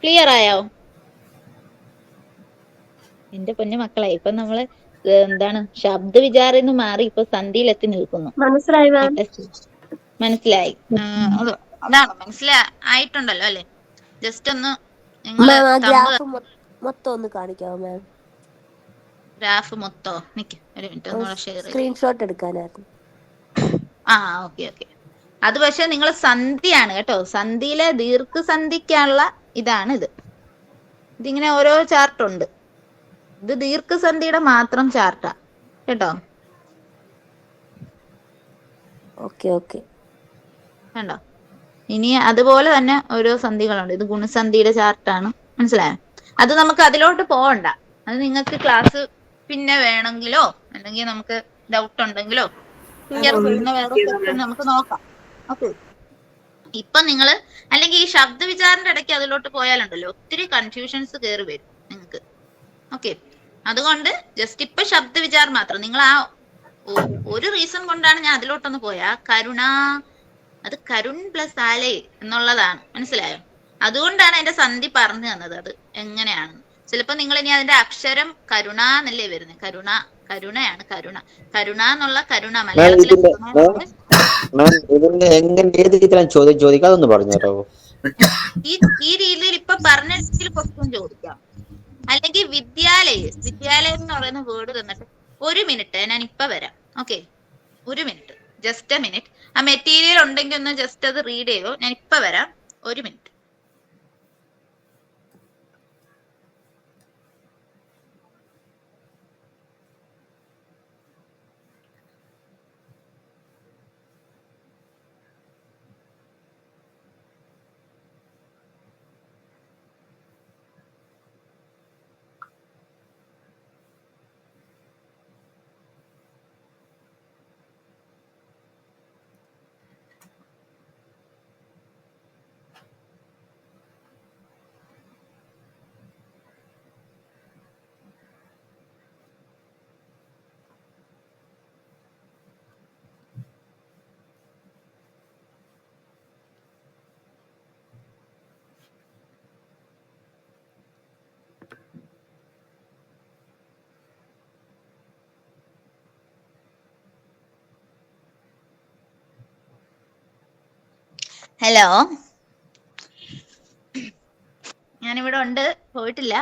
ക്ലിയർ ആയോ എന്റെ പൊന്നു മക്കളെ? ഇപ്പൊ നമ്മള് എന്താണ് ശബ്ദ വിചാരിന്ന് മാറി ഇപ്പൊ സന്ധിയിലെത്തി നിൽക്കുന്നു. മനസ്സിലായി? അതാണ് മനസ്സിലായിട്ടുണ്ടല്ലോ അല്ലെ? ജസ്റ്റ് ഒന്ന് മൊത്തം ഒന്ന് കാണിക്കാമോ മാം? ഗ്രാഫ് മൊത്തോ? നിക്ക് ഒരു മിനിറ്റ്, ഒന്നുകൂടെ ഷെയർ സ്ക്രീൻഷോട്ട് എടുക്കാനായിരുന്നു. ഓക്കെ. അത് പക്ഷെ നിങ്ങൾ സന്ധിയാണ് കേട്ടോ. സന്ധിയിലെ ദീർഘസന്ധിക്കുള്ള ഇതാണ് ഇത്. ഇതിങ്ങനെ ഓരോ ചാർട്ടുണ്ട്. ഇത് ദീർഘസന്ധിയുടെ മാത്രം ചാർട്ടാ കേട്ടോ. ഓക്കെ. കണ്ടോ? ഇനി അതുപോലെ തന്നെ ഓരോ സന്ധികളുണ്ട്. ഇത് ഗുണസന്ധിയുടെ ചാർട്ടാണ്, മനസ്സിലായോ? അത് നമുക്ക് അതിലോട്ട് പോകണ്ട. അത് നിങ്ങൾക്ക് ക്ലാസ് പിന്നെ വേണമെങ്കിലോ അല്ലെങ്കിൽ നമുക്ക് ഡൗട്ട് ഉണ്ടെങ്കിലോ ക്ലിയർ ചെയ്യുന്ന വേറെ സെക്ഷൻ നമുക്ക് നോക്കാം. ഓക്കെ, ഇപ്പൊ നിങ്ങള് അല്ലെങ്കിൽ ഈ ശബ്ദ വിചാരന്റെ ഇടയ്ക്ക് അതിലോട്ട് പോയാലുണ്ടല്ലോ ഒത്തിരി കൺഫ്യൂഷൻസ് കയറി വരും നിങ്ങൾക്ക്. ഓക്കെ, അതുകൊണ്ട് ജസ്റ്റ് ഇപ്പൊ ശബ്ദ വിചാരം മാത്രം നിങ്ങൾ ആ ഒരു റീസൺ കൊണ്ടാണ് ഞാൻ അതിലോട്ടൊന്ന് പോയാ കരുണ, അത് കരുൺ പ്ലസ് ആലേ എന്നുള്ളതാണ്, മനസ്സിലായോ? അതുകൊണ്ടാണ് അതിന്റെ സന്ധി പറഞ്ഞു തന്നത് അത് എങ്ങനെയാണെന്ന്. ചിലപ്പോ നിങ്ങൾ ഇനി അതിന്റെ അക്ഷരം കരുണ എന്നല്ലേ വരുന്നത്, കരുണയാണ് കരുണ എന്നുള്ള കരുണ മലയാളത്തിലെ ഏത് രീതിയിലാണ് ചോദിക്കാം, അതൊന്ന് പറഞ്ഞുതരാമോ? ഈ രീതിയിൽ ഇപ്പൊ പറഞ്ഞ രീതിയിൽ ക്വസ്റ്റ്യൻ ചോദിക്കാം. അല്ലെങ്കിൽ വിദ്യാലയം എന്ന് പറയുന്ന വേർഡ് തന്നിട്ട് 1 മിനിറ്റ് ഞാൻ ഇപ്പൊ വരാം. Okay, 1 minute, just A minute. ആ മെറ്റീരിയൽ ഉണ്ടെങ്കിൽ ഒന്ന് ജസ്റ്റ് അത് റീഡ് ചെയ്തോ, ഞാൻ ഇപ്പൊ വരാം. 1 മിനിറ്റ്. ഹലോ, ഞാനിവിടെ ഉണ്ട്, പോയിട്ടില്ല.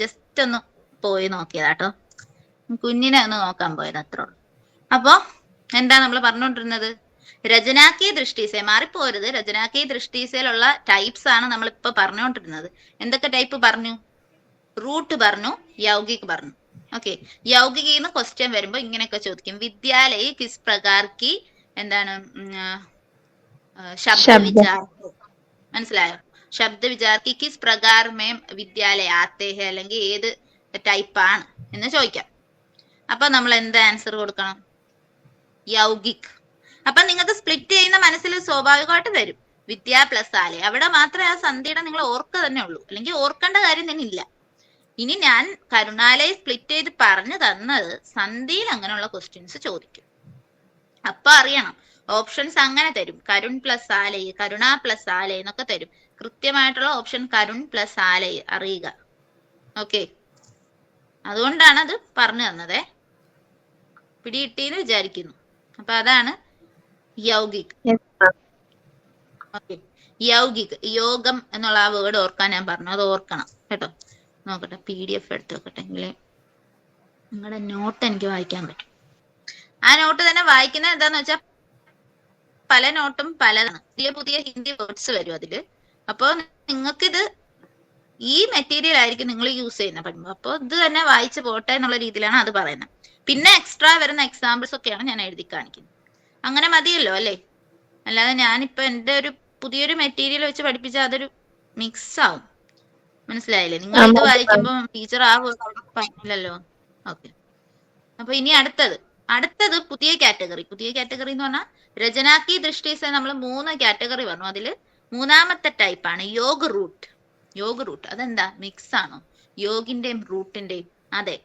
ജസ്റ്റ് ഒന്ന് പോയി നോക്കിയതാട്ടോ, കുഞ്ഞിനെ ഒന്ന് നോക്കാൻ പോയത്, അത്രേ ഉള്ളൂ. അപ്പൊ എന്താ നമ്മൾ പറഞ്ഞുകൊണ്ടിരുന്നത്? രചനാകീയ ദൃഷ്ടീസെ, മാറിപ്പോരുത്. രചനാകീയ ദൃഷ്ടീസയിലുള്ള ടൈപ്സ് ആണ് നമ്മൾ ഇപ്പൊ പറഞ്ഞുകൊണ്ടിരുന്നത്. എന്തൊക്കെ ടൈപ്പ് പറഞ്ഞു? റൂട്ട് പറഞ്ഞു, യൗഗിക് പറഞ്ഞു. ഓക്കെ, യൗഗികന്ന് ക്വസ്റ്റ്യൻ വരുമ്പോ ഇങ്ങനെയൊക്കെ ചോദിക്കും. വിദ്യാലയ കിസ് പ്രകാർ കി എന്താണ് ശബ്ദ വിചാർ, മനസ്സിലായോ? ശബ്ദ വിചാർ കി കിസ് പ്രകാർ മേം വിദ്യാലയ ആത്തെ ഹെ, അല്ലെങ്കിൽ ഏത് ടൈപ്പാണ് എന്ന് ചോദിക്കാം. അപ്പൊ നമ്മൾ എന്ത് ആൻസർ കൊടുക്കണം? യൗഗിക്. അപ്പൊ നിങ്ങൾക്ക് സ്പ്ലിറ്റ് ചെയ്യുന്ന മനസ്സിൽ സ്വാഭാവികമായിട്ട് വരും വിദ്യ പ്ലസ് ആലെ. അവിടെ മാത്രമേ ആ സന്ധിയുടെ നിങ്ങൾ ഓർക്ക തന്നെ ഉള്ളൂ, അല്ലെങ്കിൽ ഓർക്കേണ്ട കാര്യം തന്നെ ഇല്ല. ഇനി ഞാൻ കരുണാലയെ സ്പ്ലിറ്റ് ചെയ്ത് പറഞ്ഞു തന്നത് സന്ധിയിൽ അങ്ങനെയുള്ള ക്വസ്റ്റ്യൻസ് ചോദിക്കും. അപ്പൊ അറിയണം, ഓപ്ഷൻസ് അങ്ങനെ തരും. കരുൺ പ്ലസ് ആലയ്, കരുണ പ്ലസ് ആലയ് എന്നൊക്കെ തരും. കൃത്യമായിട്ടുള്ള ഓപ്ഷൻ കരുൺ പ്ലസ് ആലയ് അറിയുക. ഓക്കെ, അതുകൊണ്ടാണ് അത് പറഞ്ഞു തന്നതേ. പിടികിട്ടിന്ന് വിചാരിക്കുന്നു. അപ്പൊ അതാണ് യൗഗിക്. ഓക്കെ, യൗഗിക്, യോഗം എന്നുള്ള ആ വേർഡ് ഓർക്കാൻ ഞാൻ പറഞ്ഞു, അത് ഓർക്കണം കേട്ടോ. നോക്കട്ടെ, PDF എടുത്ത് വെക്കട്ടെ, എങ്കിലേ നിങ്ങളുടെ നോട്ട് എനിക്ക് വായിക്കാൻ പറ്റും. ആ നോട്ട് തന്നെ വായിക്കുന്നത് എന്താന്ന് വെച്ചാൽ പല നോട്ടും പലതാണ്, പുതിയ ഹിന്ദി വേർഡ്സ് വരും അതില്. അപ്പൊ നിങ്ങൾക്കിത് ഈ മെറ്റീരിയൽ ആയിരിക്കും നിങ്ങൾ യൂസ് ചെയ്യുന്ന പഠിക്കുമ്പോൾ. അപ്പൊ ഇത് തന്നെ വായിച്ചു പോട്ടെ എന്നുള്ള രീതിയിലാണ് അത് പറയുന്നത്. പിന്നെ എക്സ്ട്രാ വരുന്ന എക്സാമ്പിൾസ് ഒക്കെയാണ് ഞാൻ എഴുതി കാണിക്കുന്നത്. അങ്ങനെ മതിയല്ലോ അല്ലേ? അല്ലാതെ ഞാനിപ്പോ എന്റെ ഒരു പുതിയൊരു മെറ്റീരിയൽ വെച്ച് പഠിപ്പിച്ചാൽ അതൊരു മിക്സ് ആവും. മനസ്സിലായില്ലേ? നിങ്ങൾ ഇത് വായിക്കുമ്പോ ടീച്ചർ ആ പറഞ്ഞില്ലല്ലോ. ഓക്കെ, അപ്പൊ ഇനി അടുത്തത് പുതിയ കാറ്റഗറി എന്ന് പറഞ്ഞാൽ രചനാകീയ ദൃഷ്ടീസെ നമ്മൾ 3 കാറ്റഗറി പറഞ്ഞു. അതില് 3ാമത്തെ ടൈപ്പാണ് യോഗ റൂട്ട്. അതെന്താ, മിക്സ് ആണോ യോഗിന്റെയും റൂട്ടിന്റെയും? അതെ,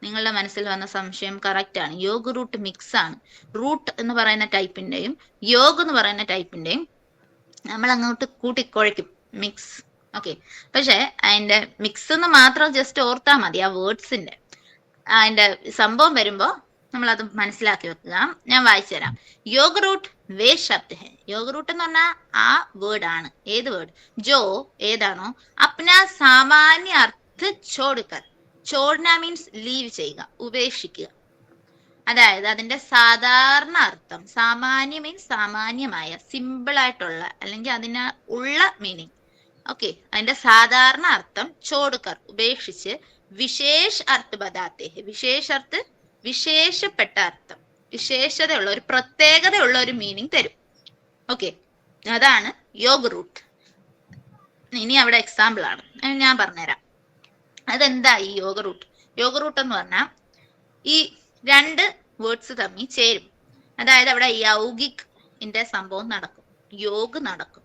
നിങ്ങളുടെ മനസ്സിൽ വന്ന സംശയം കറക്റ്റ് ആണ്. യോഗ റൂട്ട് മിക്സ് ആണ്. റൂട്ട് എന്ന് പറയുന്ന ടൈപ്പിന്റെയും യോഗ എന്ന് പറയുന്ന ടൈപ്പിന്റെയും നമ്മൾ അങ്ങോട്ട് കൂട്ടിക്കുഴയ്ക്കും, മിക്സ്. ഓക്കെ, പക്ഷെ അതിന്റെ മിക്സ് എന്ന് മാത്രം ജസ്റ്റ് ഓർത്താൽ മതി. ആ വേർഡ്സിന്റെ അതിന്റെ സംഭവം വരുമ്പോ നമ്മൾ അത് മനസ്സിലാക്കി വെക്കുക. ഞാൻ വായിച്ചു തരാം. യോഗ റൂട്ട് വേ ശബ്ദ ഹെ. യോഗ റൂട്ട് എന്ന് പറഞ്ഞാൽ ആ വേർഡ് ആണ്. ഏത് വേർഡ്? ജോ ഏതാണോ അപ്ന സാമാന്യ അർത്ഥ ചോടുക്കർ. ചോടന മീൻസ് ലീവ് ചെയ്യുക, ഉപേക്ഷിക്കുക. അതായത് അതിന്റെ സാധാരണ അർത്ഥം, സാമാന്യ മീൻസ് സാമാന്യമായ, സിമ്പിൾ ആയിട്ടുള്ള, അല്ലെങ്കിൽ അതിന് ഉള്ള മീനിങ്. ഓക്കെ, അതിന്റെ സാധാരണ അർത്ഥം ചോടുക്കർ ഉപേക്ഷിച്ച് വിശേഷ അർത്ഥ ബതാത്തെ ഹെ. വിശേഷ അർത്ഥ വിശേഷപ്പെട്ട അർത്ഥം, വിശേഷതയുള്ള ഒരു പ്രത്യേകതയുള്ള ഒരു മീനിങ് തരും. ഓക്കെ, അതാണ് യോഗ റൂട്ട്. ഇനി അവിടെ എക്സാമ്പിൾ ആണ്, ഞാൻ പറഞ്ഞുതരാം. അതെന്താ ഈ യോഗ റൂട്ട്? യോഗ റൂട്ട് എന്ന് പറഞ്ഞാൽ ഈ രണ്ട് വേർഡ്സ് തമ്മിൽ ചേരും. അതായത് അവിടെ യൗഗിക്കിന്റെ സംഭവം നടക്കും, യോഗ് നടക്കും.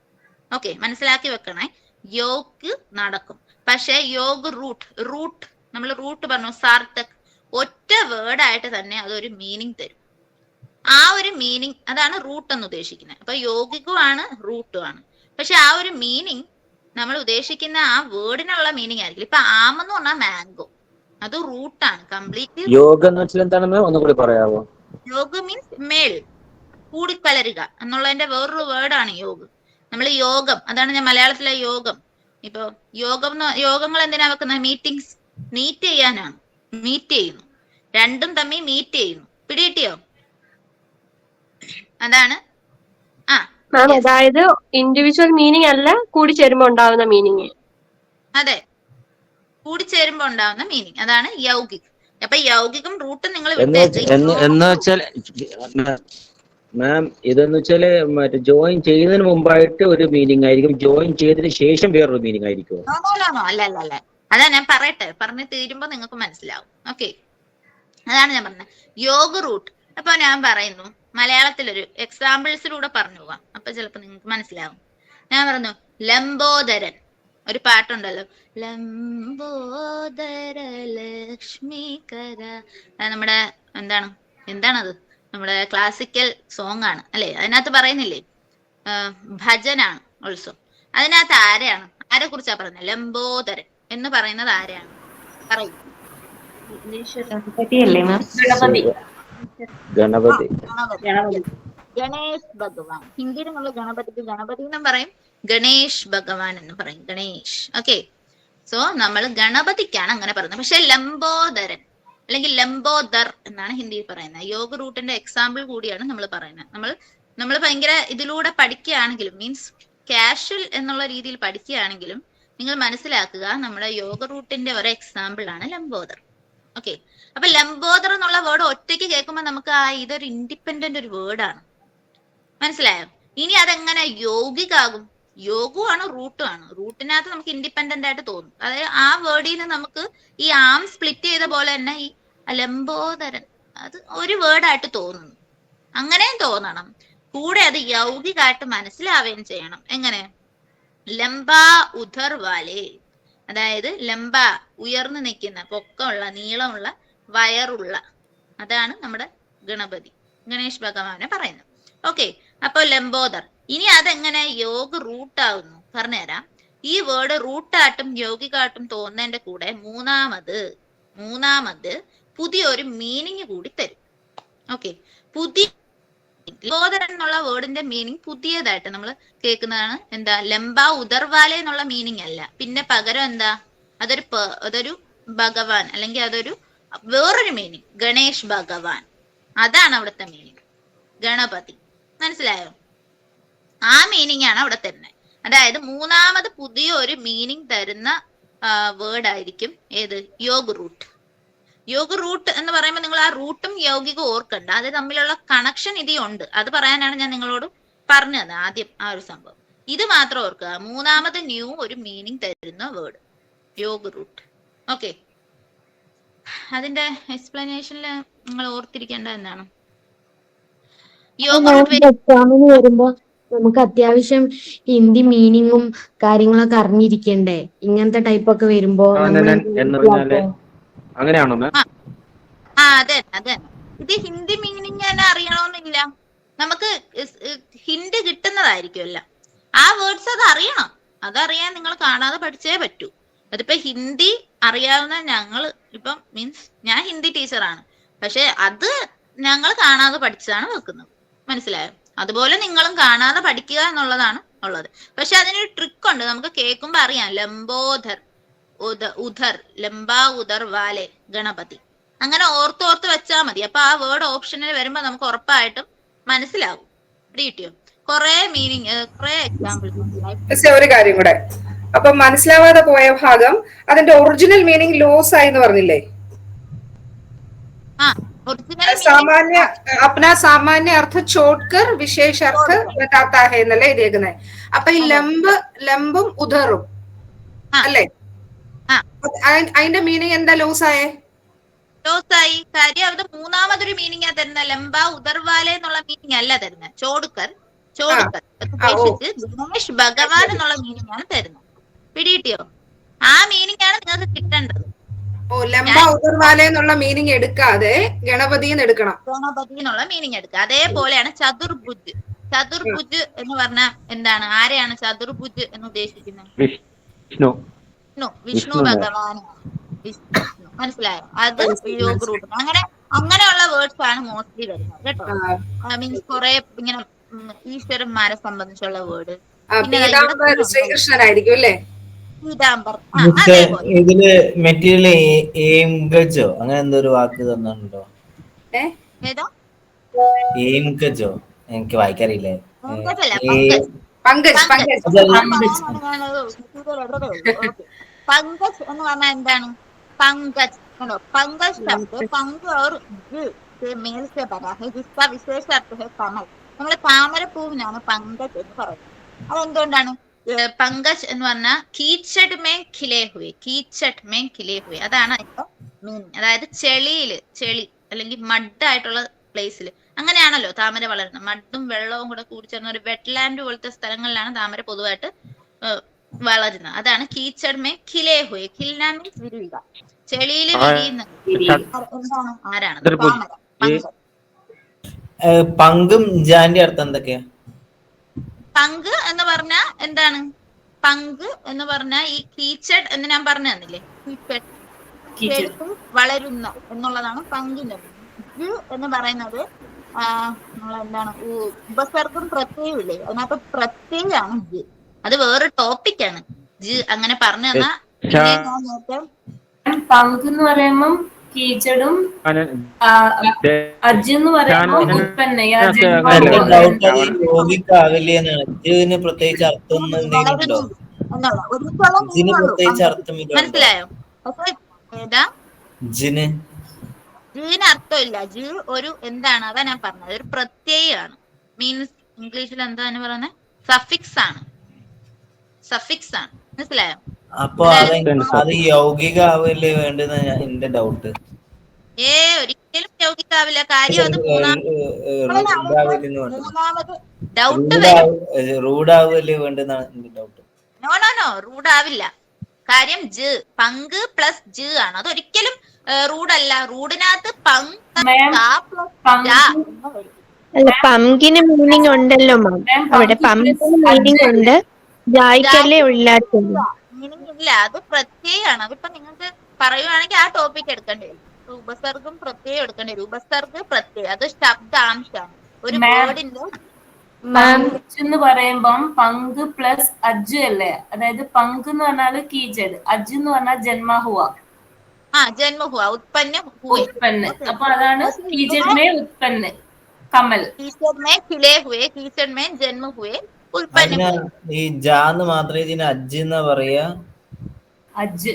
ഓക്കെ, മനസ്സിലാക്കി വെക്കണേ. യോഗ് നടക്കും. പക്ഷെ യോഗ റൂട്ട് നമ്മൾ റൂട്ട് പറഞ്ഞു സാർത്ഥക്, ഒറ്റ വേർഡായിട്ട് തന്നെ അതൊരു മീനിങ് തരും. ആ ഒരു മീനിങ് അതാണ് റൂട്ട് എന്ന് ഉദ്ദേശിക്കുന്നത്. അപ്പൊ യോഗികമാണ് റൂട്ടും ആണ്. പക്ഷെ ആ ഒരു മീനിങ് നമ്മൾ ഉദ്ദേശിക്കുന്ന ആ വേർഡിനുള്ള മീനിങ് ആയിരിക്കും. ഇപ്പൊ ആമെന്ന് പറഞ്ഞാൽ മാംഗോ, അത് റൂട്ടാണ് കംപ്ലീറ്റ്ലി. യോഗ എന്ന് വെച്ചാൽ എന്താണെന്ന് ഒന്നുകൂടി പറയാമോ? യോഗ മീൻസ് മേൽ, കൂടിക്കലരുക എന്നുള്ളതിന്റെ വേറൊരു വേർഡാണ് യോഗ. നമ്മൾ യോഗം, അതാണ് ഞാൻ മലയാളത്തിലെ യോഗം. ഇപ്പൊ യോഗങ്ങൾ എന്തിനാ വെക്കുന്നത്? മീറ്റിംഗ്സ്, മീറ്റ് ചെയ്യാനാണ്. മീറ്റ് ചെയ്യുന്നു, രണ്ടും തമ്മിൽ മീറ്റ് ചെയ്യുന്നു. പിടികിട്ടിയോ? അതാണ്. അതായത് ഇൻഡിവിജ്വൽ മീനിങ് അല്ല, കൂടി ചേരുമ്പോ ഉണ്ടാവുന്ന മീനിങ്. അതെ, കൂടിച്ചേരുമ്പോ ഉണ്ടാവുന്ന മീനിങ്, അതാണ് യൗഗിക്. അപ്പൊ യൗഗികം റൂട്ടും നിങ്ങൾ എന്ന് വെച്ചാൽ മാം, ഇതെന്ന് വെച്ചാല് മറ്റേ ജോയിൻ ചെയ്യുന്നതിന് മുമ്പായിട്ട് ഒരു മീനിങ് ആയിരിക്കും, ജോയിൻ ചെയ്തതിന് ശേഷം വേറൊരു മീനിങ് ആയിരിക്കും. അല്ല, അതാ ഞാൻ പറയട്ടെ, പറഞ്ഞു തീരുമ്പോ നിങ്ങൾക്ക് മനസ്സിലാവും. ഓക്കെ, അതാണ് ഞാൻ പറഞ്ഞത് യോഗ റൂട്ട്. അപ്പൊ ഞാൻ പറയുന്നു മലയാളത്തിലൊരു എക്സാമ്പിൾസിലൂടെ പറഞ്ഞു പോവാം, അപ്പൊ ചിലപ്പോ നിങ്ങൾക്ക് മനസ്സിലാവും. ഞാൻ പറഞ്ഞു ലംബോദരൻ, ഒരു പാട്ടുണ്ടല്ലോ, ലംബോദര ലക്ഷ്മികര. നമ്മുടെ എന്താണത്? നമ്മുടെ ക്ലാസിക്കൽ സോങ് ആണ് അല്ലെ? അതിനകത്ത് പറയുന്നില്ലേ ഭജനാണ് ഓൾസോ. അതിനകത്ത് ആരെ കുറിച്ചാ പറയുന്നത്? ലംബോദരൻ എന്ന് പറയുന്നത് ആരെയാണ്? പറയൂ. ഗണപതി. ഗണേഷ് ഭഗവാൻ. ഹിന്ദിയിൽ നമ്മൾ ഗണപതിക്ക് ഗണപതി എന്നും പറയും, ഗണേഷ് ഭഗവാൻ എന്ന് പറയും, ഗണേഷ്. ഓക്കെ, സോ നമ്മൾ ഗണപതിക്കാണ് അങ്ങനെ പറയുന്നത്. പക്ഷെ ലംബോദരൻ അല്ലെങ്കിൽ ലംബോദർ എന്നാണ് ഹിന്ദിയിൽ പറയുന്നത്. യോഗ റൂട്ടിന്റെ എക്സാമ്പിൾ കൂടിയാണ് നമ്മൾ പറയുന്നത്. നമ്മൾ ഭയങ്കര ഇതിലൂടെ പഠിക്കുകയാണെങ്കിലും, മീൻസ് കാഷ്വൽ എന്നുള്ള രീതിയിൽ പഠിക്കുകയാണെങ്കിലും നിങ്ങൾ മനസ്സിലാക്കുക, നമ്മുടെ യോഗ റൂട്ടിന്റെ ഒരു എക്സാമ്പിൾ ആണ് ലംബോദർ. ഓക്കെ, അപ്പൊ ലംബോദർ എന്നുള്ള വേർഡ് ഒറ്റയ്ക്ക് കേൾക്കുമ്പോൾ നമുക്ക് ഇതൊരു ഇൻഡിപെൻഡന്റ് ഒരു വേർഡാണ്. മനസ്സിലായോ? ഇനി അതെങ്ങനെ യോഗികാകും? യോഗുവാണ് റൂട്ടുമാണ്. റൂട്ടിനകത്ത് നമുക്ക് ഇൻഡിപെൻഡന്റ് ആയിട്ട് തോന്നും. അതായത് ആ വേർഡിൽ നിന്ന് നമുക്ക് ഈ ആം സ്പ്ലിറ്റ് ചെയ്ത പോലെ തന്നെ ഈ ലംബോദരൻ അത് ഒരു വേർഡായിട്ട് തോന്നുന്നു. അങ്ങനെയും തോന്നണം, കൂടെ അത് യൗകികമായിട്ട് മനസ്സിലാവുകയും ചെയ്യണം. എങ്ങനെ? ലംബ ഉധർ വാലേ, അതായത് ലംബ ഉയർന്നു നിൽക്കുന്ന, പൊക്കമുള്ള, നീളമുള്ള, വയറുള്ള, അതാണ് നമ്മുടെ ഗണപതി, ഗണേഷ് ഭഗവാനെ പറയുന്നത്. ഓക്കെ, അപ്പൊ ലംബോദർ. ഇനി അതെങ്ങനെ യോഗ റൂട്ടാവുന്നു പറഞ്ഞുതരാം. ഈ വേർഡ് റൂട്ടായിട്ടും യോഗികായിട്ടും തോന്നുന്നതിന്റെ കൂടെ മൂന്നാമത് പുതിയൊരു മീനിങ് കൂടി തരും. ഓക്കെ, പുതിയ ലംബോദരൻ എന്നുള്ള വേർഡിന്റെ മീനിങ് പുതിയതായിട്ട് നമ്മൾ കേൾക്കുന്നതാണ്. എന്താ? ലംബ ഉദർവാല എന്നുള്ള മീനിങ് അല്ല, പിന്നെ പകരം എന്താ? അതൊരു ഭഗവാൻ, അല്ലെങ്കിൽ അതൊരു വേറൊരു മീനിങ്, ഗണേഷ് ഭഗവാൻ. അതാണ് അവിടുത്തെ മീനിങ്, ഗണപതി. മനസ്സിലായോ? ആ മീനിങ് ആണ് അവിടെ തരുന്നത്. അതായത് മൂന്നാമത് പുതിയ ഒരു മീനിങ് തരുന്ന വേർഡ് ആയിരിക്കും ഏത്? യോഗ റൂട്ട്. യോഗ റൂട്ട് എന്ന് പറയുമ്പോൾ നിങ്ങൾ ആ റൂട്ടും യൗകികം ഓർക്കണ്ട, അത് തമ്മിലുള്ള കണക്ഷൻ ഉണ്ട്. അത് പറയാനാണ് ഞാൻ നിങ്ങളോട് പറഞ്ഞത് ആദ്യം ആ ഒരു സംഭവം. ഇത് മാത്രം ഓർക്കുക, മൂന്നാമത് ന്യൂ ഒരു മീനിങ് തരുന്ന വേർഡ് യോഗ റൂട്ട്. ഓക്കെ, അതിന്റെ എക്സ്പ്ലനേഷനിൽ നിങ്ങൾ ഓർത്തിരിക്കേണ്ട എന്താണ്? യോഗ റൂട്ട് എക്സാമിന് വരുമ്പോ നമുക്ക് അത്യാവശ്യം ഹിന്ദി മീനിങ്ങും കാര്യങ്ങളൊക്കെ അറിഞ്ഞിരിക്കണ്ടേ? ഇങ്ങനത്തെ ടൈപ്പ് ഒക്കെ വരുമ്പോ അങ്ങനെയാണോ? അതെ. ഇത് ഹിന്ദി മീനിങ് തന്നെ അറിയണമെന്നില്ല, നമുക്ക് ഹിന്ദി കിട്ടുന്നതായിരിക്കുമല്ല. ആ വേർഡ്സ് അത് അറിയണം. അതറിയാൻ നിങ്ങൾ കാണാതെ പഠിച്ചേ പറ്റൂ. അതിപ്പോ ഹിന്ദി അറിയാവുന്ന ഞങ്ങൾ ഇപ്പം മീൻസ് ഞാൻ ഹിന്ദി ടീച്ചറാണ്, പക്ഷെ അത് ഞങ്ങൾ കാണാതെ പഠിച്ചതാണ് വെക്കുന്നത്. മനസ്സിലായോ? അതുപോലെ നിങ്ങളും കാണാതെ പഠിക്കുക എന്നുള്ളതാണ് ഉള്ളത്. പക്ഷെ അതിനൊരു ട്രിക്ക് ഉണ്ട്, നമുക്ക് കേൾക്കുമ്പോ അറിയാം. ലംബോധർ ഉധർ, ലംബ ഉദർ വാലെ ഗണപതി, അങ്ങനെ ഓർത്ത് വെച്ചാൽ മതി. അപ്പൊ ആ വേർഡ് ഓപ്ഷനിൽ വരുമ്പോ നമുക്ക് ഉറപ്പായിട്ടും മനസ്സിലാവും. കിട്ടിയോ? കുറെ മീനിങ്, കുറെ എക്സാമ്പിൾസ്. ഒരു കാര്യം കൂടെ, അപ്പൊ മനസ്സിലാവാതെ പോയ ഭാഗം അതിന്റെ ഒറിജിനൽ മീനിങ് ലോസ് ആയി എന്ന് പറഞ്ഞില്ലേ? സാമാന്യ अपना सामान्य अर्थ छोड़कर विशेष अर्थ बताता है എന്നല്ലേ എഴുതിയേക്കുന്നത്. അപ്പൊ ഈ ലംബും ഉദറും അല്ലേ? അതിന്റെ മീനിങ് എന്താ ലൂസായേ? ലോസായി. കാര്യം അത് മൂന്നാമതൊരു മീനിങ് തരുന്ന. ലംബ ഉദർവാല എന്നുള്ള മീനിങ് അല്ല തരുന്നത്. ചോടുക്കർ ഉപേക്ഷിച്ച് ഗണേഷ് ഭഗവാൻ എന്നുള്ള മീനിങ് ആണ് തരുന്നത്. പിടികിട്ടിയോ? ആ മീനിങ് ആണ് നിങ്ങൾക്ക് കിട്ടേണ്ടത്. ഓ, ലംബ ഉദർവാല എന്നുള്ള മീനിങ് എടുക്കാതെ ഗണപതി എടുക്കണം. ഗണപതി എന്നുള്ള മീനിങ് എടുക്കുക. അതേപോലെയാണ് ചതുർഭുജ്. ചതുർഭുജ് എന്ന് പറഞ്ഞാൽ എന്താണ്? ആരെയാണ് ചതുർഭുജ് എന്ന് ഉദ്ദേശിക്കുന്നത്? വിഷ്ണു ഭഗവാനാണ്. മനസ്സിലായോ? അത് യോഗ റൂട്ട്. അങ്ങനെയുള്ള വേർഡ്സ് ആണ് മോസ്റ്റ്ലി വരുന്നത് കേട്ടോ. മീൻസ് കുറെ ഇങ്ങനെ ഈശ്വരന്മാരെ സംബന്ധിച്ചുള്ള വേർഡ്. ശ്രീകൃഷ്ണനായിരിക്കും അല്ലേ? പീതാംബർ. ഇതില് മെറ്റീരിയൽ എയിം ഗജോ അങ്ങനെ എന്തോ ഒരു വാക്ക് തന്നുണ്ടോ? ഏതാ എയിം ഗജോ? എനിക്ക് വായിക്കാറില്ലേ. പങ്കജ് എന്ന് പറഞ്ഞാൽ എന്താണ്? പങ്കജ് കണ്ടോ? പങ്കജ് ശബ്ദ പങ്ക് और मेल से बना है जिसका विशेष अर्थ है कमल. നമ്മള് താമരപ്പൂവിനാണ് പങ്കജ് എന്ന് പറയുന്നത്. അതെന്തുകൊണ്ടാണ്? പങ്കജ് എന്ന് പറഞ്ഞാൽ കീച്ചഡ് മേ ഖിലേ ഹുയെ. കീച്ചഡ് മേ ഖിലേ ഹുയെ അതാണ് അതിന്റെ മീനിങ്. അതായത് ചെളി അല്ലെങ്കിൽ മഡ് ആയിട്ടുള്ള പ്ലേസിൽ. അങ്ങനെയാണല്ലോ താമര വളരുന്നത്. മഡും വെള്ളവും കൂടെ കൂടിച്ചേർന്ന ഒരു വെറ്റ്ലാൻഡ് പോലത്തെ സ്ഥലങ്ങളിലാണ് താമര പൊതുവായിട്ട് വളരുന്നത്. അതാണ് കീച്ചഡ് മേ ഖിലേ ഹുയെ. ഖിൽന മീൻസ് വിരിയുക. ചെളിയിൽ വിരിയുന്നത് എന്താണ്? ആരാണ്? താമര. പങ്കും ജാന്റെ അർത്ഥം എന്തൊക്കെയാ? പങ്ക് എന്ന് പറഞ്ഞാൽ എന്താണ്? പങ്ക് എന്ന് പറഞ്ഞാൽ ഈ കീച്ചഡ് എന്ന് ഞാൻ പറഞ്ഞു തന്നില്ലേ? കീച്ചഡ് വളരുന്ന എന്നുള്ളതാണ് പങ്കിന്റെ. എന്ന് പറയുന്നത് എന്താണ്? ഉപസർഗം പ്രത്യയമില്ലേ? അതിനകത്ത് പ്രത്യയാണ് ജ്. അത് വേറെ ടോപ്പിക്കാണ്. ജ് അങ്ങനെ പറഞ്ഞു തന്നാ പങ്ക് എന്ന് പറയുമ്പം കീച്ചടും അജ് എന്ന് പറയുമ്പോൾ പ്രത്യേകിച്ച് അർത്ഥം മനസ്സിലായോ? ഏതാ ജിന്? ജീന് അർത്ഥമില്ല. ജി ഒരു എന്താണ്? അതാ ഞാൻ പറഞ്ഞത്. ഒരു പ്രത്യയാണ്. മീൻസ് ഇംഗ്ലീഷിൽ എന്താണ് പറയുന്നത്? സഫിക്സ് ആണ്. മനസ്സിലായോ? അപ്പൊ അത് യൗകികാവല്ലേ വേണ്ടത് എന്റെ ഡൗട്ട്. ഒരിക്കലും യൗകികാവില്ല. കാര്യം അത് റൂഡാവല്ലേ വേണ്ടെന്നാണ് എന്റെ ഡൗട്ട്. നോ റൂഡാവില്ല. കാര്യം ജ് പങ്ക് പ്ലസ് ജ് ആണ്. അതൊരിക്കലും റൂഡല്ല. റൂഡിനകത്ത് അല്ല, പങ്കിന് മീനിങ് ഉണ്ടല്ലോ മാം. അവിടെ പമ്പിന് മീനിങ് ഉണ്ട്, ജായ്ക്കല്ലേ ഇല്ലാത്തത്. മീനിങ് ഇല്ല. അത് പ്രത്യയാണ്. അതിപ്പോ നിങ്ങൾക്ക് പറയുവാണെങ്കിൽ ആ ടോപ്പിക് എടുക്കേണ്ടി വരും. ഉപസർഗം പ്രത്യയം എടുക്കേണ്ടി വരും. ഉപസർഗ് പ്രത്യയം അത് ശബ്ദാംശമാണ്. ഒരു വേർഡിന്റെ എന്ന് പറയുമ്പം പങ്ക് പ്ലസ് അജ് അല്ലേ? അതായത് പങ്ക് എന്ന് പറഞ്ഞാല് കീച്ചഡ്, അജ് എന്ന് പറഞ്ഞാൽ ജന്മഹുവ. ജന്മഹുവ ഉത്പന്നം. അപ്പൊ അതാണ് കീച്ചഡ് മേ ഉത്പന്ന കമൽ. കീച്ചഡ് മേ ഖിലേ ഹുയെ, കീച്ചഡ് മേ ജന്മ ഹുയെ, ഉത്പന്നം. ഈ ജാന്ന് മാത്രമേ ഇതിന് അജ് എന്നാ പറയാ. അജ്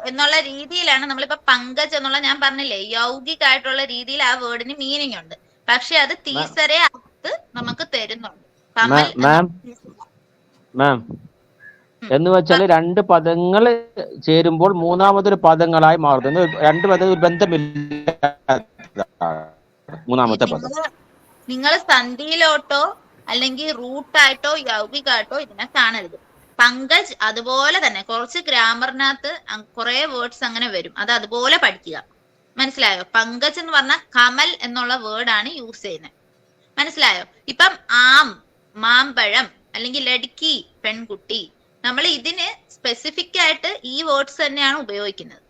എന്നുള്ള രീതിയിലാണ് നമ്മളിപ്പോ പങ്കജ് എന്നുള്ള ഞാൻ പറഞ്ഞില്ലേ, യൗകികായിട്ടുള്ള രീതിയിൽ ആ വേർഡിന് മീനിങ് ഉണ്ട്. പക്ഷെ അത് തീസരെ അർത്ഥ നമുക്ക് തരുന്നുണ്ട്. മാം എന്ന് വെച്ചാൽ രണ്ട് പദങ്ങൾ ചേരുമ്പോൾ മൂന്നാമതൊരു പദങ്ങളായി മാറുന്നു. രണ്ട് പദം ബന്ധമില്ല. മൂന്നാമത്തെ പദം നിങ്ങൾ സന്ധിയിലോട്ടോ അല്ലെങ്കിൽ റൂട്ടായിട്ടോ യൗകികായിട്ടോ ഇതിനെ കാണരുത്. പങ്കജ് അതുപോലെ തന്നെ കുറച്ച് ഗ്രാമറിനകത്ത് കുറെ വേർഡ്സ് അങ്ങനെ വരും. അത് അതുപോലെ പഠിക്കുക. മനസ്സിലായോ? പങ്കജ് എന്ന് പറഞ്ഞാൽ കമൽ എന്നുള്ള വേർഡാണ് യൂസ് ചെയ്യുന്നത്. മനസ്സിലായോ? ഇപ്പം മാമ്പഴം അല്ലെങ്കിൽ ലഡ്കി പെൺകുട്ടി, നമ്മൾ ഇതിന് സ്പെസിഫിക് ആയിട്ട് ഈ വേർഡ്സ് തന്നെയാണ് ഉപയോഗിക്കുന്നത്.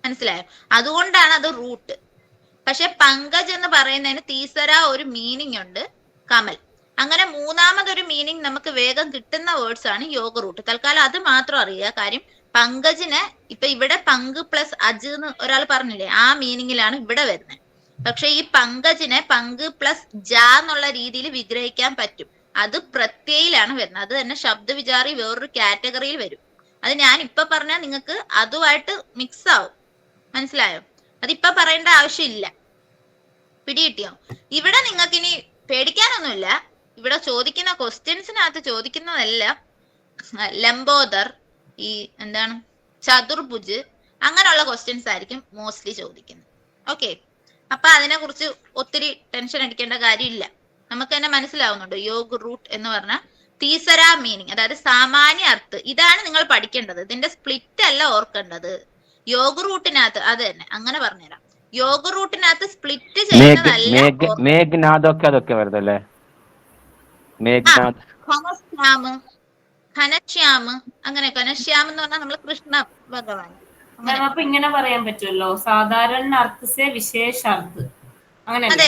മനസ്സിലായോ? അതുകൊണ്ടാണ് അത് റൂട്ട്. പക്ഷെ പങ്കജ് എന്ന് പറയുന്നതിന് തീസര ഒരു മീനിങ് ഉണ്ട്, കമൽ. അങ്ങനെ മൂന്നാമതൊരു മീനിങ് നമുക്ക് വേഗം കിട്ടുന്ന വേർഡ്സ് ആണ് യോഗ റൂട്ട്. തൽക്കാലം അത് മാത്രം അറിയുക. കാര്യം പങ്കജിന് ഇപ്പൊ ഇവിടെ പങ്ക് പ്ലസ് അജ് എന്ന് ഒരാൾ പറഞ്ഞില്ലേ, ആ മീനിങ്ങിലാണ് ഇവിടെ വരുന്നത്. പക്ഷെ ഈ പങ്കജിനെ പങ്ക് പ്ലസ് ജ എന്നുള്ള രീതിയിൽ വിഗ്രഹിക്കാൻ പറ്റും. അത് പ്രത്യയിലാണ് വരുന്നത്. അത് തന്നെ ശബ്ദവിചാരി വേറൊരു കാറ്റഗറിയിൽ വരും. അത് ഞാൻ ഇപ്പൊ പറഞ്ഞാൽ നിങ്ങൾക്ക് അതുമായിട്ട് മിക്സ് ആവും. മനസ്സിലായോ? അതിപ്പൊ പറയേണ്ട ആവശ്യമില്ല. പിടികിട്ടിയോ? ഇവിടെ നിങ്ങൾക്ക് ഇനി പേടിക്കാനൊന്നുമില്ല. ഇവിടെ ചോദിക്കുന്ന ക്വസ്റ്റ്യൻസിനകത്ത് ചോദിക്കുന്നതെല്ലാം ലംബോദർ, ഈ എന്താണ് ചതുർഭുജ്, അങ്ങനെയുള്ള ക്വസ്റ്റ്യൻസ് ആയിരിക്കും മോസ്റ്റ്ലി ചോദിക്കുന്നത്. ഓക്കെ, അപ്പൊ അതിനെ കുറിച്ച് ഒത്തിരി ടെൻഷൻ അടിക്കേണ്ട കാര്യമില്ല. നമുക്ക് തന്നെ മനസ്സിലാവുന്നുണ്ട് യോഗ് റൂട്ട് എന്ന് പറഞ്ഞാൽ തീസര മീനിങ്, അതായത് സാമാന്യ അർത്ഥം. ഇതാണ് നിങ്ങൾ പഠിക്കേണ്ടത്. ഇതിന്റെ സ്പ്ലിറ്റ് അല്ല ഓർക്കേണ്ടത്. യോഗ് റൂട്ടിനകത്ത് അത് തന്നെ അങ്ങനെ പറഞ്ഞുതരാം. യോഗ് റൂട്ടിനകത്ത് സ്പ്ലിറ്റ് ചെയ്യുന്നതല്ല. മേഘ്നാഥൊക്കെ അതൊക്കെ വരുന്നല്ലേ? മേഘ്നാഥ്, ഘനശ്യാമ്, അങ്ങനെ ഘനശ്യാം എന്ന് പറഞ്ഞാൽ നമ്മൾ കൃഷ്ണ ഭഗവാൻ. അപ്പൊ ഇങ്ങനെ പറയാൻ പറ്റുമല്ലോ, സാധാരണ അർത്ഥ സേ വിശേഷ അർത്ഥ. അതെ,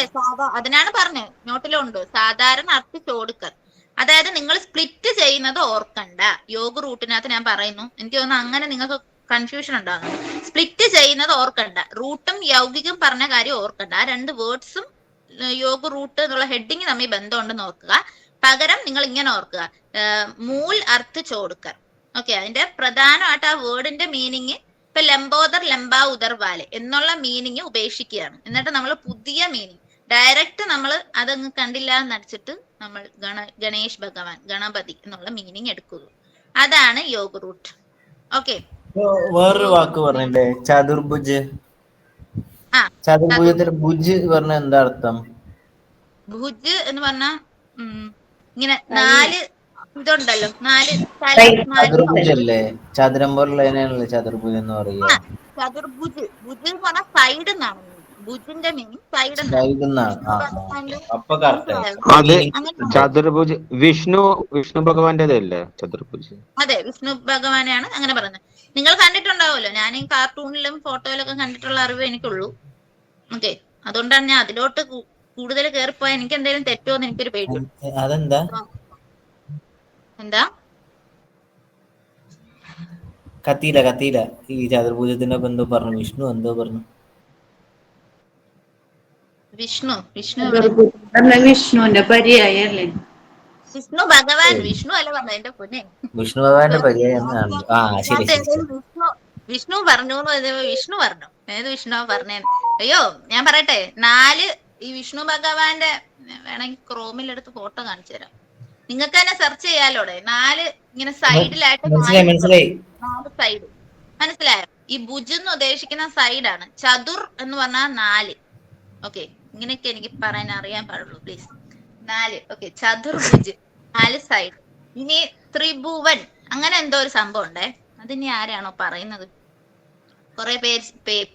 അതിനാണ് പറഞ്ഞത്, നോട്ടിലുണ്ട് സാധാരണ അർത്ഥ ചോടുക്കർ. അതായത് നിങ്ങൾ സ്പ്ലിറ്റ് ചെയ്യുന്നത് ഓർക്കണ്ട. യോഗ റൂട്ടിനകത്ത് ഞാൻ പറയുന്നു, എനിക്ക് തോന്നുന്നു അങ്ങനെ നിങ്ങൾക്ക് കൺഫ്യൂഷൻ ഉണ്ടാകുന്നു. സ്പ്ലിറ്റ് ചെയ്യുന്നത് ഓർക്കണ്ട. റൂട്ടും യൗകികം പറഞ്ഞ കാര്യം ഓർക്കണ്ട. ആ രണ്ട് വേർഡ്സും യോഗ റൂട്ട് എന്നുള്ള ഹെഡിങ് തമ്മിൽ ബന്ധമുണ്ടെന്ന് ഓർക്കുക. പകരം നിങ്ങൾ ഇങ്ങനെ ഓർക്കുക, മൂൽ അർത്ഥ ചോടുക്കർ. ഓക്കെ, അതിന്റെ പ്രധാനമായിട്ട് ആ വേർഡിന്റെ മീനിങ് ഇപ്പൊ ലംബോദർ ലംബാ ഉദർ വാലെ എന്നുള്ള മീനിങ് ഉപേക്ഷിക്കുകയാണ്. എന്നിട്ട് നമ്മൾ പുതിയ മീനിങ് ഡയറക്റ്റ് നമ്മൾ അതങ്ങ് കണ്ടില്ല എന്ന് നടിച്ചിട്ട് നമ്മൾ ഗണേഷ് ഭഗവാൻ, ഗണപതി എന്നുള്ള മീനിങ് എടുക്കുക. അതാണ് യോഗ റൂട്ട്. ഓക്കെ, വേറൊരു വാക്ക് പറഞ്ഞില്ലേ, ചതുർഭുജ്. ചതുർഭുജത്തിന് ഭുജ് പറഞ്ഞ എന്താ അർത്ഥം? ഭുജ് എന്ന് പറഞ്ഞ ഇങ്ങനെ 4 ഇതുണ്ടല്ലോ, 4 ചതുർഭുജല്ലേ? ചതുരം പോലുള്ളതിനാണല്ലോ ചതുർഭുജം എന്ന് പറയുക. ചതുർഭുജ്, ഭുജ് എന്ന് പറഞ്ഞാൽ സൈഡ് എന്നാണ്. ഭുജിന്റെ മീനിങ് സൈഡ് എന്നാണ്. അപ്പൊ കറക്റ്റ്. അത് ചതുർഭുജ് വിഷ്ണു ഭഗവാന്റേതല്ലേ ചതുർഭുജ്? അതെ, വിഷ്ണു ഭഗവാനെയാണ് അങ്ങനെ പറയുന്നത്. നിങ്ങൾ കണ്ടിട്ടുണ്ടാവുമല്ലോ, ഞാൻ ഈ കാർട്ടൂണിലും ഫോട്ടോയിലൊക്കെ കണ്ടിട്ടുള്ള അറിവ് എനിക്കുള്ളൂ. ഓക്കെ, അതുകൊണ്ടാണ് ഞാൻ അതിലോട്ട് കൂടുതൽ കയറിപ്പോയാൽ എനിക്ക് എന്തെങ്കിലും തെറ്റോ എന്ന് എനിക്കൊരു പേടി. അതെന്താ? എന്താ കത്തിയില്ല ഈ ചതുർഭുജത്തിന്റെ എന്തോ പറഞ്ഞു, വിഷ്ണു എന്തോ പറഞ്ഞു. വിഷ്ണുവിന്റെ പര്യായല്ലേ? വിഷ്ണു ഭഗവാൻ, വിഷ്ണു അല്ല പറഞ്ഞ എന്റെ പൊന്നെ, വിഷ്ണു ഭഗവാന്റെ പര്യായം. വിഷ്ണു പറഞ്ഞു, വിഷ്ണു പറഞ്ഞു. ഏത് വിഷ്ണു പറഞ്ഞേ? അയ്യോ, ഞാൻ പറയട്ടെ, 4 ഈ വിഷ്ണു ഭഗവാന്റെ വേണമെങ്കിൽ ക്രോമിലെടുത്ത് ഫോട്ടോ കാണിച്ചു തരാം. നിങ്ങൾക്ക് തന്നെ സെർച്ച് ചെയ്യാലോടെ. 4 ഇങ്ങനെ സൈഡിലായിട്ട് 4 സൈഡ്. മനസ്സിലായോ? ഈ ഭുജ് എന്ന് ഉദ്ദേശിക്കുന്ന സൈഡാണ്. ചതുർ എന്ന് പറഞ്ഞാൽ 4. ഓക്കെ, ഇങ്ങനെയൊക്കെ എനിക്ക് പറയാൻ അറിയാൻ പാടുള്ളൂ, പ്ലീസ്. 4. Okay, Chaturbhuj 4 side. ഇനി ത്രിഭുവൻ അങ്ങനെ എന്തോ ഒരു സംഭവം ഉണ്ടേ. അതിനി ആരാണോ പറയുന്നത്? കുറെ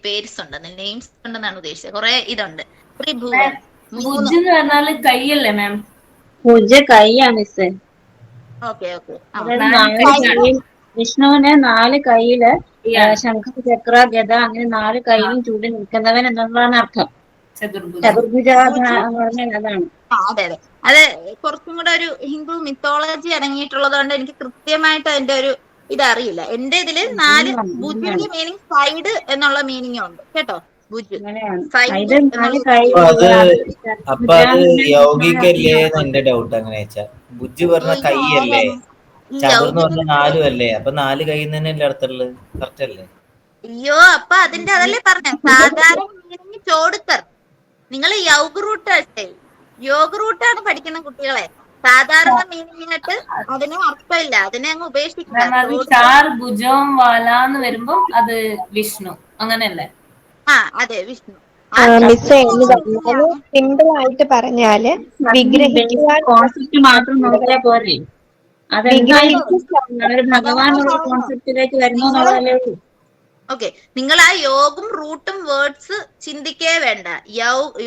പേഴ്സ് ഉണ്ട്, നെയിംസ് ഉണ്ടെന്നാണ് ഉദ്ദേശിച്ചത്. കുറെ ഇതുണ്ട്. ത്രിഭുവൻ. ഭുജ് എന്ന് പറഞ്ഞാല് കൈയല്ലേ മാം? ഭുജ കൈയാണ് മിസ്. ഓക്കെ, വിഷ്ണുവിന് 4 കൈയില് ശംഖ, ചക്ര, ഗദ അങ്ങനെ 4 കൈയിലും ചൂടി നിൽക്കുന്നവൻ എന്നുള്ളതാണ് അർത്ഥം. ചതുർഭുജ അതാണ്. അതെ, അത് കുറച്ചും കൂടെ ഒരു ഹിന്ദു മിത്തോളജി അടങ്ങിയിട്ടുള്ളത് കൊണ്ട് എനിക്ക് കൃത്യമായിട്ട് അതിന്റെ ഒരു ഇതറിയില്ല. എന്റെ ഇതില് 4 ഭുജിന്റെ മീനിങ് സൈഡ് എന്നുള്ള മീനിങ് ഉണ്ട് കേട്ടോ. ഭുജ് അപ്പൊ അത് യൗകികല്ലേ എന്റെ ഡൗട്ട്. അങ്ങനെ വെച്ചാ ഭുജ് പറഞ്ഞ കൈയല്ലേ, ചതുർന്ന് പറഞ്ഞ 4 അല്ലേ? അപ്പൊ 4 കൈയിൽ തന്നെയല്ലേ അർത്ഥമുള്ളത്? കറക്റ്റ് അല്ലേ? അയ്യോ, അപ്പൊ അതിന്റെ അതല്ലേ പറഞ്ഞ സാധാരണ മീനിങ് ചോടുക്കർ. നിങ്ങൾ യോഗ റൂട്ടാണ് പഠിക്കുന്ന കുട്ടികളെ. സാധാരണ മീനിങ് ആയിട്ട് അതിന് അർത്ഥമില്ല, അതിനെ അങ്ങ് ഉപേക്ഷിക്കുക. ഭുജവും വാലാന്ന് വരുമ്പോ അത് വിഷ്ണു അങ്ങനെയല്ലേ? അതെ, വിഷ്ണു. സിമ്പിൾ ആയിട്ട് പറഞ്ഞാല് വിഗ്രഹിക്കുവാൻ കോൺസെപ്റ്റ് മാത്രം നോക്കിയാൽ പോരെ. ഭഗവാനുള്ള കോൺസെപ്റ്റിലേക്ക് വരുന്നു എന്നുള്ളതല്ലേ ഉള്ളൂ. ഓക്കെ, നിങ്ങൾ ആ യോഗും റൂട്ടും വേർഡ്സ് ചിന്തിക്കേ വേണ്ട.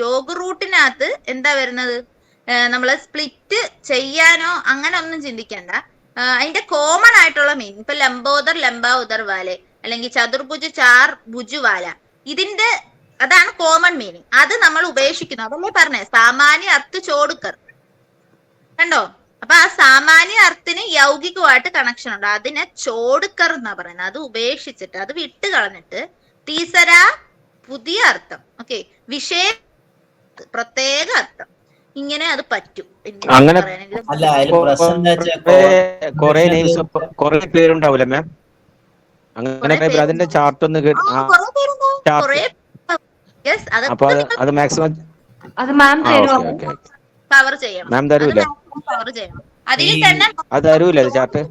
യോഗ റൂട്ടിനകത്ത് എന്താ വരുന്നത്? നമ്മള് സ്പ്ലിറ്റ് ചെയ്യാനോ അങ്ങനെ ഒന്നും ചിന്തിക്കണ്ട. അതിന്റെ കോമൺ ആയിട്ടുള്ള മീനിങ് ഇപ്പൊ ലംബോദർ ലംബാ ഉദർ വാലെ, അല്ലെങ്കിൽ ചതുർഭുജ് ചാർ ഭുജു വാല, ഇതിന്റെ അതാണ് കോമൺ മീനിങ്. അത് നമ്മൾ ഉപേക്ഷിക്കുന്നു. അതല്ലേ പറഞ്ഞേ സാമാന്യ അർത്ഥ ചോടുക്കർ. കണ്ടോ? അപ്പൊ ആ സാമാന്യ അർത്ഥത്തിന് യൗകികമായിട്ട് കണക്ഷൻ ഉണ്ട്. അതിനെ ചോടുക്കർ എന്നാ പറയുന്നത്. അത് ഉപേക്ഷിച്ചിട്ട്, അത് വിട്ട് കളഞ്ഞിട്ട് തീസര പുതിയ അർത്ഥം. ഓക്കെ, വിഷയ പ്രത്യേക അർത്ഥം. ഇങ്ങനെ അത് പറ്റും. അങ്ങനെ കൊറേ പേരുണ്ടാവൂല മാം? അങ്ങനെ അതിന്റെ ചാർട്ട് ഒന്ന് അത് മാക്സിമം കവർ ചെയ്യണം. മാം തരൂല? കവർ ചെയ്യണം. അതിൽ തന്നെ അത് തരൂല ചാർട്ട്?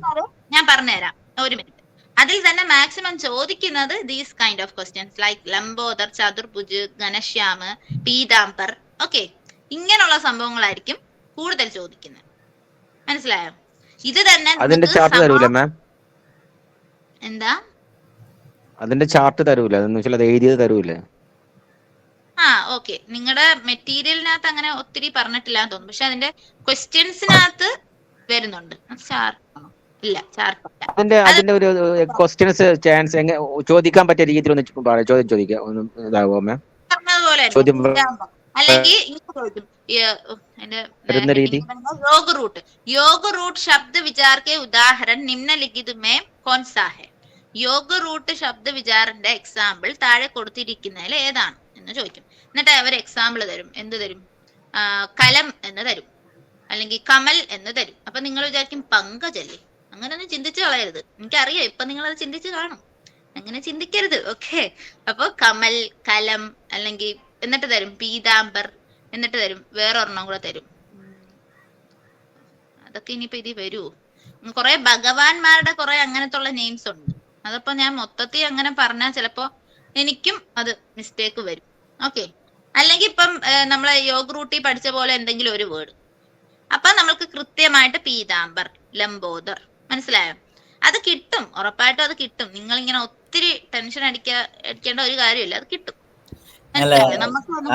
ഞാൻ പറഞ്ഞുതരാം, ഒരു മിനിറ്റ്. അതിൽ തന്നെ മാക്സിമം ചോദിക്കുന്നത് these kind of questions like ലംബോദർ, ചതുർഭുജ്, ഘനശ്യാമ്, പീതാംബർ. ഓക്കെ, ഇങ്ങനെയുള്ള സംഭവങ്ങളായിരിക്കും കൂടുതൽ ചോദിക്കുന്നത്. മനസ്സിലായോ? ഇത് തന്നെ അതിന്റെ ചാർട്ട് തരൂല മാം? എന്താ അതിന്റെ ചാർട്ട് തരൂല? എന്ന് വെച്ചാൽ അത് എഴുതിയത് തരൂല? ഓക്കെ, നിങ്ങളുടെ മെറ്റീരിയലിനകത്ത് അങ്ങനെ ഒത്തിരി പറഞ്ഞിട്ടില്ല എന്ന് തോന്നുന്നു, പക്ഷെ അതിന്റെ ക്വസ്റ്റ്യൻസിനകത്ത് വരുന്നുണ്ട്. ഇല്ല, ചാർട്ട് അതിന്റെ ഒരു ക്വസ്റ്റ്യൻസ് ചാൻസ് ചോദിക്കാൻ പറ്റിയ രീതിയിൽ ഒന്ന് ചോദിക്കാം, ഒന്ന് ഇതാവോ മാം? പറഞ്ഞതുപോലെ അല്ലെങ്കിൽ योग रूट शब्द विचार के उदाहरण निम्नलिखित में कौन सा है? योग रूट शब्द വിചാറിന്റെ എക്സാമ്പിൾ താഴെ കൊടുത്തിരിക്കുന്നതിൽ ഏതാണ് എന്ന് ചോദിക്കും. എന്നിട്ട് അവർ എക്സാമ്പിൾ തരും. എന്ത് തരും? കലം എന്ന് തരും, അല്ലെങ്കിൽ കമൽ എന്ന് തരും. അപ്പൊ നിങ്ങൾ വിചാരിക്കും പങ്കജല്ലേ, അങ്ങനെ ഒന്നും ചിന്തിച്ചു കളയരുത്. എനിക്കറിയാം ഇപ്പൊ നിങ്ങൾ അത് ചിന്തിച്ചു കാണും, അങ്ങനെ ചിന്തിക്കരുത്. ഓക്കെ, അപ്പൊ കമൽ, കലം, അല്ലെങ്കിൽ എന്നിട്ട് തരും പീതാംബർ, എന്നിട്ട് തരും വേറൊരെണ്ണം കൂടെ തരും. അതൊക്കെ ഇനിയിപ്പോ ഇത് വരുമോ? കുറെ ഭഗവാന്മാരുടെ കുറെ അങ്ങനത്തുള്ള നെയിംസ് ഉണ്ട്. അതപ്പോ ഞാൻ മൊത്തത്തിൽ അങ്ങനെ പറഞ്ഞാൽ ചിലപ്പോ എനിക്കും അത് മിസ്റ്റേക്ക് വരും. ഓക്കെ, അല്ലെങ്കിൽ ഇപ്പം നമ്മളെ യോഗ റൂട്ടിൽ പഠിച്ച പോലെ എന്തെങ്കിലും ഒരു വേർഡ്, അപ്പൊ നമ്മൾക്ക് കൃത്യമായിട്ട് പീതാംബർ, ലംബോദർ, മനസ്സിലായോ? അത് കിട്ടും, ഉറപ്പായിട്ടും അത് കിട്ടും. നിങ്ങൾ ഇങ്ങനെ ഒത്തിരി ടെൻഷൻ അടിക്കേണ്ട ഒരു കാര്യമില്ല, അത് കിട്ടും. അല്ല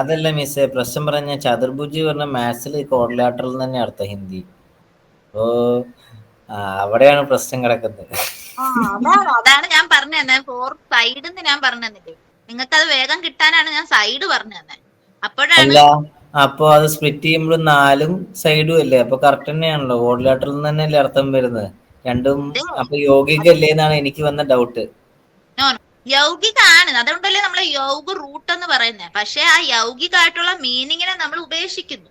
അതല്ല മിസ്സേ, പ്രശ്നം പറഞ്ഞ ചതുർഭുജി പറഞ്ഞ മാത്സിൽ കോഡിലാറ്ററൽ തന്നെ അർത്ഥം ഹിന്ദി. ഓ അവിടെയാണ് പ്രശ്നം കിടക്കുന്നത്. അതാണ് ഞാൻ പറഞ്ഞു തന്നെ, ഫോർ സൈഡ് എന്ന് ഞാൻ പറഞ്ഞു തന്നില്ലേ, നിങ്ങൾക്ക് അത് വേഗം കിട്ടാനാണ് ഞാൻ സൈഡ് പറഞ്ഞു തന്നെ. അപ്പോഴാണ് അപ്പൊ അത് സ്പ്ലിറ്റ് ചെയ്യുമ്പോൾ 4 സൈഡും അല്ലേ, അപ്പൊ കറക്റ്റ് തന്നെയാണല്ലോ, കോഡിലാറ്ററൽ തന്നെയല്ലേ അർത്ഥം വരുന്നത് രണ്ടും. അപ്പൊ യോഗികല്ലേ എന്നാണ് എനിക്ക് വന്ന ഡൗട്ട്. യൗകികാണ്, അതുകൊണ്ടല്ലേ നമ്മൾ യോഗ റൂട്ട് എന്ന് പറയുന്നത്. പക്ഷെ ആ യൗകികമായിട്ടുള്ള മീനിങ്ങിനെ നമ്മൾ ഉപേക്ഷിക്കുന്നു,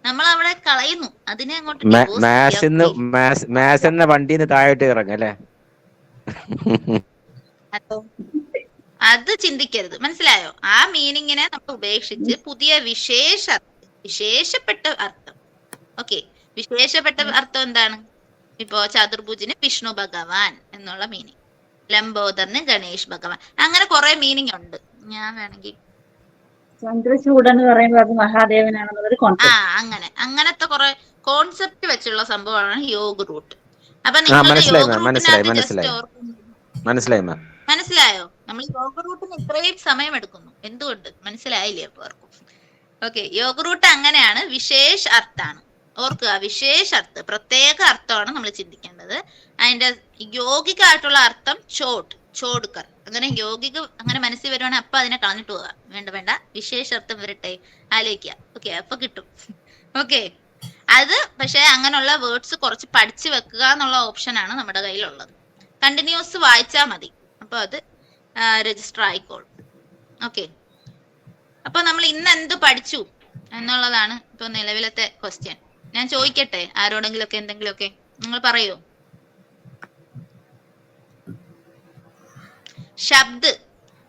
നമ്മൾ അവിടെ കളയുന്നു, അതിനെ അങ്ങോട്ട് എന്ന വണ്ടിന്ന് താഴോട്ട് ഇറങ്ങല്ലേ, അത് ചിന്തിക്കരുത്. മനസ്സിലായോ? ആ മീനിങ്ങിനെ നമ്മൾ ഉപേക്ഷിച്ച് പുതിയ വിശേഷപ്പെട്ട അർത്ഥം. ഓക്കെ, വിശേഷപ്പെട്ട അർത്ഥം എന്താണ്? ഇപ്പോ ചതുർഭുജിന് വിഷ്ണു ഭഗവാൻ എന്നുള്ള മീനിങ്, ലംബോദറിന് ഗണേഷ് ഭഗവാൻ, അങ്ങനെ കുറെ മീനിങ് ഉണ്ട്. ഞാൻ വേണമെങ്കിൽ ചന്ദ്രചൂഡൻ എന്ന് പറയുമ്പോൾ അത് മഹാദേവനാണെന്നൊരു കോൺസെപ്റ്റ്. അങ്ങനത്തെ കുറെ കോൺസെപ്റ്റ് വെച്ചുള്ള സംഭവമാണ് യോഗ റൂട്ട്. അപ്പൊ മനസ്സിലായോ? നമ്മൾ യോഗ റൂട്ടിന് ഇത്രയും സമയം എടുക്കുന്നു, എന്തുകൊണ്ട് മനസ്സിലായില്ലേ അപ്പൊ ആർക്കും? ഓക്കെ, യോഗ റൂട്ട് അങ്ങനെയാണ്, വിശേഷ അർത്ഥാണ്. ഓർക്കുക, വിശേഷ അർത്ഥം, പ്രത്യേക അർത്ഥമാണ് നമ്മൾ ചിന്തിക്കേണ്ടത്. അതിന്റെ യൗകികമായിട്ടുള്ള അർത്ഥം ചോടുക്കർ, അങ്ങനെ യൗകിക അങ്ങനെ മനസ്സിൽ വരുവാണെങ്കിൽ അപ്പൊ അതിനെ കളഞ്ഞിട്ട് പോവുക. വേണ്ട, വിശേഷാർത്ഥം വരട്ടെ, ആലോചിക്കുക. ഓക്കെ, അപ്പൊ കിട്ടും. ഓക്കെ, അത് പക്ഷെ അങ്ങനെയുള്ള വേർഡ്സ് കുറച്ച് പഠിച്ചു വെക്കുക എന്നുള്ള ഓപ്ഷനാണ് നമ്മുടെ കയ്യിലുള്ളത്. കണ്ടിന്യൂസ് വായിച്ചാൽ മതി, അപ്പൊ അത് രജിസ്റ്റർ ആയിക്കോളും. ഓക്കെ, അപ്പൊ നമ്മൾ ഇന്ന് എന്ത് പഠിച്ചു എന്നുള്ളതാണ് ഇപ്പൊ നിലവിലത്തെ ക്വസ്റ്റ്യൻ. ഞാൻ ചോദിക്കട്ടെ ആരോടെങ്കിലും ഒക്കെ എന്തെങ്കിലുമൊക്കെ നിങ്ങൾ പറയോ?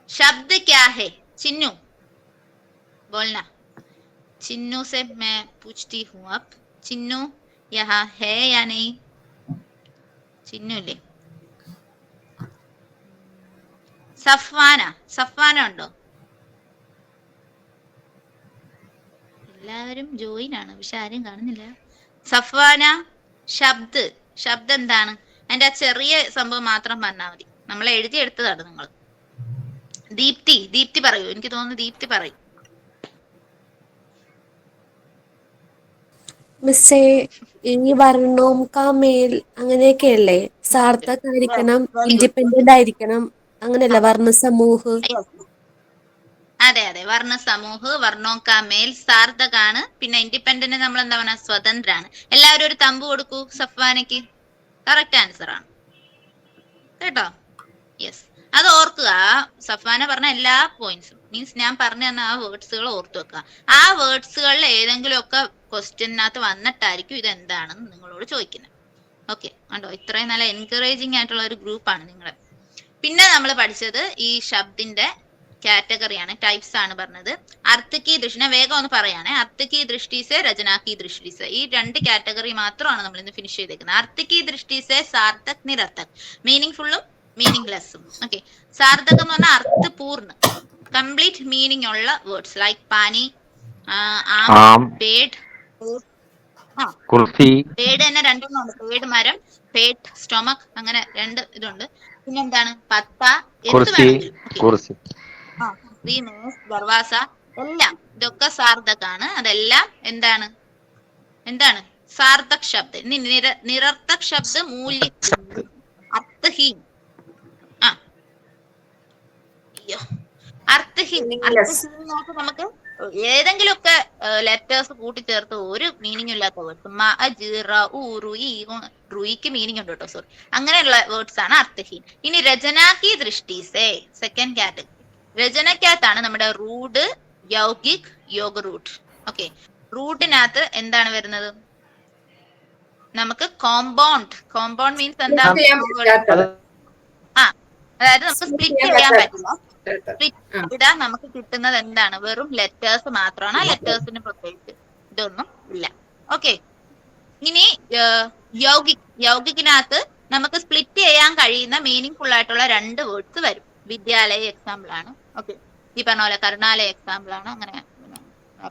शब्द क्या है? चिन्नू बोलना। चिन्नू से मैं पूछती हूँ अब, चिन्नू यहाँ है या नहीं? चिन्नू ले। സഫ്വാന ഉണ്ടോ? എല്ലാവരും ജോയിൻ ആണ്, പക്ഷെ ആരും കാണുന്നില്ല. സഫ്വാന, ശബ്ദം എന്താണ്? അതിന്റെ ആ ചെറിയ സംഭവം മാത്രം പറഞ്ഞാൽ മതി, നമ്മൾ എഴുതിയെടുത്തതാണ് നിങ്ങൾ. ദീപ്തി പറയൂ, എനിക്ക് തോന്നുന്നു ദീപ്തി പറയും. മിസ്സേ, ഈ വർണ്ണവും കാമേൽ അങ്ങനെയൊക്കെയല്ലേ? സാർത്ഥകായിരിക്കണം, ഇൻഡിപെൻഡന്റ് ആയിരിക്കണം, അങ്ങനെയല്ല വർണ്ണ സമൂഹ്? അതെ, വർണ്ണ സമൂഹ്, വർണ്ണോക്കാ മേൽ സാർത്ഥകാണ്. പിന്നെ ഇൻഡിപെൻഡന്റ് നമ്മൾ എന്താ പറയുക, സ്വതന്ത്രാണ്. എല്ലാവരും ഒരു തമ്പ് കൊടുക്കൂ സഫ്വാനയ്ക്ക്. കറക്റ്റ് ആൻസർ ആണ് കേട്ടോ. യെസ്, അത് ഓർക്കുക. സഫ്വാന പറഞ്ഞ എല്ലാ പോയിന്റ്സും മീൻസ് ഞാൻ പറഞ്ഞു തന്ന ആ വേർഡ്സുകൾ ഓർത്തു വെക്കുക. ആ വേർഡ്സുകളിൽ ഏതെങ്കിലും ഒക്കെ ക്വസ്റ്റ്യനകത്ത് വന്നിട്ടായിരിക്കും ഇത് എന്താണെന്ന് നിങ്ങളോട് ചോദിക്കുന്നത്. ഓക്കെ, കണ്ടോ, ഇത്രയും നല്ല എൻകറേജിങ് ആയിട്ടുള്ള ഒരു ഗ്രൂപ്പാണ് നിങ്ങളെ. പിന്നെ നമ്മൾ പഠിച്ചത് ഈ ശബ്ദിന്റെ കാറ്റഗറിയാണ്, ടൈപ്സ് ആണ് പറഞ്ഞത്. അർത്ഥ കി ദൃഷ്ടി, ഞാൻ വേഗം ഒന്ന് പറയാനേ. അർത്ഥ കി ദൃഷ്ടി സെ, രചന കി ദൃഷ്ടി സെ, ഈ 2 കാറ്റഗറി മാത്രമാണ് നമ്മൾ ഇന്ന് ഫിനിഷ് ചെയ്തേക്കുന്നത്. അർത്ഥ കി ദൃഷ്ടി സെ സാർത്ഥക്, നിരർത്ഥക്, മീനിങ് ഫുള്ളും മീനിങ്ലെസ്സും. ഓക്കെ, സാർത്ഥകം എന്ന് പറഞ്ഞാൽ അർത്ഥപൂർണ്ണ, കംപ്ലീറ്റ് മീനിങ് ഉള്ള വേർഡ്സ് ലൈക്ക് പാനി, ആം, പേഡ്. പേഡ് തന്നെ രണ്ടെണ്ണം ഉണ്ട്, പേഡ് മരം, പേഡ് സ്റ്റൊമക്, അങ്ങനെ രണ്ട് ഇതുണ്ട്. പിന്നെന്താണ് പത്ത, എന്ത് വേണമെങ്കിലും, ദർവാസ, എല്ലാം ഇതൊക്കെ സാർത്ഥകാണ്. അതെല്ലാം എന്താണ് എന്താണ് സാർത്ഥക് ശബ്ദ. ഇനി നിരർത്ഥക് ശബ്ദ മൂല്യ അർത്ഥഹീൻ. അർത്ഥഹീൻ അർത്ഥഹീനായിട്ട് നമുക്ക് ഏതെങ്കിലുമൊക്കെ ലെറ്റേഴ്സ് കൂട്ടിച്ചേർത്ത് ഒരു മീനിങ് ഇല്ലാത്ത വേർഡ്സ്, റുയിക്ക് മീനിങ് ഉണ്ട് കേട്ടോ, സോറി, അങ്ങനെയുള്ള വേർഡ്സ് ആണ് അർത്ഥഹീൻ. ഇനി രചനാക്കി ദൃഷ്ടിസേ സെക്കൻഡ് കാറ്റഗറി. രചനക്കകത്താണ് നമ്മുടെ റൂഡ്, യൗഗിക്, യോഗ റൂട്ട്. ഓക്കെ, റൂട്ടിനകത്ത് എന്താണ് വരുന്നത്? നമുക്ക് കോമ്പൗണ്ട്. കോമ്പൗണ്ട് മീൻസ് എന്താ? അതായത് നമുക്ക് സ്പ്ലിറ്റ് ചെയ്യാൻ പറ്റില്ല. സ്പ്ലിറ്റ് ഇടാൻ നമുക്ക് കിട്ടുന്നത് എന്താണ്? വെറും ലെറ്റേഴ്സ് മാത്രമാണ്. ആ ലെറ്റേഴ്സിന് പ്രത്യേകിച്ച് ഇതൊന്നും ഇല്ല. ഓക്കെ, ഇനി യൗഗിക്. യൗഗിക്കിനകത്ത് നമുക്ക് സ്പ്ലിറ്റ് ചെയ്യാൻ കഴിയുന്ന മീനിങ് ഫുൾ ആയിട്ടുള്ള രണ്ട് വേർഡ്സ് വരും. വിദ്യാലയ എക്സാമ്പിൾ ആണ്. ഓക്കെ, ഈ പറഞ്ഞ പോലെ കർണാലയ എക്സാമ്പിൾ ആണ്. അങ്ങനെ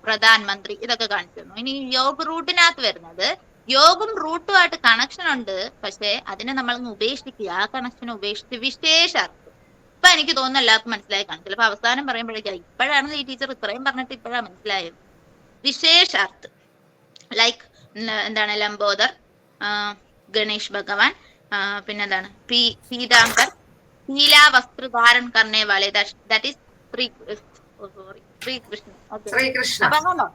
പ്രധാൻ മന്ത്രി ഇതൊക്കെ കാണിച്ചു തന്നു. ഇനി യോഗ റൂട്ടിനകത്ത് വരുന്നത്, യോഗം റൂട്ടുമായിട്ട് കണക്ഷൻ ഉണ്ട്, പക്ഷെ അതിനെ നമ്മൾ ഉപേക്ഷിക്കുക. ആ കണക്ഷനെ ഉപേക്ഷിച്ച് വിശേഷാർത്ഥം. ഇപ്പൊ എനിക്ക് തോന്നുന്നു എല്ലാവർക്കും മനസ്സിലായി കാണും. ചിലപ്പോ അവസാനം പറയുമ്പോഴേക്കും ഇപ്പോഴാണ് ഈ ടീച്ചർ ഇത്രയും പറഞ്ഞിട്ട് ഇപ്പോഴാണ് മനസ്സിലായത്. വിശേഷാർത്ഥം ലൈക്ക് എന്താണ്? ലംബോദർ, ഗണേഷ് ഭഗവാൻ, പിന്നെന്താണ്? പീതാംബർ, പീലാ വസ്ത്രധാരൻ കർണേ വാലെ, ദാറ്റ് ഈസ് ശ്രീകൃഷ്ണൻ. അപ്പൊ അങ്ങനോ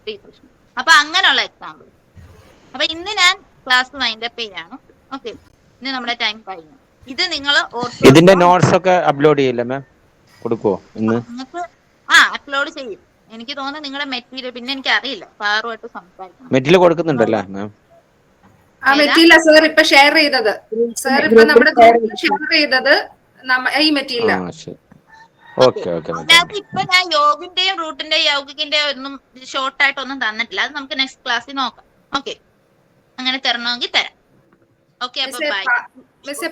ശ്രീകൃഷ്ണൻ. അപ്പൊ അങ്ങനെയുള്ള എക്സാമ്പിൾ. അപ്പൊ ഇന്ന് ഞാൻ ക്ലാസ് വൈൻഡപ്പ് ചെയ്യാണ്. ഓക്കെ, ഇന്ന് നമ്മുടെ ടൈം കഴിഞ്ഞു. ഇത് നിങ്ങൾ ഇതിന്റെ നോട്ട്സ് ഒക്കെ അപ്ലോഡ് ചെയ്യില്ല മാം? കൊടുക്കുവോ ഇന്ന്? നിങ്ങൾക്ക് അപ്ലോഡ് ചെയ്യും. എനിക്ക് തോന്നുന്നു നിങ്ങളുടെ മെറ്റീരിയൽ, പിന്നെ എനിക്ക് അറിയില്ല, സാറുമായിട്ട് സംസാരിക്കണം. മെറ്റീരിയൽ കൊടുക്കുന്നുണ്ടല്ലേ മാം? മെറ്റീരിയൽ സാർ ഇപ്പൊ ഷെയർ ചെയ്തത്, സാർ ഇപ്പൊ നമ്മുടെ ഷെയർ ചെയ്തത് ഈ മെറ്റീരിയൽ. അതിനകത്ത് ഇപ്പൊ ഞാൻ യോഗിന്റെയും റൂട്ടിന്റെയും യൗഗിക്കിന്റെയും ഒന്നും ഷോർട്ടായിട്ടൊന്നും തന്നിട്ടില്ല. അത് നമുക്ക് നെക്സ്റ്റ് ക്ലാസ്സിൽ നോക്കാം. ഓക്കെ, അങ്ങനെ തരണമെങ്കിൽ തരാം. ഓക്കെ, അപ്പൊ ബൈ.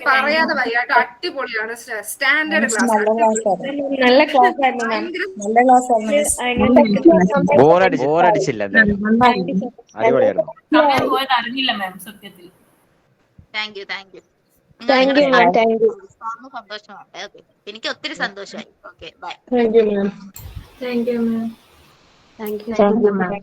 പറയാതെ വയ്യാട്ടോ, അടിപൊളിയാണ്. സ്റ്റാൻഡേർഡ് ക്ലാസ്, നല്ല ക്ലാസ് ആയിരുന്നു മാം. നല്ല ക്ലാസ് ആയിരുന്നു. ബോറടിച്ചില്ല. അടിപൊളിയായിരുന്നു. അറിഞ്ഞില്ല മാം സത്യത്തിൽ. Thank you. സന്തോഷമാണ്. ഓക്കെ, എനിക്ക് ഒത്തിരി സന്തോഷമായി. Okay, bye. Thank you ma'am.